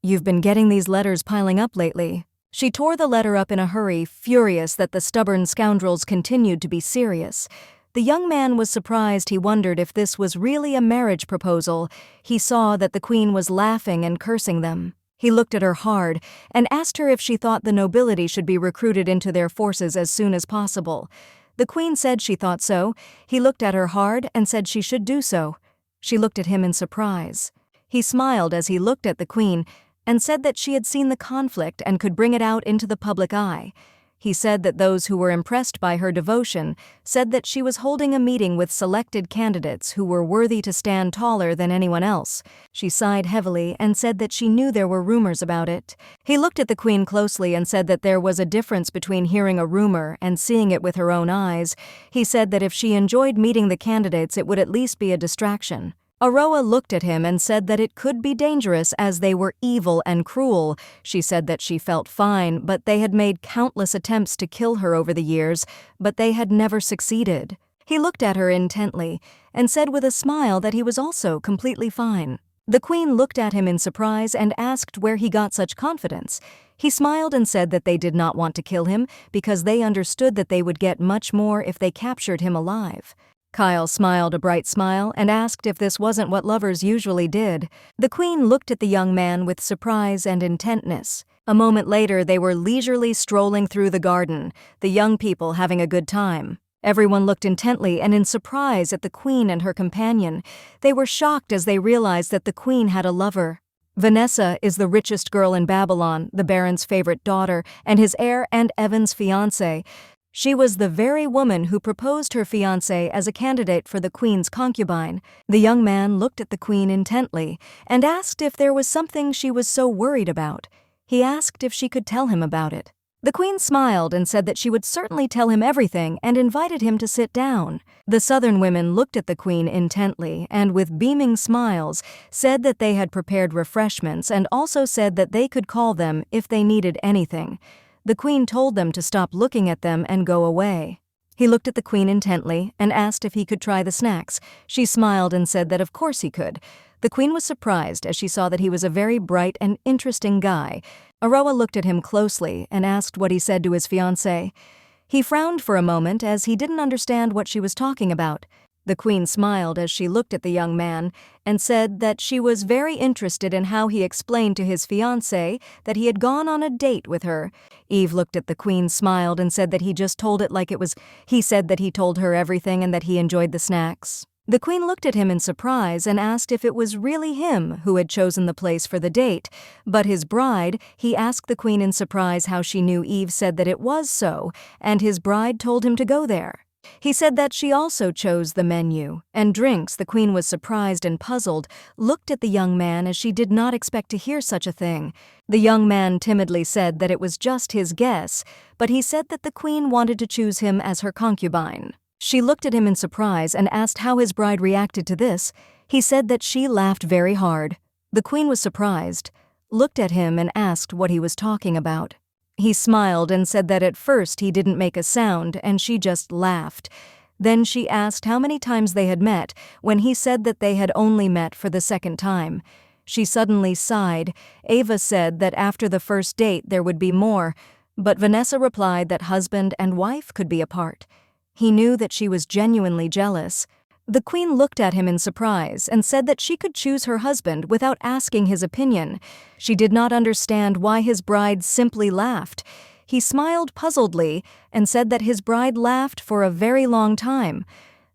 "You've been getting these letters piling up lately." She tore the letter up in a hurry, furious that the stubborn scoundrels continued to be serious. The young man was surprised. He wondered if this was really a marriage proposal. He saw that the queen was laughing and cursing them. He looked at her hard and asked her if she thought the nobility should be recruited into their forces as soon as possible. The queen said she thought so. He looked at her hard and said she should do so. She looked at him in surprise. He smiled as he looked at the queen and said that she had seen the conflict and could bring it out into the public eye. He said that those who were impressed by her devotion said that she was holding a meeting with selected candidates who were worthy to stand taller than anyone else. She sighed heavily and said that she knew there were rumors about it. He looked at the queen closely and said that there was a difference between hearing a rumor and seeing it with her own eyes. He said that if she enjoyed meeting the candidates, it would at least be a distraction. Aroa looked at him and said that it could be dangerous as they were evil and cruel. She said that she felt fine, but they had made countless attempts to kill her over the years, but they had never succeeded. He looked at her intently and said with a smile that he was also completely fine. The queen looked at him in surprise and asked where he got such confidence. He smiled and said that they did not want to kill him because they understood that they would get much more if they captured him alive. Kyle smiled a bright smile and asked if this wasn't what lovers usually did. The queen looked at the young man with surprise and intentness. A moment later, they were leisurely strolling through the garden, the young people having a good time. Everyone looked intently and in surprise at the queen and her companion. They were shocked as they realized that the queen had a lover. Vanessa is the richest girl in Babylon, the baron's favorite daughter, and his heir and Evan's fiancé. She was the very woman who proposed her fiancé as a candidate for the queen's concubine. The young man looked at the queen intently and asked if there was something she was so worried about. He asked if she could tell him about it. The queen smiled and said that she would certainly tell him everything and invited him to sit down. The southern women looked at the queen intently and with beaming smiles said that they had prepared refreshments and also said that they could call them if they needed anything. The queen told them to stop looking at them and go away. He looked at the queen intently and asked if he could try the snacks. She smiled and said that of course he could. The queen was surprised as she saw that he was a very bright and interesting guy. Aroa looked at him closely and asked what he said to his fiancée. He frowned for a moment as he didn't understand what she was talking about. The queen smiled as she looked at the young man and said that she was very interested in how he explained to his fiancée that he had gone on a date with her. Eve looked at the queen, smiled, and said that he just told it like it was. He said that he told her everything and that he enjoyed the snacks. The queen looked at him in surprise and asked if it was really him who had chosen the place for the date, but his bride, he asked the queen in surprise how she knew Eve said that it was so, and his bride told him to go there. He said that she also chose the menu and drinks. The queen was surprised and puzzled, looked at the young man as she did not expect to hear such a thing. The young man timidly said that it was just his guess, but he said that the queen wanted to choose him as her concubine. She looked at him in surprise and asked how his bride reacted to this. He said that she laughed very hard. The queen was surprised, looked at him and asked what he was talking about. He smiled and said that at first he didn't make a sound and she just laughed. Then she asked how many times they had met, when he said that they had only met for the second time. She suddenly sighed. Ava said that after the first date there would be more, but Vanessa replied that husband and wife could be apart. He knew that she was genuinely jealous. The queen looked at him in surprise and said that she could choose her husband without asking his opinion. She did not understand why his bride simply laughed. He smiled puzzledly and said that his bride laughed for a very long time.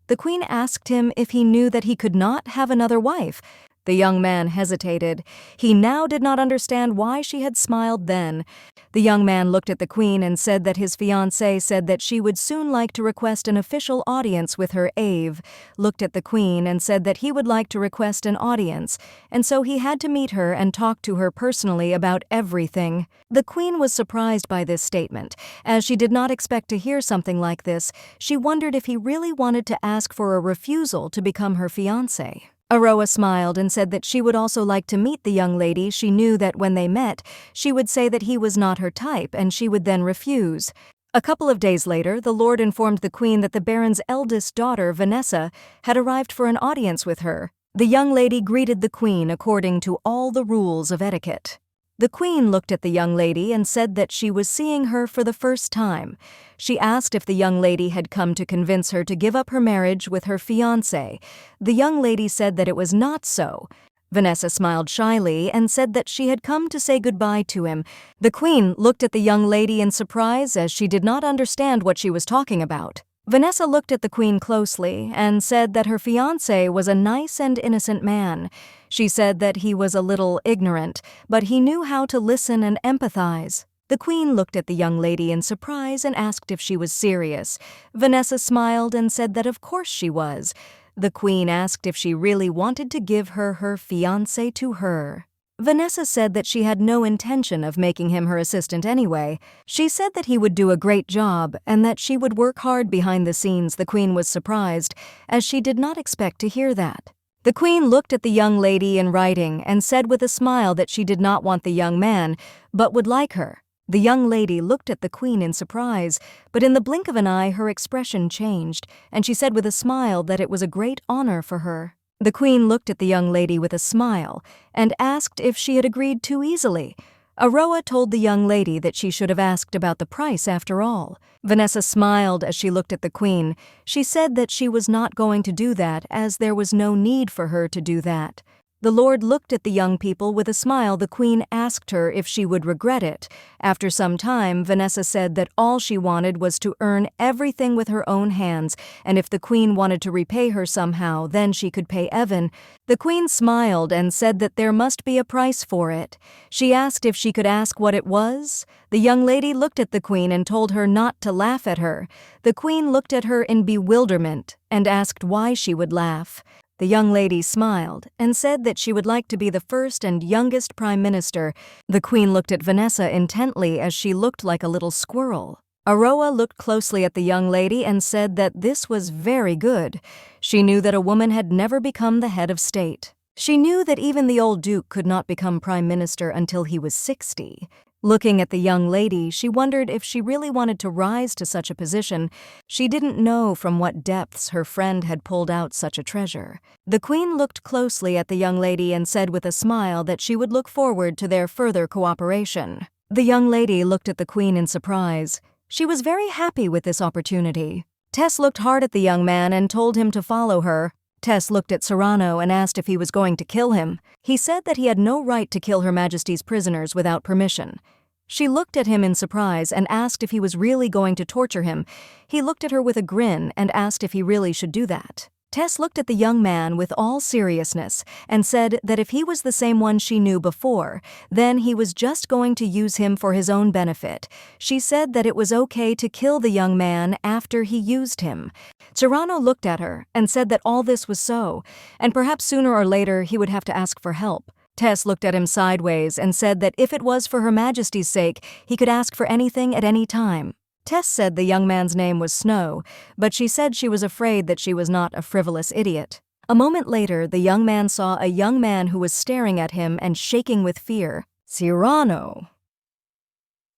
The queen asked him if he knew that he could not have another wife. The young man hesitated. He now did not understand why she had smiled then. The young man looked at the queen and said that his fiancée said that she would soon like to request an official audience with her. Ave looked at the queen and said that he would like to request an audience, and so he had to meet her and talk to her personally about everything. The queen was surprised by this statement, as she did not expect to hear something like this. She wondered if he really wanted to ask for a refusal to become her fiancé. Aroa smiled and said that she would also like to meet the young lady. She knew that when they met, she would say that he was not her type and she would then refuse. A couple of days later, the lord informed the queen that the baron's eldest daughter, Vanessa, had arrived for an audience with her. The young lady greeted the queen according to all the rules of etiquette. The queen looked at the young lady and said that she was seeing her for the first time. She asked if the young lady had come to convince her to give up her marriage with her fiancé. The young lady said that it was not so. Vanessa smiled shyly and said that she had come to say goodbye to him. The queen looked at the young lady in surprise as she did not understand what she was talking about. Vanessa looked at the queen closely and said that her fiancé was a nice and innocent man. She said that he was a little ignorant, but he knew how to listen and empathize. The queen looked at the young lady in surprise and asked if she was serious. Vanessa smiled and said that of course she was. The queen asked if she really wanted to give her fiancé to her. Vanessa said that she had no intention of making him her assistant anyway. She said that he would do a great job and that she would work hard behind the scenes. The queen was surprised, as she did not expect to hear that. The queen looked at the young lady in writing and said with a smile that she did not want the young man, but would like her. The young lady looked at the queen in surprise, but in the blink of an eye her expression changed, and she said with a smile that it was a great honor for her. The queen looked at the young lady with a smile and asked if she had agreed too easily. Aroa told the young lady that she should have asked about the price after all. Vanessa smiled as she looked at the queen. She said that she was not going to do that, as there was no need for her to do that. The lord looked at the young people with a smile. The queen asked her if she would regret it. After some time, Vanessa said that all she wanted was to earn everything with her own hands, and if the queen wanted to repay her somehow, then she could pay Evan. The queen smiled and said that there must be a price for it. She asked if she could ask what it was. The young lady looked at the queen and told her not to laugh at her. The queen looked at her in bewilderment and asked why she would laugh. The young lady smiled and said that she would like to be the first and youngest prime minister. The queen looked at Vanessa intently as she looked like a little squirrel. Aroa looked closely at the young lady and said that this was very good. She knew that a woman had never become the head of state. She knew that even the old duke could not become prime minister until he was 60. Looking at the young lady, she wondered if she really wanted to rise to such a position. She didn't know from what depths her friend had pulled out such a treasure. The queen looked closely at the young lady and said with a smile that she would look forward to their further cooperation. The young lady looked at the queen in surprise. She was very happy with this opportunity. Tess looked hard at the young man and told him to follow her. Tess looked at Serrano and asked if he was going to kill him. He said that he had no right to kill Her Majesty's prisoners without permission. She looked at him in surprise and asked if he was really going to torture him. He looked at her with a grin and asked if he really should do that. Tess looked at the young man with all seriousness and said that if he was the same one she knew before, then he was just going to use him for his own benefit. She said that it was okay to kill the young man after he used him. Cyrano looked at her and said that all this was so, and perhaps sooner or later he would have to ask for help. Tess looked at him sideways and said that if it was for Her Majesty's sake, he could ask for anything at any time. Tess said the young man's name was Snow, but she said she was afraid that she was not a frivolous idiot. A moment later, the young man saw a young man who was staring at him and shaking with fear. Cyrano!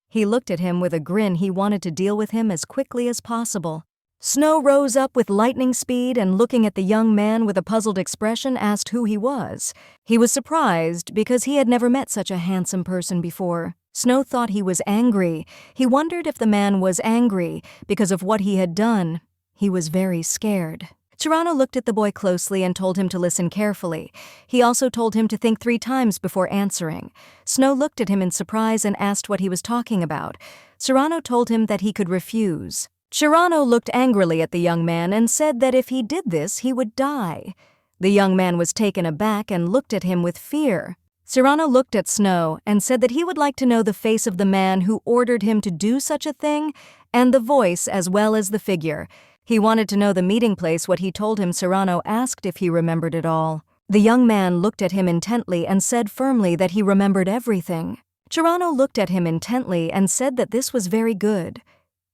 He looked at him with a grin. He wanted to deal with him as quickly as possible. Snow rose up with lightning speed and, looking at the young man with a puzzled expression, asked who he was. He was surprised because he had never met such a handsome person before. Snow thought he was angry. He wondered if the man was angry because of what he had done. He was very scared. Cyrano looked at the boy closely and told him to listen carefully. He also told him to think 3 times before answering. Snow looked at him in surprise and asked what he was talking about. Cyrano told him that he could refuse. Cyrano looked angrily at the young man and said that if he did this, he would die. The young man was taken aback and looked at him with fear. Cyrano looked at Snow and said that he would like to know the face of the man who ordered him to do such a thing, and the voice as well as the figure. He wanted to know the meeting place. What he told him, Cyrano asked if he remembered it all. The young man looked at him intently and said firmly that he remembered everything. Cyrano looked at him intently and said that this was very good.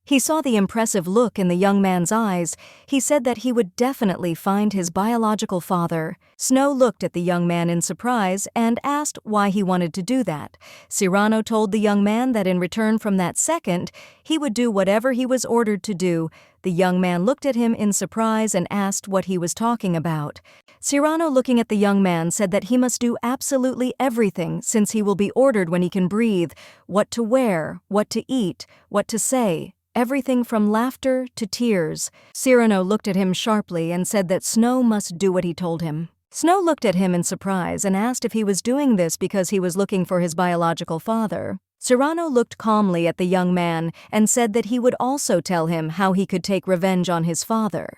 He saw the impressive look in the young man's eyes. He said that he would definitely find his biological father. Snow looked at the young man in surprise and asked why he wanted to do that. Cyrano told the young man that in return from that second, he would do whatever he was ordered to do. The young man looked at him in surprise and asked what he was talking about. Cyrano, looking at the young man, said that he must do absolutely everything since he will be ordered when he can breathe, what to wear, what to eat, what to say. Everything from laughter to tears. Cyrano looked at him sharply and said that Snow must do what he told him. Snow looked at him in surprise and asked if he was doing this because he was looking for his biological father. Cyrano looked calmly at the young man and said that he would also tell him how he could take revenge on his father.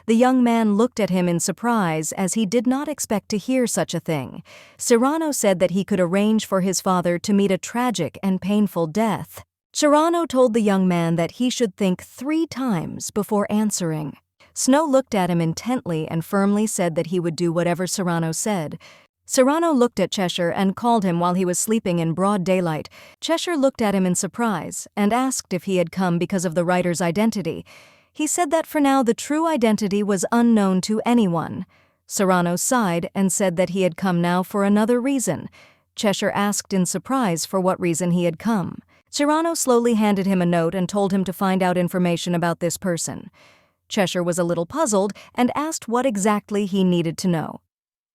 The young man looked at him in surprise as he did not expect to hear such a thing. Cyrano said that he could arrange for his father to meet a tragic and painful death. Cyrano told the young man that he should think 3 times before answering. Snow looked at him intently and firmly said that he would do whatever Cyrano said. Cyrano looked at Cheshire and called him while he was sleeping in broad daylight. Cheshire looked at him in surprise and asked if he had come because of the writer's identity. He said that for now the true identity was unknown to anyone. Cyrano sighed and said that he had come now for another reason. Cheshire asked in surprise for what reason he had come. Cyrano slowly handed him a note and told him to find out information about this person. Cheshire was a little puzzled and asked what exactly he needed to know.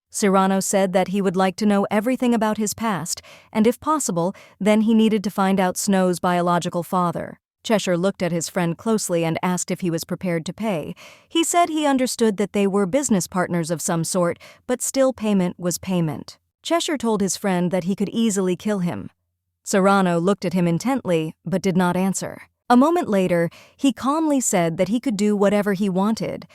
Cyrano said that he would like to know everything about his past, and if possible, then he needed to find out Snow's biological father. Cheshire looked at his friend closely and asked if he was prepared to pay. He said he understood that they were business partners of some sort, but still payment was payment. Cheshire told his friend that he could easily kill him. Cyrano looked at him intently, but did not answer. A moment later, he calmly said that he could do whatever he wanted.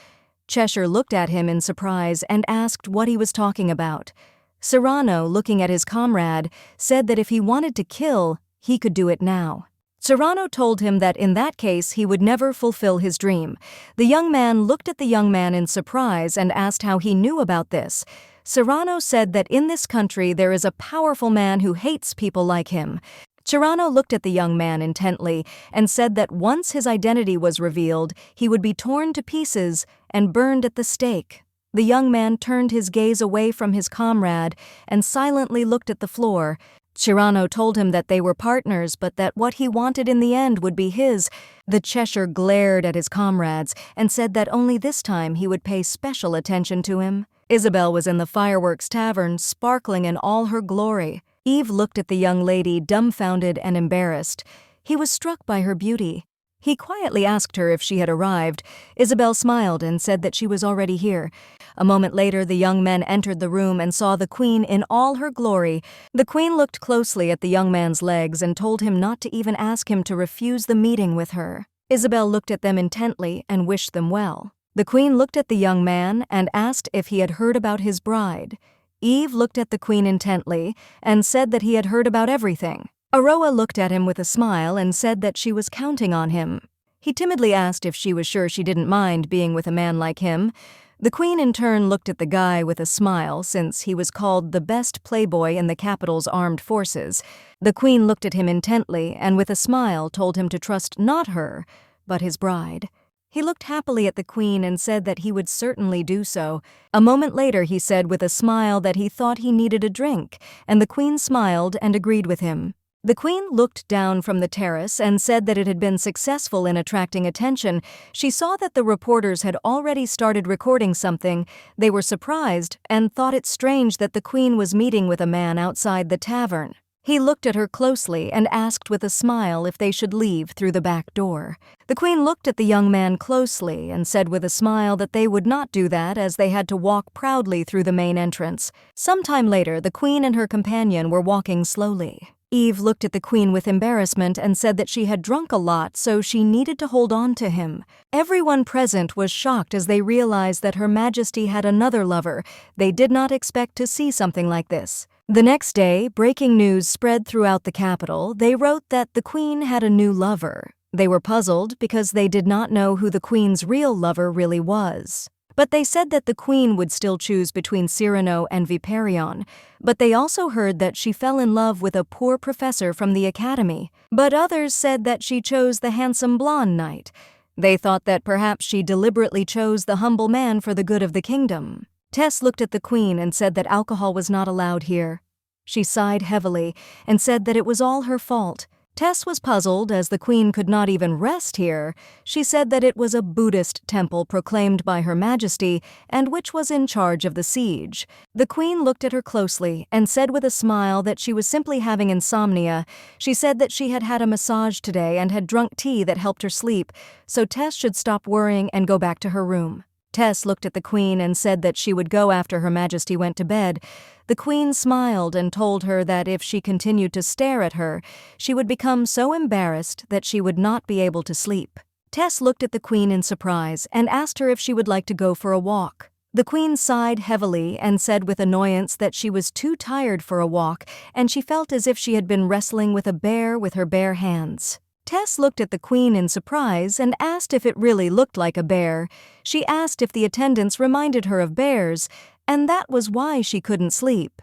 Cheshire looked at him in surprise and asked what he was talking about. Cyrano, looking at his comrade, said that if he wanted to kill, he could do it now. Cyrano told him that in that case he would never fulfill his dream. The young man looked at the young man in surprise and asked how he knew about this. Cyrano said that in this country there is a powerful man who hates people like him. Cyrano looked at the young man intently and said that once his identity was revealed, he would be torn to pieces and burned at the stake. The young man turned his gaze away from his comrade and silently looked at the floor. Cyrano told him that they were partners, but that what he wanted in the end would be his. The Cheshire glared at his comrades and said that only this time he would pay special attention to him. Isabel was in the fireworks tavern, sparkling in all her glory. Eve looked at the young lady, dumbfounded and embarrassed. He was struck by her beauty. He quietly asked her if she had arrived. Isabel smiled and said that she was already here. A moment later, the young men entered the room and saw the queen in all her glory. The queen looked closely at the young man's legs and told him not to even ask him to refuse the meeting with her. Isabel looked at them intently and wished them well. The queen looked at the young man and asked if he had heard about his bride. Eve looked at the queen intently and said that he had heard about everything. Aroa looked at him with a smile and said that she was counting on him. He timidly asked if she was sure she didn't mind being with a man like him. The queen in turn looked at the guy with a smile since he was called the best playboy in the capital's armed forces. The queen looked at him intently and with a smile told him to trust not her, but his bride. He looked happily at the queen and said that he would certainly do so. A moment later he said with a smile that he thought he needed a drink, and the queen smiled and agreed with him. The queen looked down from the terrace and said that it had been successful in attracting attention. She saw that the reporters had already started recording something. They were surprised and thought it strange that the queen was meeting with a man outside the tavern. He looked at her closely and asked with a smile if they should leave through the back door. The queen looked at the young man closely and said with a smile that they would not do that as they had to walk proudly through the main entrance. Sometime later, the queen and her companion were walking slowly. Eve looked at the queen with embarrassment and said that she had drunk a lot, so she needed to hold on to him. Everyone present was shocked as they realized that Her Majesty had another lover. They did not expect to see something like this. The next day, breaking news spread throughout the capital. They wrote that the queen had a new lover. They were puzzled because they did not know who the queen's real lover really was. But they said that the queen would still choose between Cyrano and Viperion. But they also heard that she fell in love with a poor professor from the academy. But others said that she chose the handsome blonde knight. They thought that perhaps she deliberately chose the humble man for the good of the kingdom. Tess looked at the queen and said that alcohol was not allowed here. She sighed heavily and said that it was all her fault. Tess was puzzled as the queen could not even rest here. She said that it was a Buddhist temple proclaimed by Her Majesty and which was in charge of the siege. The queen looked at her closely and said with a smile that she was simply having insomnia. She said that she had had a massage today and had drunk tea that helped her sleep, so Tess should stop worrying and go back to her room. Tess looked at the queen and said that she would go after Her Majesty went to bed. The queen smiled and told her that if she continued to stare at her, she would become so embarrassed that she would not be able to sleep. Tess looked at the queen in surprise and asked her if she would like to go for a walk. The queen sighed heavily and said with annoyance that she was too tired for a walk and she felt as if she had been wrestling with a bear with her bare hands. Tess looked at the queen in surprise and asked if it really looked like a bear. She asked if the attendants reminded her of bears, and that was why she couldn't sleep.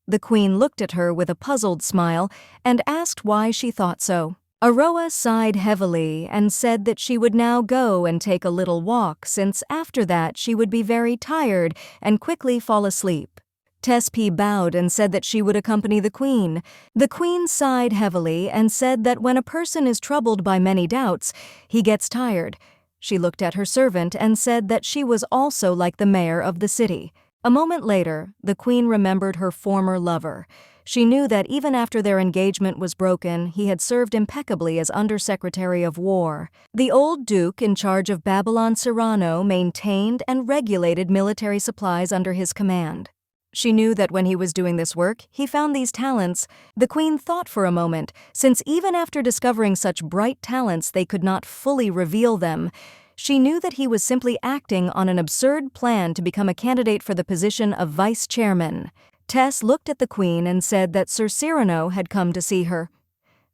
The queen looked at her with a puzzled smile and asked why she thought so. Aroa sighed heavily and said that she would now go and take a little walk since after that she would be very tired and quickly fall asleep. Tess P. bowed and said that she would accompany the queen. The queen sighed heavily and said that when a person is troubled by many doubts, he gets tired. She looked at her servant and said that she was also like the mayor of the city. A moment later, the queen remembered her former lover. She knew that even after their engagement was broken, he had served impeccably as Undersecretary of War. The old duke in charge of Babylon Cyrano maintained and regulated military supplies under his command. She knew that when he was doing this work, he found these talents. The queen thought for a moment, since even after discovering such bright talents they could not fully reveal them. She knew that he was simply acting on an absurd plan to become a candidate for the position of vice chairman. Tess looked at the queen and said that Sir Cyrano had come to see her.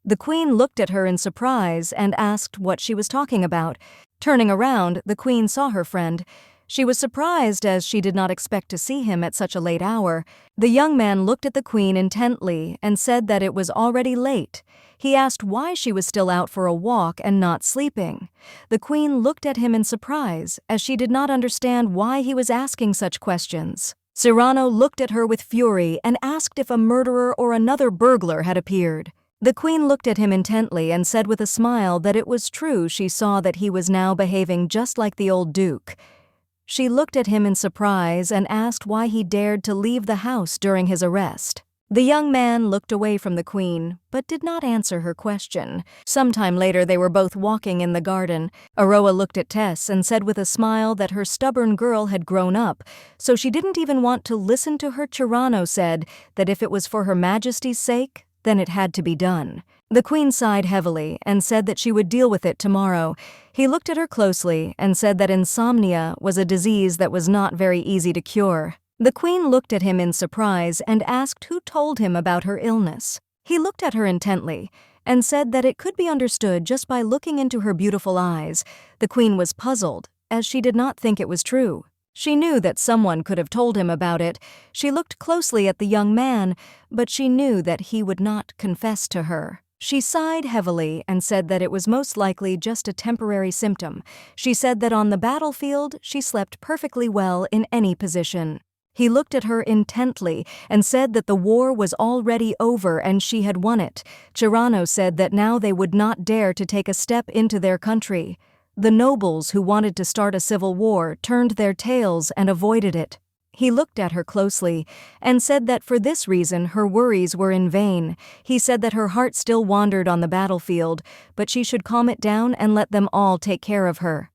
The queen looked at her in surprise and asked what she was talking about. Turning around, the queen saw her friend. She was surprised as she did not expect to see him at such a late hour. The young man looked at the queen intently and said that it was already late. He asked why she was still out for a walk and not sleeping. The queen looked at him in surprise as she did not understand why he was asking such questions. Cyrano looked at her with fury and asked if a murderer or another burglar had appeared. The queen looked at him intently and said with a smile that it was true she saw that he was now behaving just like the old duke. She looked at him in surprise and asked why he dared to leave the house during his arrest. The young man looked away from the queen, but did not answer her question. Sometime later they were both walking in the garden. Aroa looked at Tess and said with a smile that her stubborn girl had grown up, so she didn't even want to listen to her. Cyrano said that if it was for Her Majesty's sake, then it had to be done. The queen sighed heavily and said that she would deal with it tomorrow. He looked at her closely and said that insomnia was a disease that was not very easy to cure. The queen looked at him in surprise and asked who told him about her illness. He looked at her intently and said that it could be understood just by looking into her beautiful eyes. The queen was puzzled, as she did not think it was true. She knew that someone could have told him about it. She looked closely at the young man, but she knew that he would not confess to her. She sighed heavily and said that it was most likely just a temporary symptom. She said that on the battlefield she slept perfectly well in any position. He looked at her intently and said that the war was already over and she had won it. Cyrano said that now they would not dare to take a step into their country. The nobles who wanted to start a civil war turned their tails and avoided it. He looked at her closely and said that for this reason her worries were in vain. He said that her heart still wandered on the battlefield, but she should calm it down and let them all take care of her.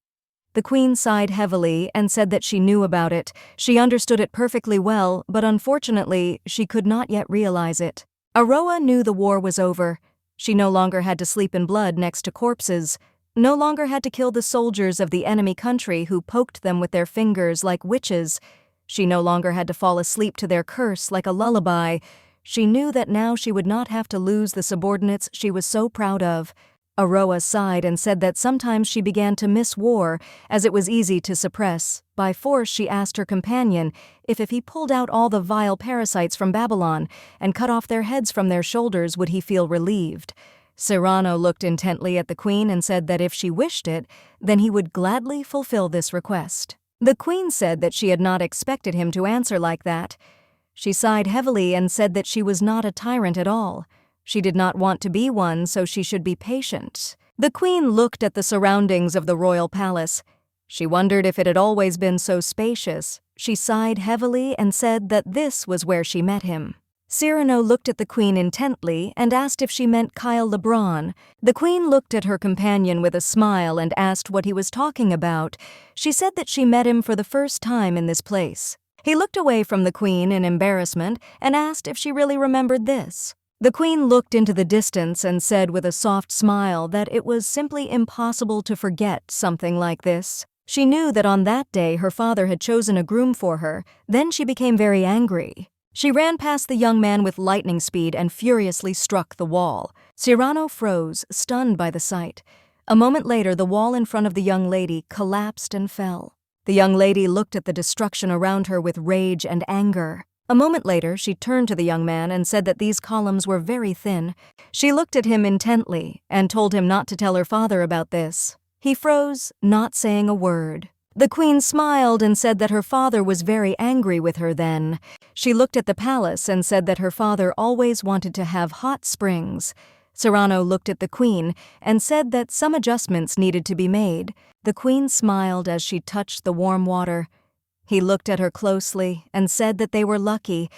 The queen sighed heavily and said that she knew about it. She understood it perfectly well, but unfortunately she could not yet realize it. Aroa knew the war was over. She no longer had to sleep in blood next to corpses. No longer had to kill the soldiers of the enemy country who poked them with their fingers like witches. She no longer had to fall asleep to their curse like a lullaby. She knew that now she would not have to lose the subordinates she was so proud of. Aroa sighed and said that sometimes she began to miss war, as it was easy to suppress. By force she asked her companion if he pulled out all the vile parasites from Babylon and cut off their heads from their shoulders would he feel relieved. Cyrano looked intently at the queen and said that if she wished it, then he would gladly fulfill this request. The queen said that she had not expected him to answer like that. She sighed heavily and said that she was not a tyrant at all. She did not want to be one, so she should be patient. The queen looked at the surroundings of the royal palace. She wondered if it had always been so spacious. She sighed heavily and said that this was where she met him. Cyrano looked at the queen intently and asked if she meant Kyle LeBron. The queen looked at her companion with a smile and asked what he was talking about. She said that she met him for the first time in this place. He looked away from the queen in embarrassment and asked if she really remembered this. The queen looked into the distance and said with a soft smile that it was simply impossible to forget something like this. She knew that on that day her father had chosen a groom for her. Then she became very angry. She ran past the young man with lightning speed and furiously struck the wall. Cyrano froze, stunned by the sight. A moment later, the wall in front of the young lady collapsed and fell. The young lady looked at the destruction around her with rage and anger. A moment later, she turned to the young man and said that these columns were very thin. She looked at him intently and told him not to tell her father about this. He froze, not saying a word. The queen smiled and said that her father was very angry with her then. She looked at the palace and said that her father always wanted to have hot springs. Cyrano looked at the queen and said that some adjustments needed to be made. The queen smiled as she touched the warm water. He looked at her closely and said that they were lucky,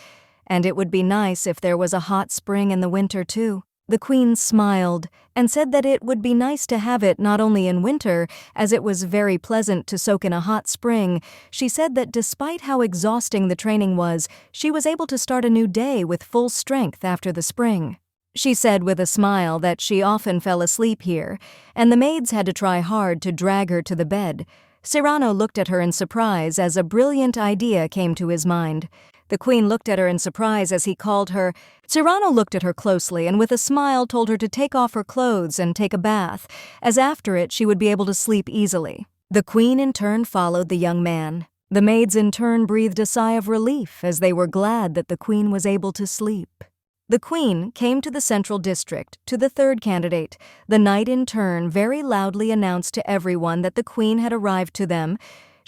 and it would be nice if there was a hot spring in the winter too. The queen smiled and said that it would be nice to have it not only in winter, as it was very pleasant to soak in a hot spring. She said that despite how exhausting the training was, she was able to start a new day with full strength after the spring. She said with a smile that she often fell asleep here, and the maids had to try hard to drag her to the bed. Cyrano looked at her in surprise as a brilliant idea came to his mind. The queen looked at her in surprise as he called her. Cyrano looked at her closely and with a smile told her to take off her clothes and take a bath, as after it she would be able to sleep easily. The queen in turn followed the young man. The maids in turn breathed a sigh of relief as they were glad that the queen was able to sleep. The queen came to the central district, to the third candidate. The knight in turn very loudly announced to everyone that the queen had arrived to them.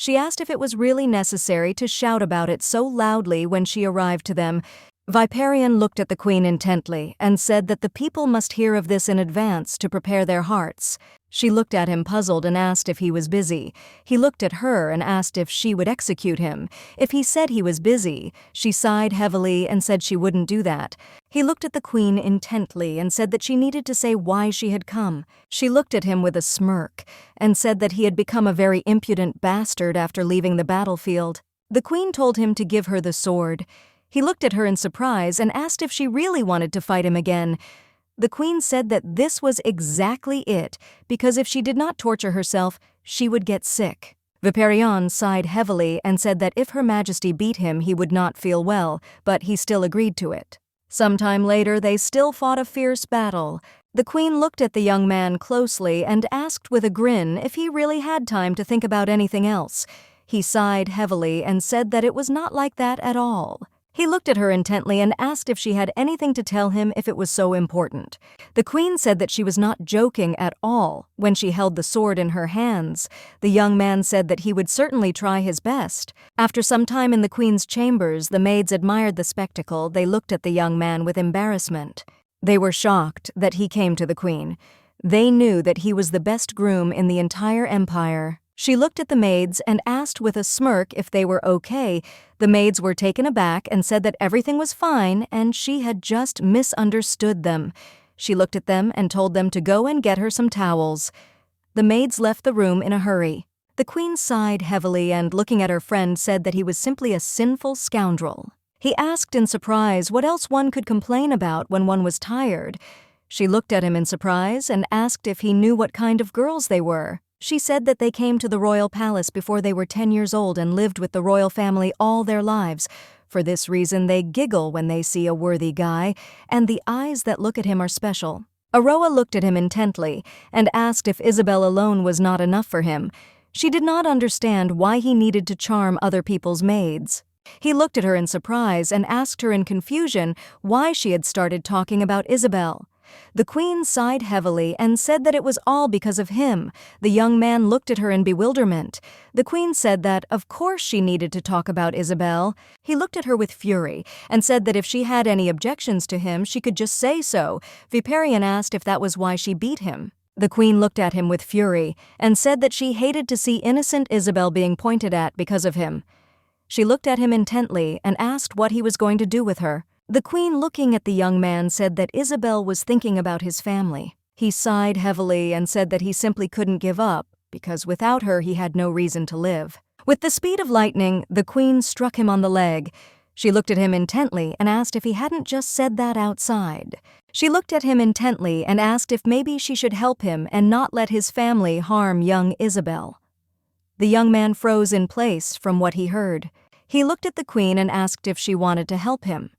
She asked if it was really necessary to shout about it so loudly when she arrived to them. Viperion looked at the queen intently and said that the people must hear of this in advance to prepare their hearts. She looked at him puzzled and asked if he was busy. He looked at her and asked if she would execute him. If he said he was busy, she sighed heavily and said she wouldn't do that. He looked at the queen intently and said that she needed to say why she had come. She looked at him with a smirk and said that he had become a very impudent bastard after leaving the battlefield. The queen told him to give her the sword. He looked at her in surprise and asked if she really wanted to fight him again. The queen said that this was exactly it, because if she did not torture herself, she would get sick. Viperion sighed heavily and said that if Her Majesty beat him, he would not feel well, but he still agreed to it. Sometime later, they still fought a fierce battle. The queen looked at the young man closely and asked with a grin if he really had time to think about anything else. He sighed heavily and said that it was not like that at all. He looked at her intently and asked if she had anything to tell him if it was so important. The queen said that she was not joking at all when she held the sword in her hands. The young man said that he would certainly try his best. After some time in the queen's chambers, the maids admired the spectacle. They looked at the young man with embarrassment. They were shocked that he came to the queen. They knew that he was the best groom in the entire empire. She looked at the maids and asked with a smirk if they were okay. The maids were taken aback and said that everything was fine and she had just misunderstood them. She looked at them and told them to go and get her some towels. The maids left the room in a hurry. The queen sighed heavily and, looking at her friend, said that he was simply a sinful scoundrel. He asked in surprise what else one could complain about when one was tired. She looked at him in surprise and asked if he knew what kind of girls they were. She said that they came to the royal palace before they were 10 years old and lived with the royal family all their lives. For this reason, they giggle when they see a worthy guy, and the eyes that look at him are special. Aroa looked at him intently and asked if Isabel alone was not enough for him. She did not understand why he needed to charm other people's maids. He looked at her in surprise and asked her in confusion why she had started talking about Isabel. The queen sighed heavily and said that it was all because of him. The young man looked at her in bewilderment. The queen said that, of course, she needed to talk about Isabel. He looked at her with fury and said that if she had any objections to him, she could just say so. Viperion asked if that was why she beat him. The queen looked at him with fury and said that she hated to see innocent Isabel being pointed at because of him. She looked at him intently and asked what he was going to do with her. The queen, looking at the young man, said that Isabel was thinking about his family. He sighed heavily and said that he simply couldn't give up, because without her he had no reason to live. With the speed of lightning, the queen struck him on the leg. She looked at him intently and asked if he hadn't just said that outside. She looked at him intently and asked if maybe she should help him and not let his family harm young Isabel. The young man froze in place from what he heard. He looked at the queen and asked if she wanted to help him.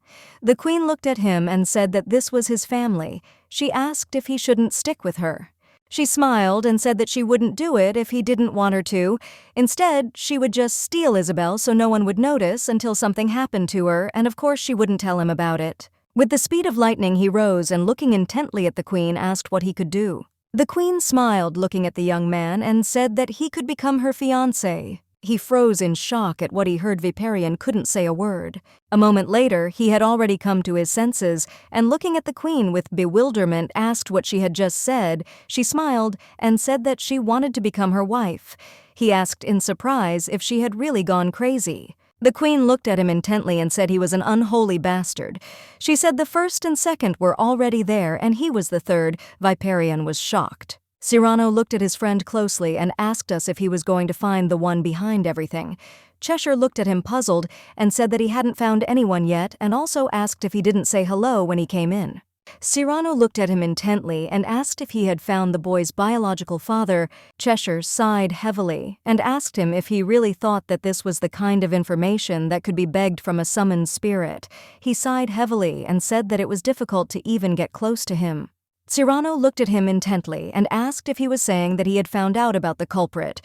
The queen looked at him and said that this was his family. She asked if he shouldn't stick with her. She smiled and said that she wouldn't do it if he didn't want her to. Instead, she would just steal Isabel so no one would notice until something happened to her, and of course she wouldn't tell him about it. With the speed of lightning, he rose and, looking intently at the queen, asked what he could do. The queen smiled, looking at the young man, and said that he could become her fiancé. He froze in shock at what he heard. Viperion couldn't say a word. A moment later, he had already come to his senses, and looking at the queen with bewilderment, asked what she had just said. She smiled and said that she wanted to become her wife. He asked in surprise if she had really gone crazy. The queen looked at him intently and said he was an unholy bastard. She said the first and second were already there, and he was the third. Viperion was shocked. Cyrano looked at his friend closely and asked us if he was going to find the one behind everything. Cheshire looked at him puzzled and said that he hadn't found anyone yet, and also asked if he didn't say hello when he came in. Cyrano looked at him intently and asked if he had found the boy's biological father. Cheshire sighed heavily and asked him if he really thought that this was the kind of information that could be begged from a summoned spirit. He sighed heavily and said that it was difficult to even get close to him. Cyrano looked at him intently and asked if he was saying that he had found out about the culprit.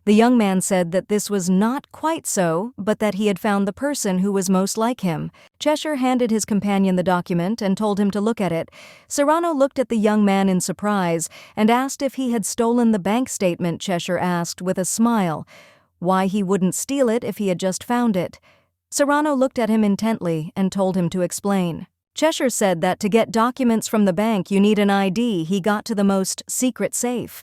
The young man said that this was not quite so, but that he had found the person who was most like him. Cheshire handed his companion the document and told him to look at it. Cyrano looked at the young man in surprise and asked if he had stolen the bank statement. Cheshire asked with a smile why he wouldn't steal it if he had just found it. Cyrano looked at him intently and told him to explain. Cheshire said that to get documents from the bank you need an ID. He got to the most secret safe.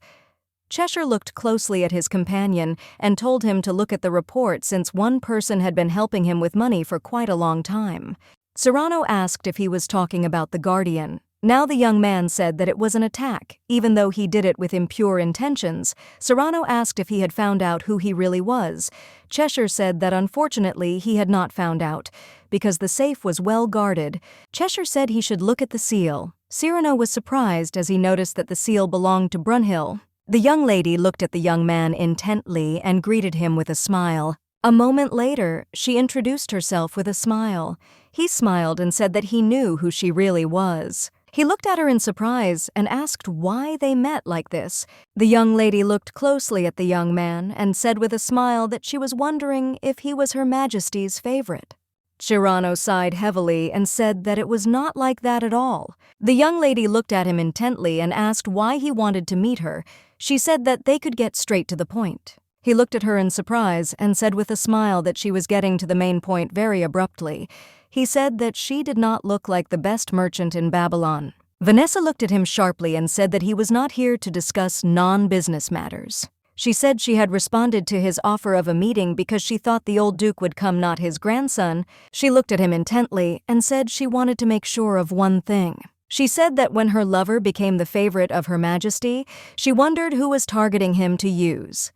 Cheshire looked closely at his companion and told him to look at the report since one person had been helping him with money for quite a long time. Cyrano asked if he was talking about the Guardian. Now the young man said that it was an attack, even though he did it with impure intentions. Cyrano asked if he had found out who he really was. Cheshire said that unfortunately he had not found out, because the safe was well guarded. Cheshire said he should look at the seal. Cyrano was surprised as he noticed that the seal belonged to Brunhild. The young lady looked at the young man intently and greeted him with a smile. A moment later, she introduced herself with a smile. He smiled and said that he knew who she really was. He looked at her in surprise and asked why they met like this. The young lady looked closely at the young man and said with a smile that she was wondering if he was Her Majesty's favorite. Cyrano sighed heavily and said that it was not like that at all. The young lady looked at him intently and asked why he wanted to meet her. She said that they could get straight to the point. He looked at her in surprise and said with a smile that she was getting to the main point very abruptly. He said that she did not look like the best merchant in Babylon. Vanessa looked at him sharply and said that he was not here to discuss non-business matters. She said she had responded to his offer of a meeting because she thought the old duke would come, not his grandson. She looked at him intently and said she wanted to make sure of one thing. She said that when her lover became the favorite of Her Majesty, she wondered who was targeting him to use.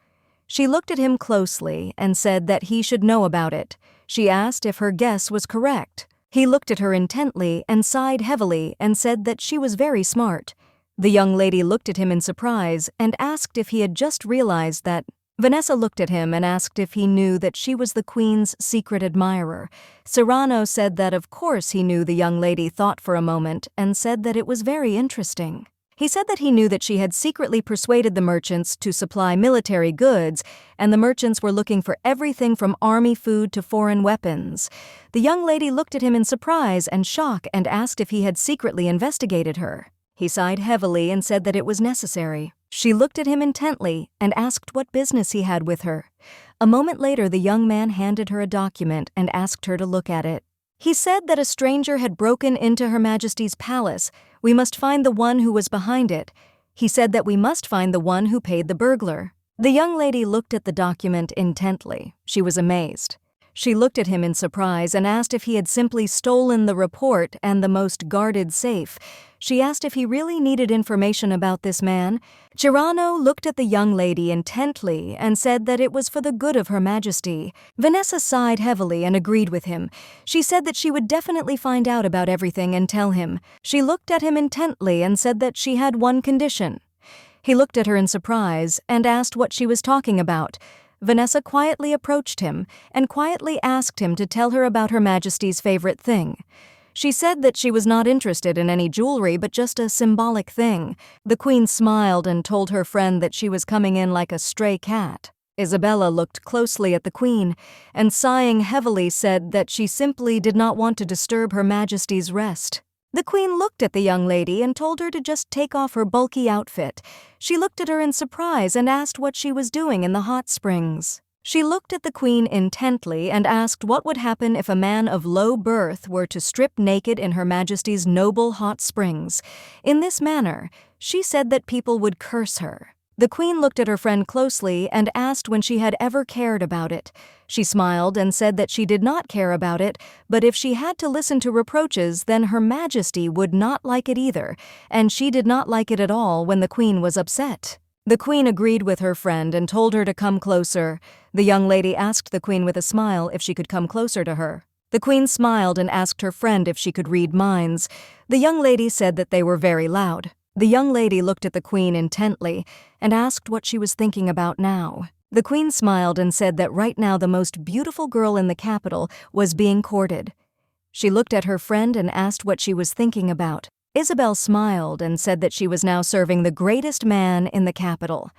She looked at him closely and said that he should know about it. She asked if her guess was correct. He looked at her intently and sighed heavily and said that she was very smart. The young lady looked at him in surprise and asked if he had just realized that. Vanessa looked at him and asked if he knew that she was the Queen's secret admirer. Cyrano said that of course he knew. The young lady thought for a moment and said that it was very interesting. He said that he knew that she had secretly persuaded the merchants to supply military goods, and the merchants were looking for everything from army food to foreign weapons. The young lady looked at him in surprise and shock and asked if he had secretly investigated her. He sighed heavily and said that it was necessary. She looked at him intently and asked what business he had with her. A moment later, the young man handed her a document and asked her to look at it. He said that a stranger had broken into Her Majesty's palace. We must find the one who was behind it. He said that we must find the one who paid the burglar. The young lady looked at the document intently. She was amazed. She looked at him in surprise and asked if he had simply stolen the report and the most guarded safe. She asked if he really needed information about this man. Cyrano looked at the young lady intently and said that it was for the good of Her Majesty. Vanessa sighed heavily and agreed with him. She said that she would definitely find out about everything and tell him. She looked at him intently and said that she had one condition. He looked at her in surprise and asked what she was talking about. Vanessa quietly approached him and quietly asked him to tell her about Her Majesty's favorite thing. She said that she was not interested in any jewelry but just a symbolic thing. The Queen smiled and told her friend that she was coming in like a stray cat. Isabella looked closely at the Queen and sighing heavily said that she simply did not want to disturb Her Majesty's rest. The Queen looked at the young lady and told her to just take off her bulky outfit. She looked at her in surprise and asked what she was doing in the hot springs. She looked at the Queen intently and asked what would happen if a man of low birth were to strip naked in Her Majesty's noble hot springs. In this manner, she said that people would curse her. The Queen looked at her friend closely and asked when she had ever cared about it. She smiled and said that she did not care about it, but if she had to listen to reproaches, then Her Majesty would not like it either, and she did not like it at all when the Queen was upset. The Queen agreed with her friend and told her to come closer. The young lady asked the Queen with a smile if she could come closer to her. The Queen smiled and asked her friend if she could read minds. The young lady said that they were very loud. The young lady looked at the Queen intently and asked what she was thinking about now. The Queen smiled and said that right now the most beautiful girl in the capital was being courted. She looked at her friend and asked what she was thinking about. Isabel smiled and said that she was now serving the greatest man in the capital.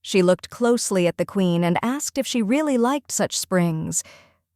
She looked closely at the Queen and asked if she really liked such springs.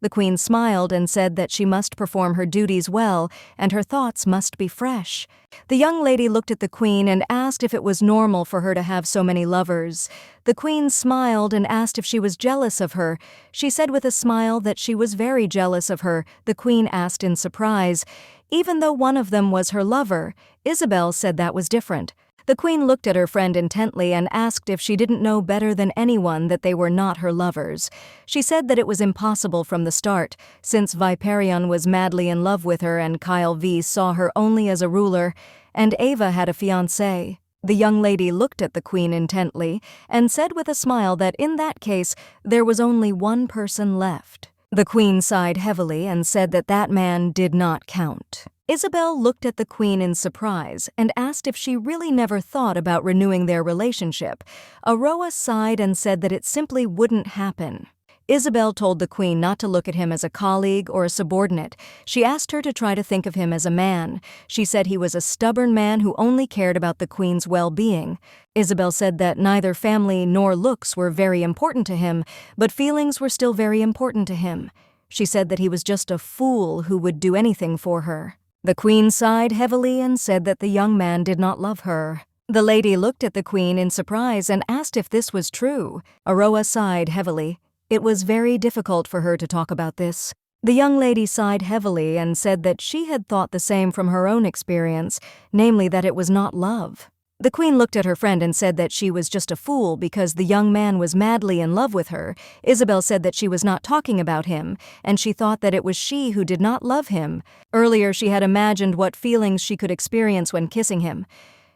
The Queen smiled and said that she must perform her duties well and her thoughts must be fresh. The young lady looked at the Queen and asked if it was normal for her to have so many lovers. The Queen smiled and asked if she was jealous of her. She said with a smile that she was very jealous of her. The Queen asked in surprise. Even though one of them was her lover, Isabel said that was different. The Queen looked at her friend intently and asked if she didn't know better than anyone that they were not her lovers. She said that it was impossible from the start, since Viperion was madly in love with her and Kyle V saw her only as a ruler, and Ava had a fiancé. The young lady looked at the Queen intently and said with a smile that in that case there was only one person left. The Queen sighed heavily and said that that man did not count. Isabel looked at the queen in surprise and asked if she really never thought about renewing their relationship. Aroa sighed and said that it simply wouldn't happen. Isabel told the queen not to look at him as a colleague or a subordinate. She asked her to try to think of him as a man. She said he was a stubborn man who only cared about the queen's well-being. Isabel said that neither family nor looks were very important to him, but feelings were still very important to him. She said that he was just a fool who would do anything for her. The queen sighed heavily and said that the young man did not love her. The lady looked at the queen in surprise and asked if this was true. Aroa sighed heavily. It was very difficult for her to talk about this. The young lady sighed heavily and said that she had thought the same from her own experience, namely that it was not love. The queen looked at her friend and said that she was just a fool because the young man was madly in love with her. Isabel said that she was not talking about him, and she thought that it was she who did not love him. Earlier she had imagined what feelings she could experience when kissing him.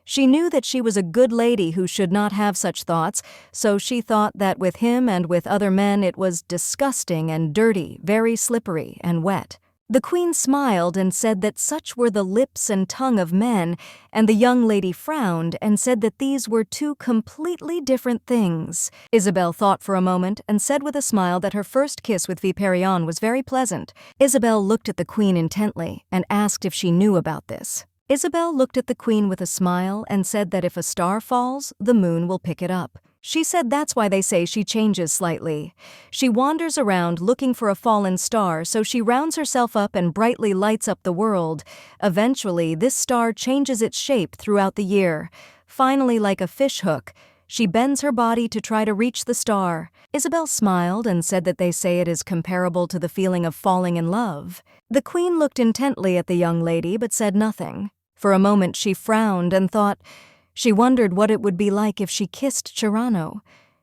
She knew that she was a good lady who should not have such thoughts, so she thought that with him and with other men it was disgusting and dirty, very slippery and wet. The queen smiled and said that such were the lips and tongue of men, and the young lady frowned and said that these were two completely different things. Isabel thought for a moment and said with a smile that her first kiss with Viperion was very pleasant. Isabel looked at the queen intently and asked if she knew about this. Isabel looked at the queen with a smile and said that if a star falls, the moon will pick it up. She said that's why they say she changes slightly. She wanders around looking for a fallen star, so she rounds herself up and brightly lights up the world. Eventually, this star changes its shape throughout the year. Finally, like a fish hook, she bends her body to try to reach the star. Isabel smiled and said that they say it is comparable to the feeling of falling in love. The queen looked intently at the young lady but said nothing. For a moment she frowned and thought. She wondered what it would be like if she kissed Chirano.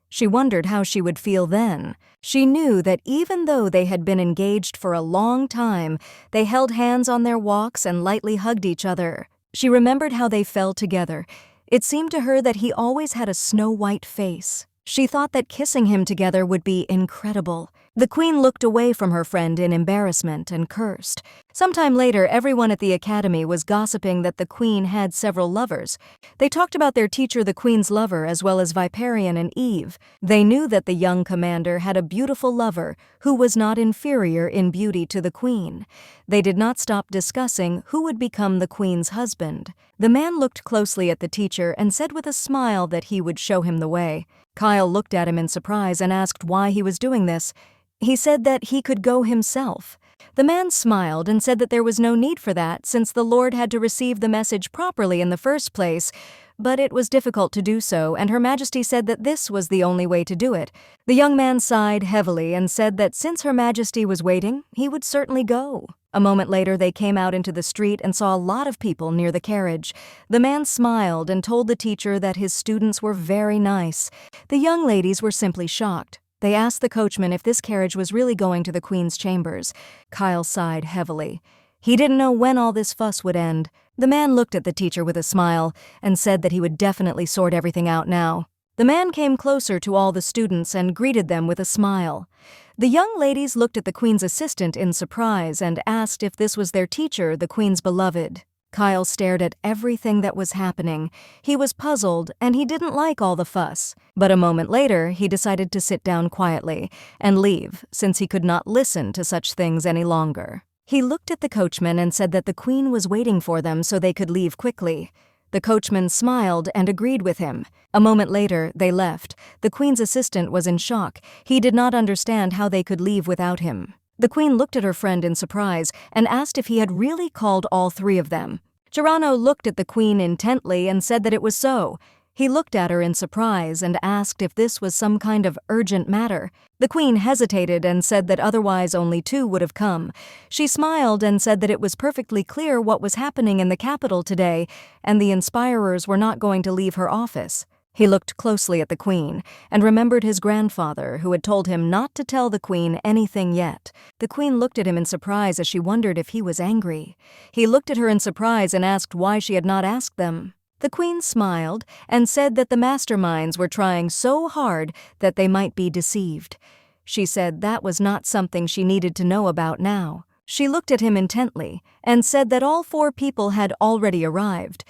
She wondered how she would feel then. She knew that even though they had been engaged for a long time, they held hands on their walks and lightly hugged each other. She remembered how they fell together. It seemed to her that he always had a snow-white face. She thought that kissing him together would be incredible. The queen looked away from her friend in embarrassment and cursed. Sometime later, everyone at the academy was gossiping that the queen had several lovers. They talked about their teacher, the queen's lover, as well as Viperion and Eve. They knew that the young commander had a beautiful lover who was not inferior in beauty to the queen. They did not stop discussing who would become the queen's husband. The man looked closely at the teacher and said with a smile that he would show him the way. Kyle looked at him in surprise and asked why he was doing this. He said that he could go himself. The man smiled and said that there was no need for that since the Lord had to receive the message properly in the first place, but it was difficult to do so, and Her Majesty said that this was the only way to do it. The young man sighed heavily and said that since Her Majesty was waiting, he would certainly go. A moment later, they came out into the street and saw a lot of people near the carriage. The man smiled and told the teacher that his students were very nice. The young ladies were simply shocked. They asked the coachman if this carriage was really going to the queen's chambers. Kyle sighed heavily. He didn't know when all this fuss would end. The man looked at the teacher with a smile and said that he would definitely sort everything out now. The man came closer to all the students and greeted them with a smile. The young ladies looked at the queen's assistant in surprise and asked if this was their teacher, the queen's beloved. Kyle stared at everything that was happening. He was puzzled, and he didn't like all the fuss. But a moment later, he decided to sit down quietly and leave, since he could not listen to such things any longer. He looked at the coachman and said that the queen was waiting for them so they could leave quickly. The coachman smiled and agreed with him. A moment later, they left. The queen's assistant was in shock. He did not understand how they could leave without him. The queen looked at her friend in surprise and asked if he had really called all three of them. Chirano looked at the queen intently and said that it was so. He looked at her in surprise and asked if this was some kind of urgent matter. The queen hesitated and said that otherwise only two would have come. She smiled and said that it was perfectly clear what was happening in the capital today, and the inspirers were not going to leave her office. He looked closely at the queen and remembered his grandfather, who had told him not to tell the queen anything yet. The queen looked at him in surprise as she wondered if he was angry. He looked at her in surprise and asked why she had not asked them. The queen smiled and said that the masterminds were trying so hard that they might be deceived. She said that was not something she needed to know about now. She looked at him intently and said that all 4 people had already arrived.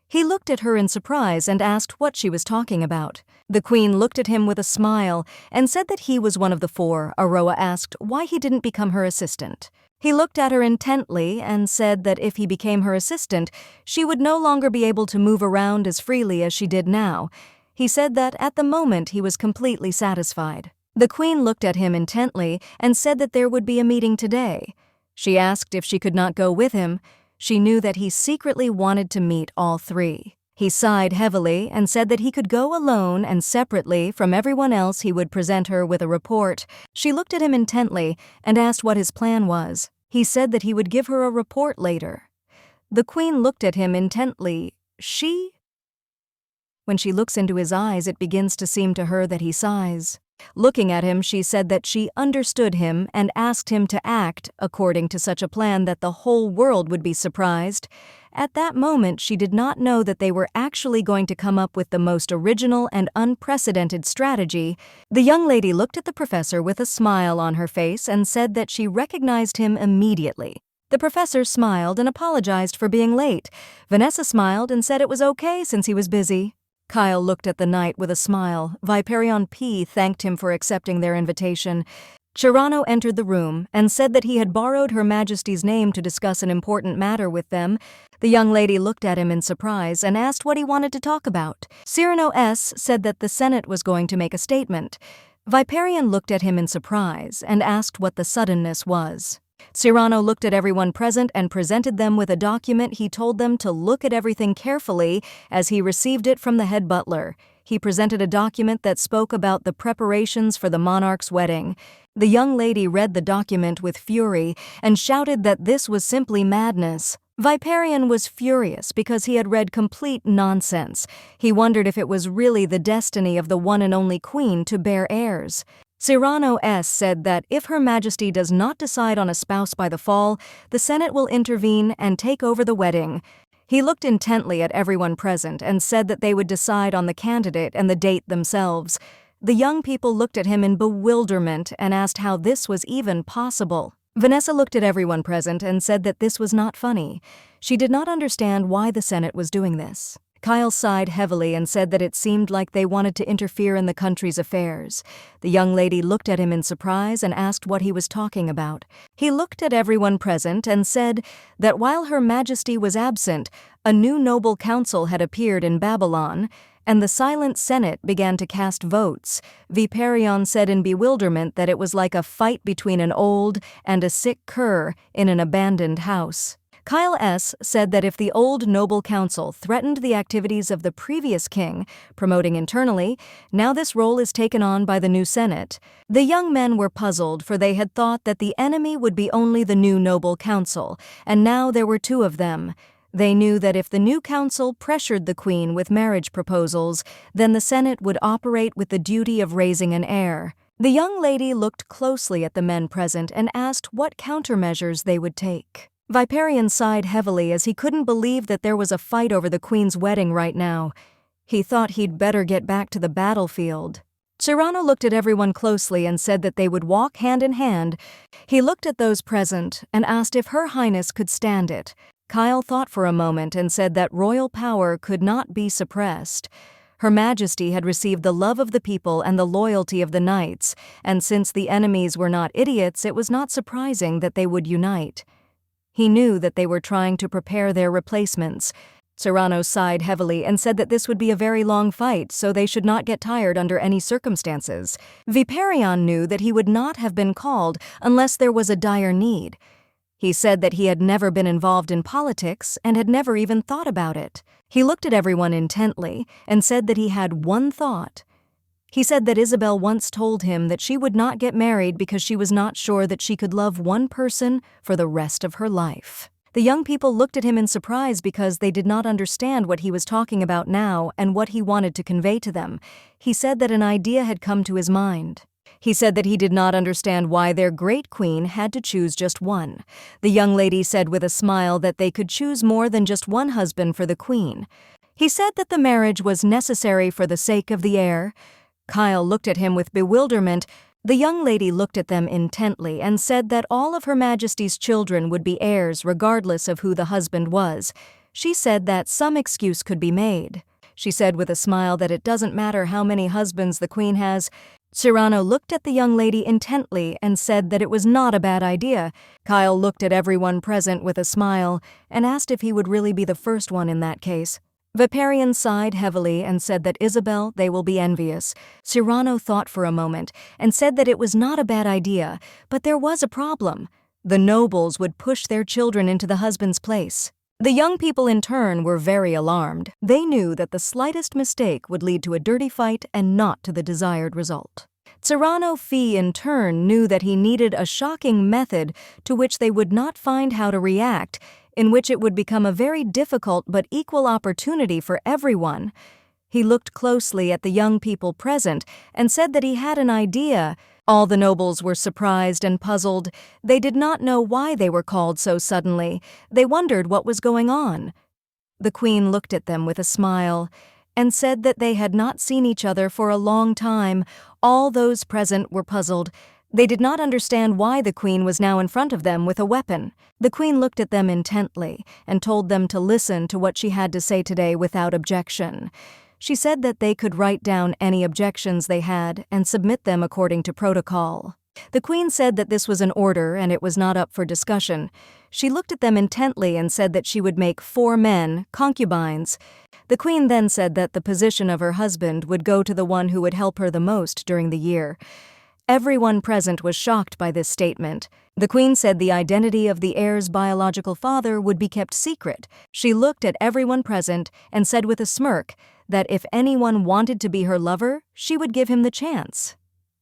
He looked at her in surprise and asked what she was talking about. The queen looked at him with a smile and said that he was one of the 4. Aroa asked why he didn't become her assistant. He looked at her intently and said that if he became her assistant, she would no longer be able to move around as freely as she did now. He said that at the moment he was completely satisfied. The queen looked at him intently and said that there would be a meeting today. She asked if she could not go with him. She knew that he secretly wanted to meet all 3. He sighed heavily and said that he could go alone and separately from everyone else. He would present her with a report. She looked at him intently and asked what his plan was. He said that he would give her a report later. The queen looked at him intently. When she looks into his eyes, it begins to seem to her that he sighs. Looking at him, she said that she understood him and asked him to act according to such a plan that the whole world would be surprised. At that moment, she did not know that they were actually going to come up with the most original and unprecedented strategy. The young lady looked at the professor with a smile on her face and said that she recognized him immediately. The professor smiled and apologized for being late. Vanessa smiled and said it was okay since he was busy. Kyle looked at the knight with a smile. Viperion P thanked him for accepting their invitation. Chirano entered the room and said that he had borrowed Her Majesty's name to discuss an important matter with them. The young lady looked at him in surprise and asked what he wanted to talk about. Cyrano S said that the Senate was going to make a statement. Viperion looked at him in surprise and asked what the suddenness was. Cyrano looked at everyone present and presented them with a document. He told them to look at everything carefully as he received it from the head butler. He presented a document that spoke about the preparations for the monarch's wedding. The young lady read the document with fury and shouted that this was simply madness. Viperion was furious because he had read complete nonsense. He wondered if it was really the destiny of the one and only queen to bear heirs. Cyrano S said that if Her Majesty does not decide on a spouse by the fall, the Senate will intervene and take over the wedding. He looked intently at everyone present and said that they would decide on the candidate and the date themselves. The young people looked at him in bewilderment and asked how this was even possible. Vanessa looked at everyone present and said that this was not funny. She did not understand why the Senate was doing this. Kyle sighed heavily and said that it seemed like they wanted to interfere in the country's affairs. The young lady looked at him in surprise and asked what he was talking about. He looked at everyone present and said that while Her Majesty was absent, a new noble council had appeared in Babylon, and the silent Senate began to cast votes. Viperion said in bewilderment that it was like a fight between an old and a sick cur in an abandoned house. Kyle S said that if the old noble council threatened the activities of the previous king, promoting internally, now this role is taken on by the new Senate. The young men were puzzled, for they had thought that the enemy would be only the new noble council, and now there were 2 of them. They knew that if the new council pressured the queen with marriage proposals, then the Senate would operate with the duty of raising an heir. The young lady looked closely at the men present and asked what countermeasures they would take. Viperion sighed heavily as he couldn't believe that there was a fight over the queen's wedding right now. He thought he'd better get back to the battlefield. Cyrano looked at everyone closely and said that they would walk hand in hand. He looked at those present and asked if Her Highness could stand it. Kyle thought for a moment and said that royal power could not be suppressed. Her Majesty had received the love of the people and the loyalty of the knights, and since the enemies were not idiots, it was not surprising that they would unite. He knew that they were trying to prepare their replacements. Cyrano sighed heavily and said that this would be a very long fight, so they should not get tired under any circumstances. Viperion knew that he would not have been called unless there was a dire need. He said that he had never been involved in politics and had never even thought about it. He looked at everyone intently and said that he had one thought. He said that Isabel once told him that she would not get married because she was not sure that she could love one person for the rest of her life. The young people looked at him in surprise because they did not understand what he was talking about now and what he wanted to convey to them. He said that an idea had come to his mind. He said that he did not understand why their great queen had to choose just one. The young lady said with a smile that they could choose more than just one husband for the queen. He said that the marriage was necessary for the sake of the heir. Kyle looked at him with bewilderment. The young lady looked at them intently and said that all of Her Majesty's children would be heirs regardless of who the husband was. She said that some excuse could be made. She said with a smile that it doesn't matter how many husbands the queen has. Cyrano looked at the young lady intently and said that it was not a bad idea. Kyle looked at everyone present with a smile and asked if he would really be the first one in that case. Viperion sighed heavily and said that Isabel, they will be envious. Cyrano thought for a moment and said that it was not a bad idea, but there was a problem. The nobles would push their children into the husband's place. The young people in turn were very alarmed. They knew that the slightest mistake would lead to a dirty fight and not to the desired result. Cyrano Fee in turn knew that he needed a shocking method to which they would not find how to react, in which it would become a very difficult but equal opportunity for everyone. He looked closely at the young people present and said that he had an idea. All the nobles were surprised and puzzled. They did not know why they were called so suddenly. They wondered what was going on. The queen looked at them with a smile and said that they had not seen each other for a long time. All those present were puzzled. They did not understand why the queen was now in front of them with a weapon. The queen looked at them intently and told them to listen to what she had to say today without objection. She said that they could write down any objections they had and submit them according to protocol. The queen said that this was an order and it was not up for discussion. She looked at them intently and said that she would make 4 men concubines. The queen then said that the position of her husband would go to the one who would help her the most during the year. Everyone present was shocked by this statement. The queen said the identity of the heir's biological father would be kept secret. She looked at everyone present and said with a smirk that if anyone wanted to be her lover, she would give him the chance.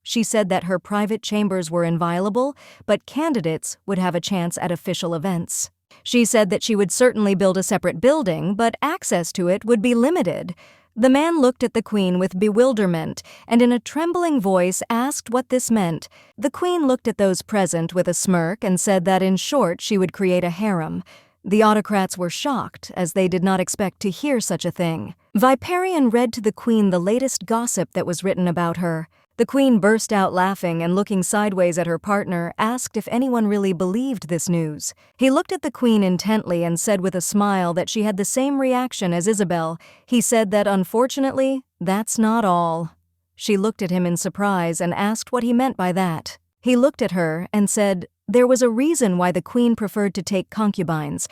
She said that her private chambers were inviolable, but candidates would have a chance at official events. She said that she would certainly build a separate building, but access to it would be limited. The man looked at the queen with bewilderment and in a trembling voice asked what this meant. The queen looked at those present with a smirk and said that in short she would create a harem. The autocrats were shocked, as they did not expect to hear such a thing. Viperion read to the queen the latest gossip that was written about her. The queen burst out laughing and looking sideways at her partner, asked if anyone really believed this news. He looked at the queen intently and said with a smile that she had the same reaction as Isabel. He said that unfortunately, that's not all. She looked at him in surprise and asked what he meant by that. He looked at her and said there was a reason why the queen preferred to take concubines.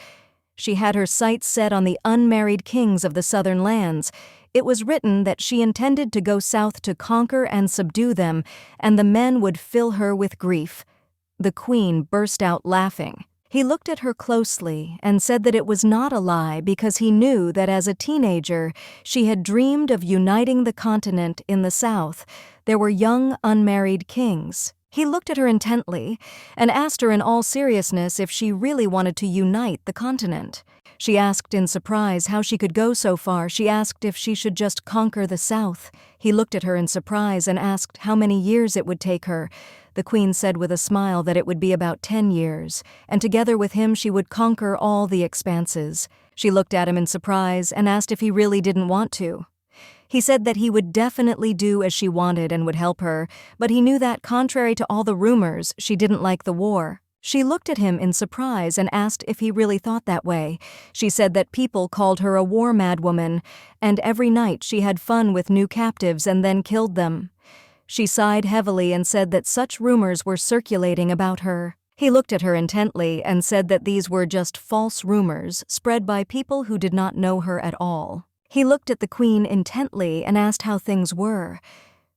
She had her sights set on the unmarried kings of the southern lands. It was written that she intended to go south to conquer and subdue them, and the men would fill her with grief. The queen burst out laughing. He looked at her closely and said that it was not a lie because he knew that as a teenager she had dreamed of uniting the continent in the south. There were young unmarried kings. He looked at her intently and asked her in all seriousness if she really wanted to unite the continent. She asked in surprise how she could go so far. She asked if she should just conquer the south. He looked at her in surprise and asked how many years it would take her. The queen said with a smile that it would be about 10 years, and together with him she would conquer all the expanses. She looked at him in surprise and asked if he really didn't want to. He said that he would definitely do as she wanted and would help her, but he knew that, contrary to all the rumors, she didn't like the war. She looked at him in surprise and asked if he really thought that way. She said that people called her a war-mad woman, and every night she had fun with new captives and then killed them. She sighed heavily and said that such rumors were circulating about her. He looked at her intently and said that these were just false rumors spread by people who did not know her at all. He looked at the queen intently and asked how things were.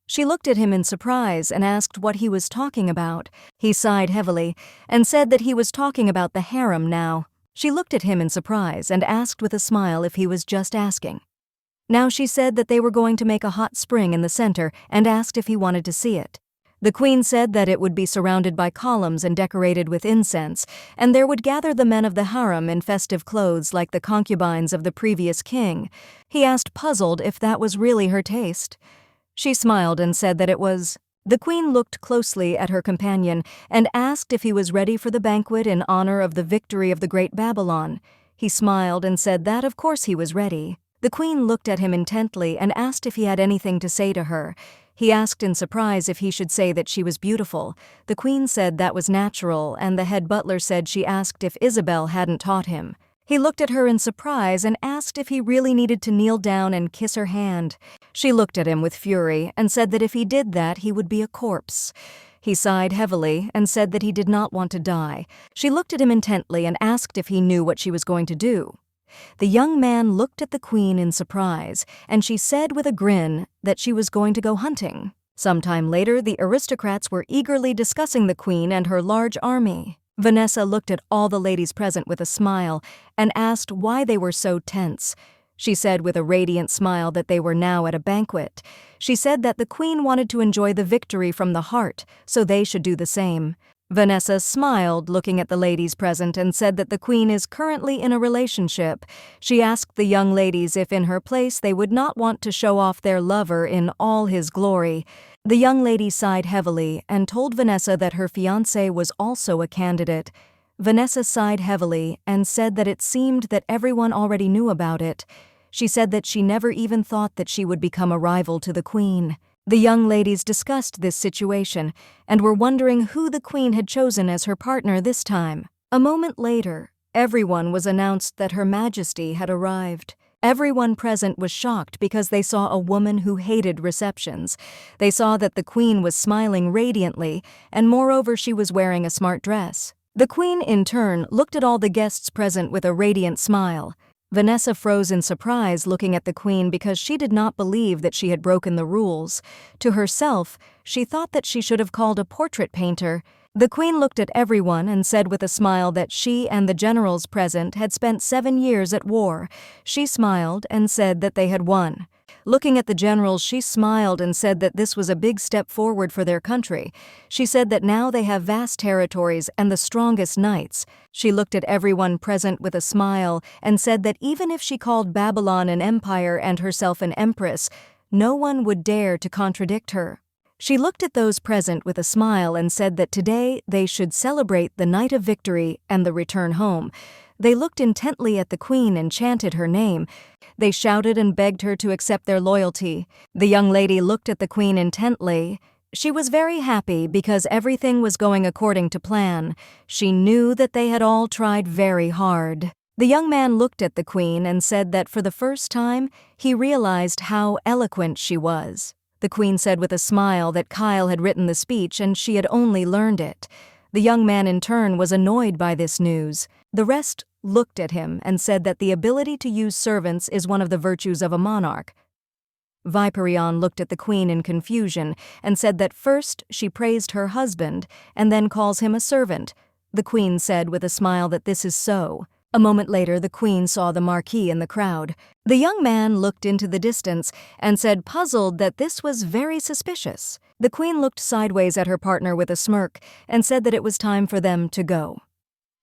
She looked at him in surprise and asked what he was talking about. He sighed heavily and said that he was talking about the harem now. She looked at him in surprise and asked with a smile if he was just asking. Now she said that they were going to make a hot spring in the center and asked if he wanted to see it. The queen said that it would be surrounded by columns and decorated with incense, and there would gather the men of the harem in festive clothes like the concubines of the previous king. He asked, puzzled, if that was really her taste. She smiled and said that it was. The queen looked closely at her companion and asked if he was ready for the banquet in honor of the victory of the great Babylon. He smiled and said that of course he was ready. The queen looked at him intently and asked if he had anything to say to her. He asked in surprise if he should say that she was beautiful. The queen said that was natural, and the head butler said she asked if Isabel hadn't taught him. He looked at her in surprise and asked if he really needed to kneel down and kiss her hand. She looked at him with fury and said that if he did that, he would be a corpse. He sighed heavily and said that he did not want to die. She looked at him intently and asked if he knew what she was going to do. The young man looked at the queen in surprise, and she said with a grin that she was going to go hunting. Sometime later, the aristocrats were eagerly discussing the queen and her large army. Vanessa looked at all the ladies present with a smile and asked why they were so tense. She said with a radiant smile that they were now at a banquet. She said that the queen wanted to enjoy the victory from the heart, so they should do the same. Vanessa smiled, looking at the ladies present, and said that the queen is currently in a relationship. She asked the young ladies if in her place they would not want to show off their lover in all his glory. The young lady sighed heavily and told Vanessa that her fiancé was also a candidate. Vanessa sighed heavily and said that it seemed that everyone already knew about it. She said that she never even thought that she would become a rival to the queen. The young ladies discussed this situation and were wondering who the queen had chosen as her partner this time. A moment later, everyone was announced that Her Majesty had arrived. Everyone present was shocked because they saw a woman who hated receptions. They saw that the queen was smiling radiantly, and moreover she was wearing a smart dress. The queen, in turn, looked at all the guests present with a radiant smile. Vanessa froze in surprise looking at the queen because she did not believe that she had broken the rules. To herself, she thought that she should have called a portrait painter. The queen looked at everyone and said with a smile that she and the generals present had spent 7 years at war. She smiled and said that they had won. Looking at the generals, she smiled and said that this was a big step forward for their country. She said that now they have vast territories and the strongest knights. She looked at everyone present with a smile and said that even if she called Babylon an empire and herself an empress, no one would dare to contradict her. She looked at those present with a smile and said that today they should celebrate the night of victory and the return home. They looked intently at the queen and chanted her name. They shouted and begged her to accept their loyalty. The young lady looked at the queen intently. She was very happy because everything was going according to plan. She knew that they had all tried very hard. The young man looked at the queen and said that for the first time he realized how eloquent she was. The queen said with a smile that Kyle had written the speech and she had only learned it. The young man in turn was annoyed by this news. The rest looked at him and said that the ability to use servants is one of the virtues of a monarch. Viperion looked at the queen in confusion and said that first she praised her husband and then calls him a servant. The queen said with a smile that this is so. A moment later, the queen saw the marquis in the crowd. The young man looked into the distance and said, puzzled, that this was very suspicious. The queen looked sideways at her partner with a smirk and said that it was time for them to go.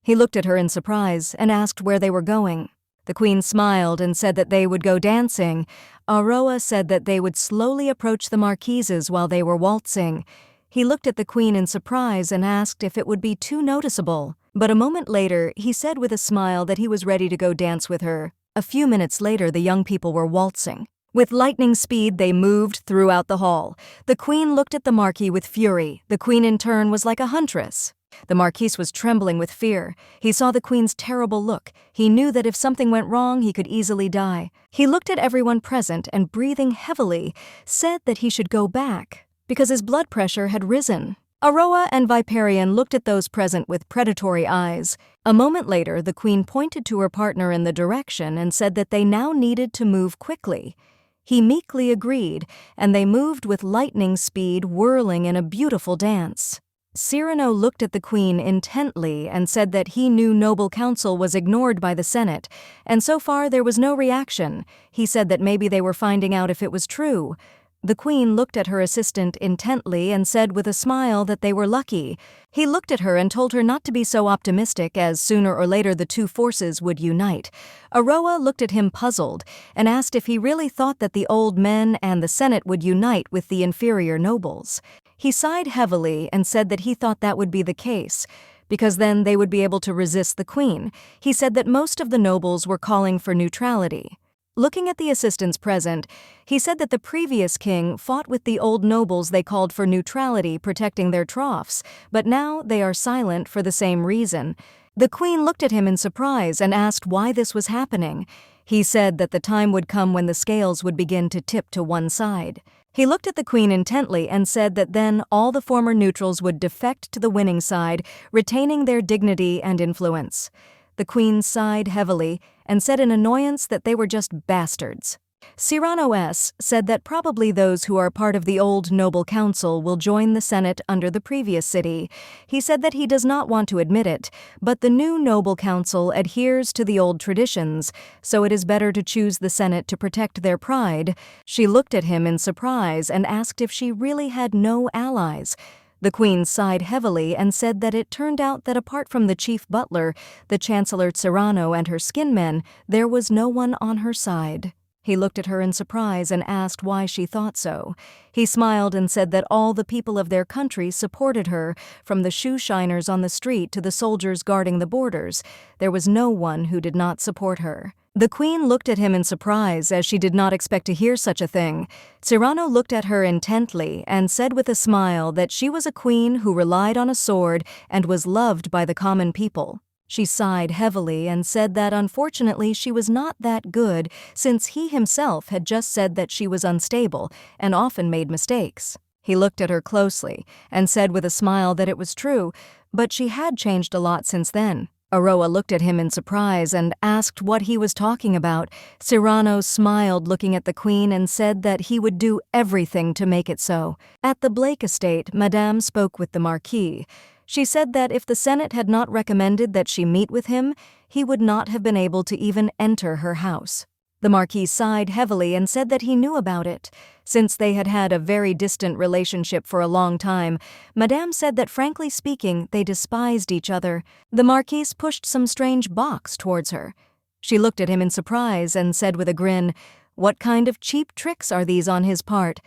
He looked at her in surprise and asked where they were going. The queen smiled and said that they would go dancing. Aroa said that they would slowly approach the marquises while they were waltzing. He looked at the queen in surprise and asked if it would be too noticeable. But a moment later, he said with a smile that he was ready to go dance with her. A few minutes later, the young people were waltzing. With lightning speed, they moved throughout the hall. The queen looked at the marquis with fury. The queen in turn was like a huntress. The marquis was trembling with fear. He saw the queen's terrible look. He knew that if something went wrong, he could easily die. He looked at everyone present and, breathing heavily, said that he should go back because his blood pressure had risen. Aroa and Viperion looked at those present with predatory eyes. A moment later, the queen pointed to her partner in the direction and said that they now needed to move quickly. He meekly agreed, and they moved with lightning speed, whirling in a beautiful dance. Cyrano looked at the queen intently and said that he knew noble counsel was ignored by the Senate, and so far there was no reaction. He said that maybe they were finding out if it was true. The queen looked at her assistant intently and said with a smile that they were lucky. He looked at her and told her not to be so optimistic, as sooner or later the two forces would unite. Aroa looked at him puzzled and asked if he really thought that the old men and the Senate would unite with the inferior nobles. He sighed heavily and said that he thought that would be the case, because then they would be able to resist the queen. He said that most of the nobles were calling for neutrality. Looking at the assistants present, he said that the previous king fought with the old nobles they called for neutrality protecting their troughs, but now they are silent for the same reason. The queen looked at him in surprise and asked why this was happening. He said that the time would come when the scales would begin to tip to one side. He looked at the queen intently and said that then all the former neutrals would defect to the winning side, retaining their dignity and influence. The queen sighed heavily and said in annoyance that they were just bastards. Cyrano S. said that probably those who are part of the old noble council will join the Senate under the previous city. He said that he does not want to admit it, but the new noble council adheres to the old traditions, so it is better to choose the Senate to protect their pride. She looked at him in surprise and asked if she really had no allies. The queen sighed heavily and said that it turned out that apart from the chief butler, the Chancellor Cyrano and her skinmen, there was no one on her side. He looked at her in surprise and asked why she thought so. He smiled and said that all the people of their country supported her, from the shoe shiners on the street to the soldiers guarding the borders. There was no one who did not support her. The queen looked at him in surprise, as she did not expect to hear such a thing. Cyrano looked at her intently and said with a smile that she was a queen who relied on a sword and was loved by the common people. She sighed heavily and said that unfortunately she was not that good, since he himself had just said that she was unstable and often made mistakes. He looked at her closely and said with a smile that it was true, but she had changed a lot since then. Aroa looked at him in surprise and asked what he was talking about. Cyrano smiled, looking at the queen, and said that he would do everything to make it so. At the Blake estate, Madame spoke with the Marquis. She said that if the Senate had not recommended that she meet with him, he would not have been able to even enter her house. The Marquis sighed heavily and said that he knew about it. Since they had had a very distant relationship for a long time, Madame said that frankly speaking, they despised each other. The Marquis pushed some strange box towards her. She looked at him in surprise and said with a grin, "What kind of cheap tricks are these on his part?"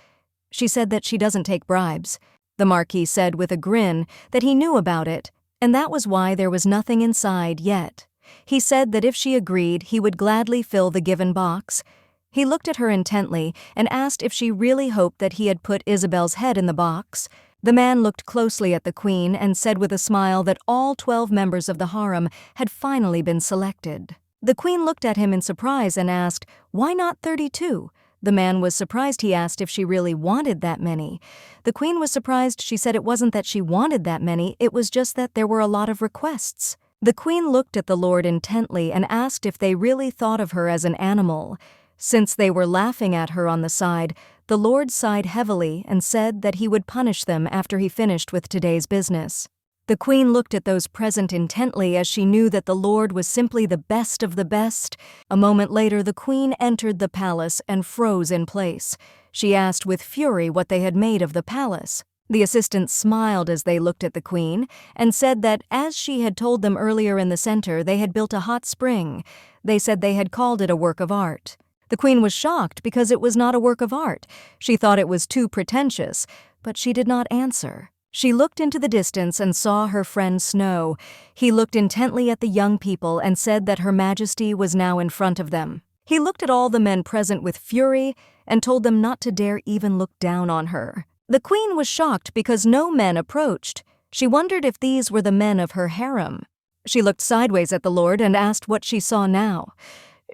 She said that she doesn't take bribes. The Marquis said with a grin that he knew about it, and that was why there was nothing inside yet. He said that if she agreed, he would gladly fill the given box. He looked at her intently and asked if she really hoped that he had put Isabel's head in the box. The man looked closely at the queen and said with a smile that all 12 members of the harem had finally been selected. The queen looked at him in surprise and asked, "Why not 32? The man was surprised he asked if she really wanted that many. The queen was surprised. She said it wasn't that she wanted that many, it was just that there were a lot of requests. The queen looked at the lord intently and asked if they really thought of her as an animal. Since they were laughing at her on the side, the lord sighed heavily and said that he would punish them after he finished with today's business. The queen looked at those present intently, as she knew that the lord was simply the best of the best. A moment later, the queen entered the palace and froze in place. She asked with fury what they had made of the palace. The assistants smiled as they looked at the queen and said that, as she had told them earlier in the center, they had built a hot spring. They said they had called it a work of art. The queen was shocked because it was not a work of art. She thought it was too pretentious, but she did not answer. She looked into the distance and saw her friend Snow. He looked intently at the young people and said that Her Majesty was now in front of them. He looked at all the men present with fury and told them not to dare even look down on her. The queen was shocked because no men approached. She wondered if these were the men of her harem. She looked sideways at the lord and asked what she saw now.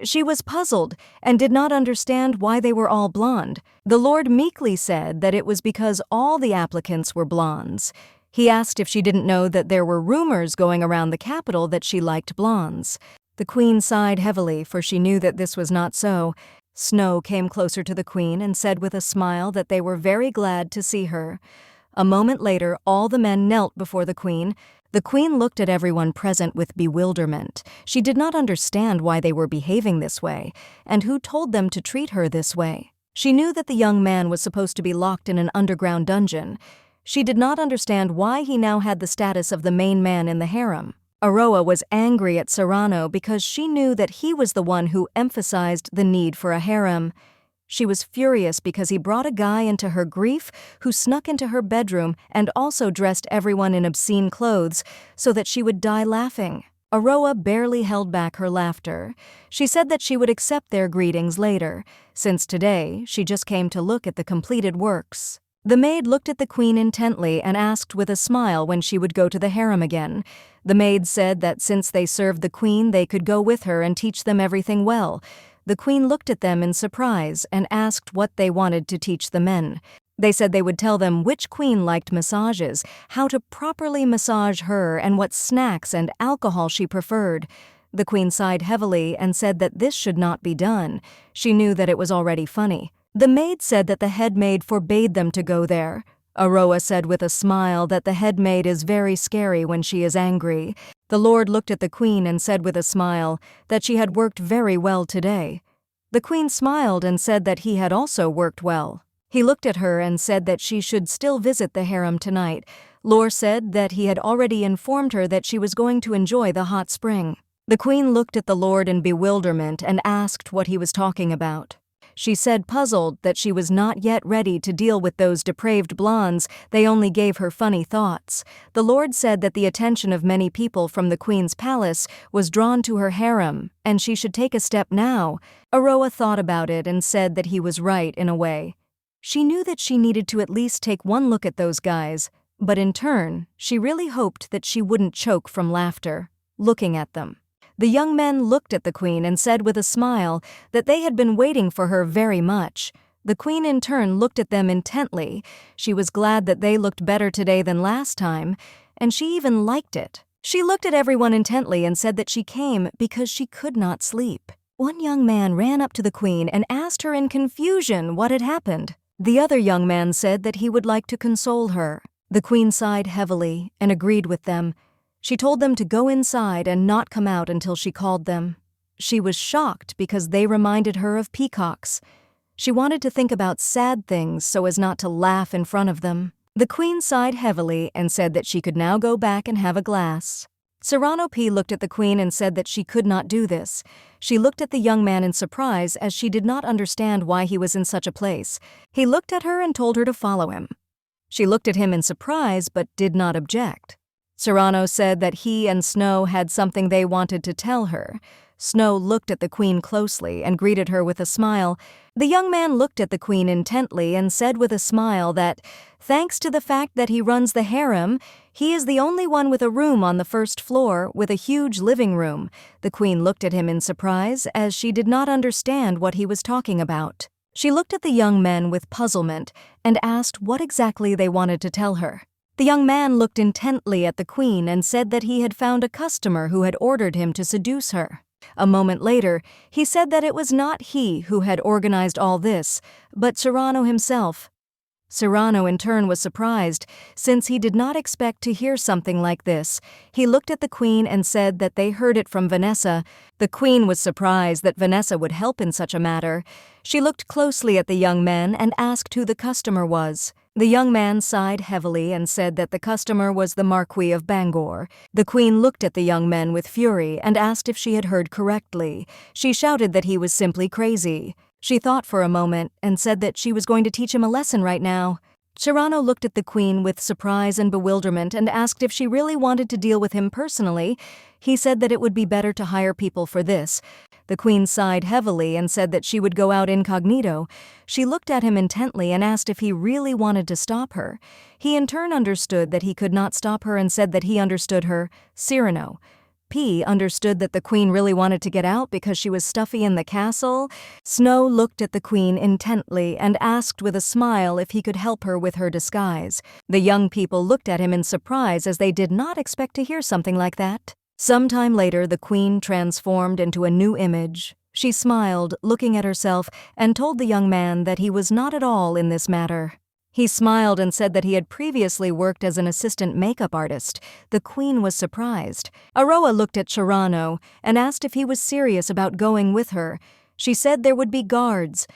She was puzzled and did not understand why they were all blonde. The lord meekly said that it was because all the applicants were blondes. He asked if she didn't know that there were rumors going around the capital that she liked blondes. The queen sighed heavily, for she knew that this was not so. Snow came closer to the queen and said with a smile that they were very glad to see her. A moment later, all the men knelt before the queen. The queen looked at everyone present with bewilderment. She did not understand why they were behaving this way, and who told them to treat her this way. She knew that the young man was supposed to be locked in an underground dungeon. She did not understand why he now had the status of the main man in the harem. Aroa was angry at Cyrano because she knew that he was the one who emphasized the need for a harem. She was furious because he brought a guy into her grief who snuck into her bedroom and also dressed everyone in obscene clothes so that she would die laughing. Aroa barely held back her laughter. She said that she would accept their greetings later, since today she just came to look at the completed works. The maid looked at the queen intently and asked with a smile when she would go to the harem again. The maid said that since they served the queen, they could go with her and teach them everything well. The queen looked at them in surprise and asked what they wanted to teach the men. They said they would tell them which queen liked massages, how to properly massage her, and what snacks and alcohol she preferred. The queen sighed heavily and said that this should not be done. She knew that it was already funny. The maid said that the head maid forbade them to go there. Aroa said with a smile that the head maid is very scary when she is angry. The lord looked at the queen and said with a smile that she had worked very well today. The queen smiled and said that he had also worked well. He looked at her and said that she should still visit the harem tonight. Lor said that he had already informed her that she was going to enjoy the hot spring. The queen looked at the lord in bewilderment and asked what he was talking about. She said, puzzled, that she was not yet ready to deal with those depraved blondes. They only gave her funny thoughts. The lord said that the attention of many people from the queen's palace was drawn to her harem, and she should take a step now. Aroa thought about it and said that he was right in a way. She knew that she needed to at least take one look at those guys, but in turn, she really hoped that she wouldn't choke from laughter, looking at them. The young men looked at the queen and said with a smile that they had been waiting for her very much. The queen in turn looked at them intently. She was glad that they looked better today than last time, and she even liked it. She looked at everyone intently and said that she came because she could not sleep. One young man ran up to the queen and asked her in confusion what had happened. The other young man said that he would like to console her. The queen sighed heavily and agreed with them. She told them to go inside and not come out until she called them. She was shocked because they reminded her of peacocks. She wanted to think about sad things so as not to laugh in front of them. The queen sighed heavily and said that she could now go back and have a glass. Serrano P. looked at the queen and said that she could not do this. She looked at the young man in surprise as she did not understand why he was in such a place. He looked at her and told her to follow him. She looked at him in surprise but did not object. Serrano said that he and Snow had something they wanted to tell her. Snow looked at the queen closely and greeted her with a smile. The young man looked at the queen intently and said with a smile that, thanks to the fact that he runs the harem, he is the only one with a room on the first floor with a huge living room. The queen looked at him in surprise as she did not understand what he was talking about. She looked at the young men with puzzlement and asked what exactly they wanted to tell her. The young man looked intently at the queen and said that he had found a customer who had ordered him to seduce her. A moment later, he said that it was not he who had organized all this, but Serrano himself. Serrano in turn was surprised, since he did not expect to hear something like this. He looked at the queen and said that they heard it from Vanessa. The queen was surprised that Vanessa would help in such a matter. She looked closely at the young men and asked who the customer was. The young man sighed heavily and said that the customer was the Marquis of Bangor. The queen looked at the young men with fury and asked if she had heard correctly. She shouted that he was simply crazy. She thought for a moment and said that she was going to teach him a lesson right now. Serrano looked at the queen with surprise and bewilderment and asked if she really wanted to deal with him personally. He said that it would be better to hire people for this. The queen sighed heavily and said that she would go out incognito. She looked at him intently and asked if he really wanted to stop her. He in turn understood that he could not stop her and said that he understood her. Cyrano P. understood that the queen really wanted to get out because she was stuffy in the castle. Snow looked at the queen intently and asked with a smile if he could help her with her disguise. The young people looked at him in surprise as they did not expect to hear something like that. Sometime later, the queen transformed into a new image. She smiled, looking at herself, and told the young man that he was not at all in this matter. He smiled and said that he had previously worked as an assistant makeup artist. The queen was surprised. Aroa looked at Serrano and asked if he was serious about going with her. She said there would be guards.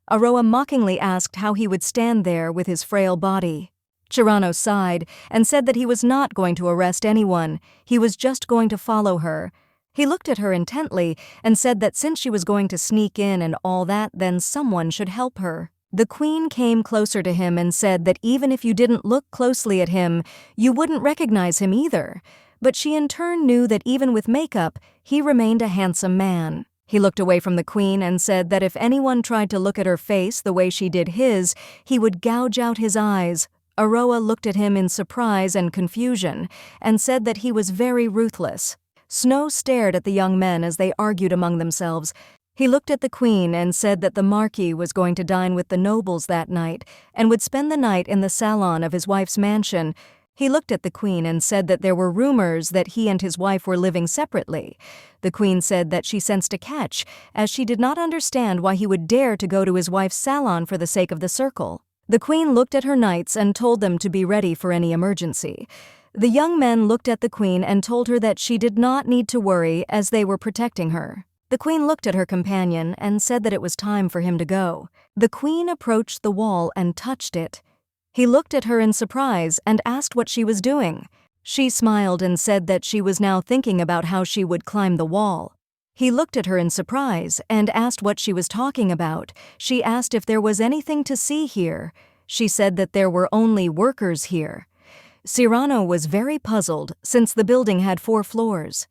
Aroa mockingly asked how he would stand there with his frail body. Serrano sighed and said that he was not going to arrest anyone. He was just going to follow her. He looked at her intently and said that since she was going to sneak in and all that, then someone should help her. The queen came closer to him and said that even if you didn't look closely at him, you wouldn't recognize him either. but she in turn knew that even with makeup, he remained a handsome man. He looked away from the queen and said that if anyone tried to look at her face the way she did his, he would gouge out his eyes. Aroa looked at him in surprise and confusion and said that he was very ruthless. Snow stared at the young men as they argued among themselves. He looked at the queen and said that the Marquis was going to dine with the nobles that night and would spend the night in the salon of his wife's mansion. He looked at the queen and said that there were rumors that he and his wife were living separately. The queen said that she sensed a catch, as she did not understand why he would dare to go to his wife's salon for the sake of the circle. The queen looked at her knights and told them to be ready for any emergency. The young men looked at the queen and told her that she did not need to worry as they were protecting her. The queen looked at her companion and said that it was time for him to go. The queen approached the wall and touched it. He looked at her in surprise and asked what she was doing. She smiled and said that she was now thinking about how she would climb the wall. He looked at her in surprise and asked what she was talking about. She asked if there was anything to see here. She said that there were only workers here. Cyrano was very puzzled since the building had 4 floors.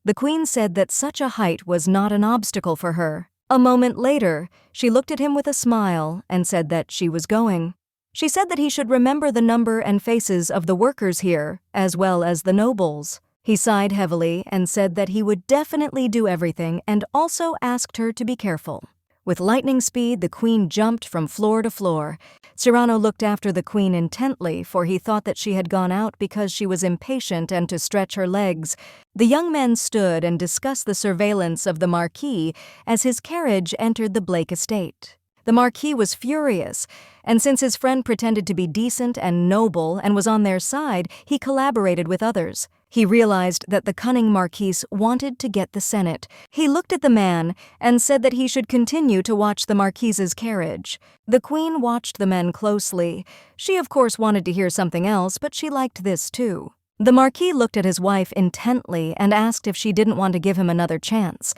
The queen said that such a height was not an obstacle for her. A moment later, she looked at him with a smile and said that she was going. She said that he should remember the number and faces of the workers here, as well as the nobles. He sighed heavily and said that he would definitely do everything and also asked her to be careful. With lightning speed, the queen jumped from floor to floor. Cyrano looked after the queen intently, for he thought that she had gone out because she was impatient and to stretch her legs. The young men stood and discussed the surveillance of the Marquis as his carriage entered the Blake estate. The Marquis was furious, and since his friend pretended to be decent and noble and was on their side, he collaborated with others. He realized that the cunning Marquis wanted to get the Senate. He looked at the man and said that he should continue to watch the Marquis's carriage. The queen watched the men closely. She of course wanted to hear something else, but she liked this too. The Marquis looked at his wife intently and asked if she didn't want to give him another chance.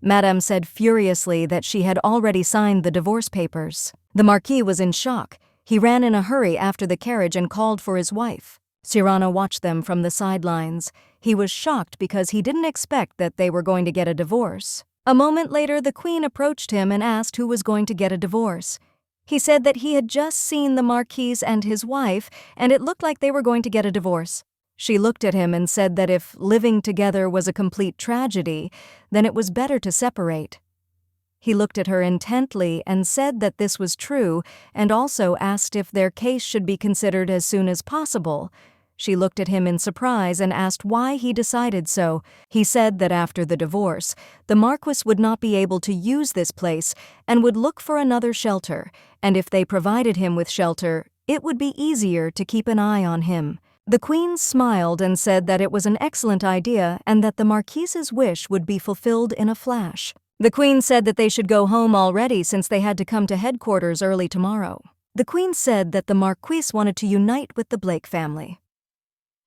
Madame said furiously that she had already signed the divorce papers. The Marquis was in shock. He ran in a hurry after the carriage and called for his wife. Cyrano watched them from the sidelines. He was shocked because he didn't expect that they were going to get a divorce. A moment later, the queen approached him and asked who was going to get a divorce. He said that he had just seen the Marquis and his wife, and it looked like they were going to get a divorce. She looked at him and said that if living together was a complete tragedy, then it was better to separate. He looked at her intently and said that this was true, and also asked if their case should be considered as soon as possible. She looked at him in surprise and asked why he decided so. He said that after the divorce, the Marquis would not be able to use this place and would look for another shelter, and if they provided him with shelter, it would be easier to keep an eye on him. The queen smiled and said that it was an excellent idea and that the Marquis's wish would be fulfilled in a flash. The queen said that they should go home already since they had to come to headquarters early tomorrow. The queen said that the Marquis wanted to unite with the Blake family.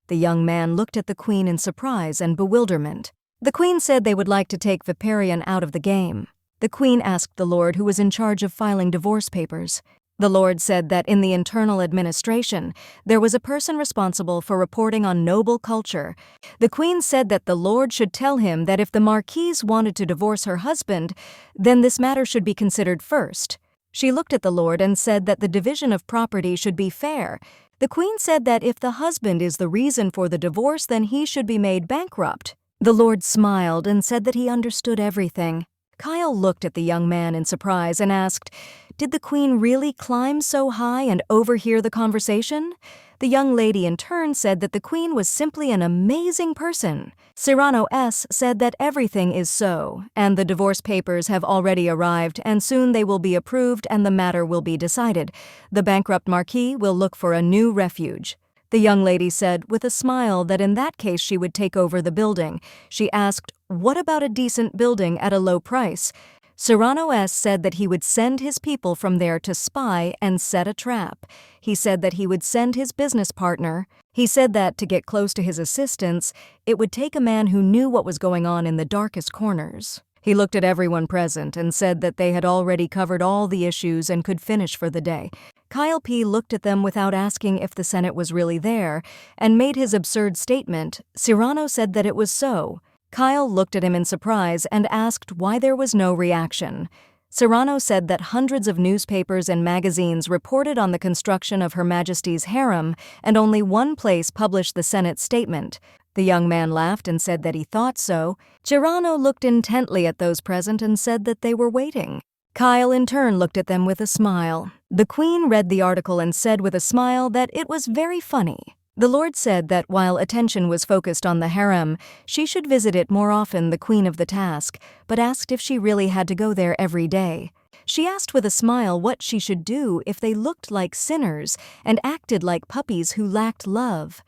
The young man looked at the queen in surprise and bewilderment. The queen said they would like to take Viperion out of the game. The queen asked the lord who was in charge of filing divorce papers. The lord said that in the internal administration, there was a person responsible for reporting on noble culture. The queen said that the lord should tell him that if the Marquise wanted to divorce her husband, then this matter should be considered first. She looked at the lord and said that the division of property should be fair. The queen said that if the husband is the reason for the divorce, then he should be made bankrupt. The lord smiled and said that he understood everything. Kyle looked at the young man in surprise and asked, "Did the queen really climb so high and overhear the conversation?" The young lady in turn said that the queen was simply an amazing person. Cyrano S. said that everything is so, and the divorce papers have already arrived, and soon they will be approved and the matter will be decided. The bankrupt Marquis will look for a new refuge. The young lady said with a smile that in that case she would take over the building. She asked, "What about a decent building at a low price?" Cyrano S. said that he would send his people from there to spy and set a trap. He said that he would send his business partner. He said that to get close to his assistants, it would take a man who knew what was going on in the darkest corners. He looked at everyone present and said that they had already covered all the issues and could finish for the day. Kyle P. looked at them without asking if the Senate was really there and made his absurd statement. Cyrano said that it was so. Kyle looked at him in surprise and asked why there was no reaction. Cyrano said that hundreds of newspapers and magazines reported on the construction of Her Majesty's harem, and only one place published the Senate's statement. The young man laughed and said that he thought so. Cyrano looked intently at those present and said that they were waiting. Kyle in turn looked at them with a smile. The Queen read the article and said with a smile that it was very funny. The Lord said that while attention was focused on the harem, she should visit it more often, the Queen of the task, but asked if she really had to go there every day. She asked with a smile what she should do if they looked like sinners and acted like puppies who lacked love.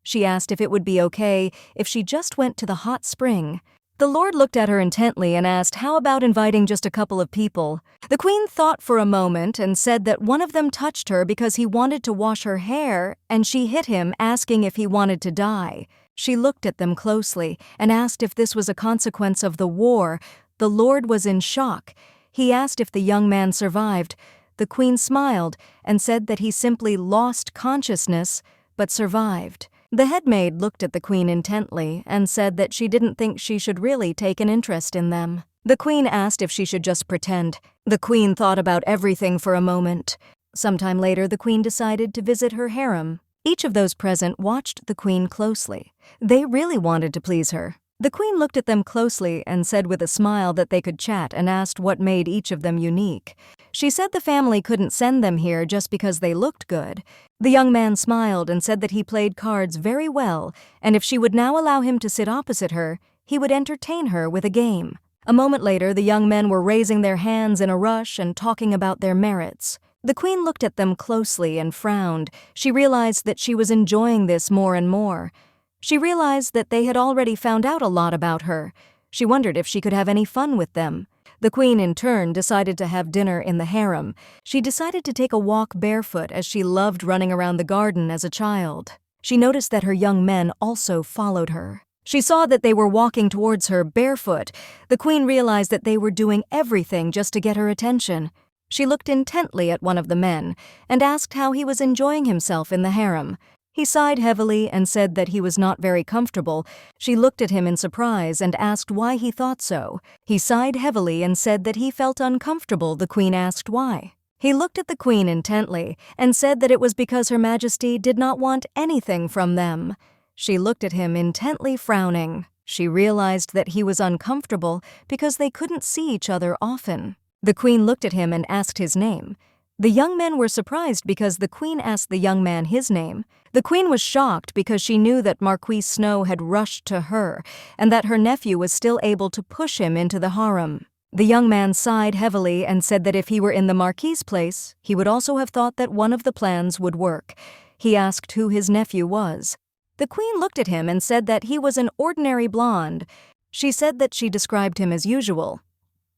She asked if it would be okay if she just went to the hot spring. The Lord looked at her intently and asked, how about inviting just a couple of people? The Queen thought for a moment and said that one of them touched her because he wanted to wash her hair, and she hit him, asking if he wanted to die. She looked at them closely and asked if this was a consequence of the war. The Lord was in shock. He asked if the young man survived. The Queen smiled and said that he simply lost consciousness but survived. The headmaid looked at the Queen intently and said that she didn't think she should really take an interest in them. The Queen asked if she should just pretend. The Queen thought about everything for a moment. Sometime later, the Queen decided to visit her harem. Each of those present watched the Queen closely. They really wanted to please her. The Queen looked at them closely and said with a smile that they could chat and asked what made each of them unique. She said the family couldn't send them here just because they looked good. The young man smiled and said that he played cards very well, and if she would now allow him to sit opposite her, he would entertain her with a game. A moment later, the young men were raising their hands in a rush and talking about their merits. The Queen looked at them closely and frowned. She realized that she was enjoying this more and more. She realized that they had already found out a lot about her. She wondered if she could have any fun with them. The Queen, in turn, decided to have dinner in the harem. She decided to take a walk barefoot as she loved running around the garden as a child. She noticed that her young men also followed her. She saw that they were walking towards her barefoot. The Queen realized that they were doing everything just to get her attention. She looked intently at one of the men and asked how he was enjoying himself in the harem. He sighed heavily and said that he was not very comfortable. She looked at him in surprise and asked why he thought so. He sighed heavily and said that he felt uncomfortable. The Queen asked why. He looked at the Queen intently and said that it was because Her Majesty did not want anything from them. She looked at him intently, frowning. She realized that he was uncomfortable because they couldn't see each other often. The Queen looked at him and asked his name. The young men were surprised because the Queen asked the young man his name. The Queen was shocked because she knew that Marquis Snow had rushed to her and that her nephew was still able to push him into the harem. The young man sighed heavily and said that if he were in the Marquis's place, he would also have thought that one of the plans would work. He asked who his nephew was. The Queen looked at him and said that he was an ordinary blonde. She said that she described him as usual.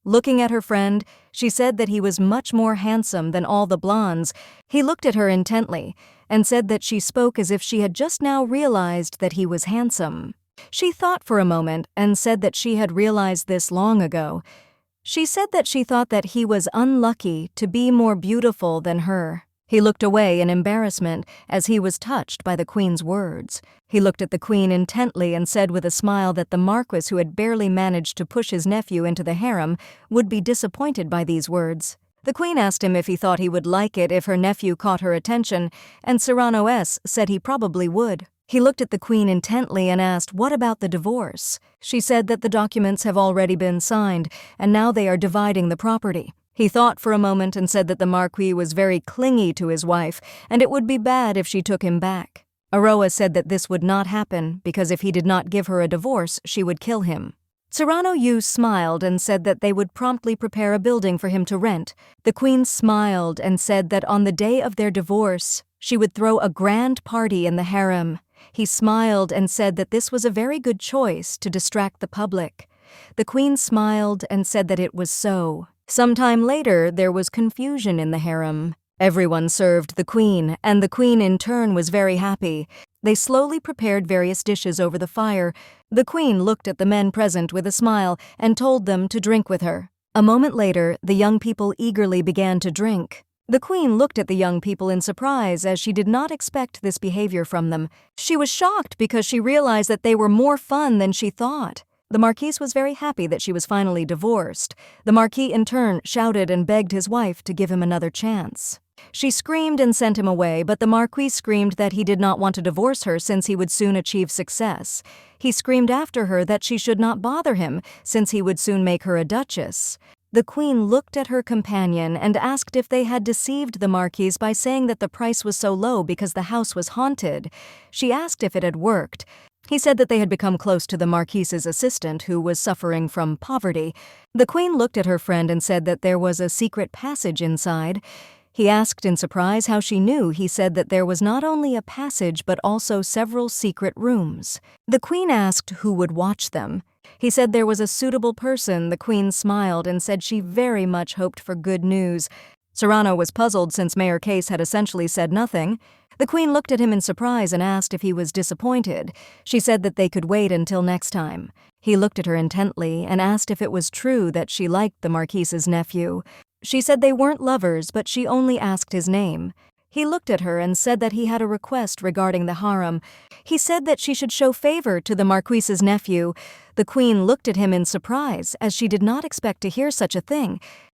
Looking at her friend, she said that he was much more handsome than all the blondes. He looked at her intently and said that she spoke as if she had just now realized that he was handsome. She thought for a moment and said that she had realized this long ago. She said that she thought that he was unlucky to be more beautiful than her. He looked away in embarrassment as he was touched by the Queen's words. He looked at the Queen intently and said with a smile that the Marquis, who had barely managed to push his nephew into the harem, would be disappointed by these words. The Queen asked him if he thought he would like it if her nephew caught her attention, and Cyrano S. said he probably would. He looked at the Queen intently and asked, "What about the divorce?" She said that the documents have already been signed, and now they are dividing the property. He thought for a moment and said that the Marquis was very clingy to his wife, and it would be bad if she took him back. Aroa said that this would not happen, because if he did not give her a divorce, she would kill him. Cyrano U smiled and said that they would promptly prepare a building for him to rent. The Queen smiled and said that on the day of their divorce, she would throw a grand party in the harem. He smiled and said that this was a very good choice to distract the public. The Queen smiled and said that it was so. Sometime later, there was confusion in the harem. Everyone served the Queen, and the Queen in turn was very happy. They slowly prepared various dishes over the fire. The Queen looked at the men present with a smile and told them to drink with her. A moment later, the young people eagerly began to drink. The queen looked at the young people in surprise as she did not expect this behavior from them. She was shocked because she realized that they were more fun than she thought. The marquise was very happy that she was finally divorced. The marquis in turn shouted and begged his wife to give him another chance. She screamed and sent him away, but the marquis screamed that he did not want to divorce her since he would soon achieve success. He screamed after her that she should not bother him since he would soon make her a duchess. The queen looked at her companion and asked if they had deceived the marquise by saying that the price was so low because the house was haunted. She asked if it had worked. He said that they had become close to the marquise's assistant, who was suffering from poverty. The queen looked at her friend and said that there was a secret passage inside. He asked in surprise how she knew. He said that there was not only a passage but also several secret rooms. The queen asked who would watch them. He said there was a suitable person. The queen smiled and said she very much hoped for good news. Serrano was puzzled since Mayor Case had essentially said nothing. The queen looked at him in surprise and asked if he was disappointed. She said that they could wait until next time. He looked at her intently and asked if it was true that she liked the marquise's nephew. She said they weren't lovers, but she only asked his name. He looked at her and said that he had a request regarding the harem. He said that she should show favor to the marquise's nephew. The queen looked at him in surprise, as she did not expect to hear such a thing.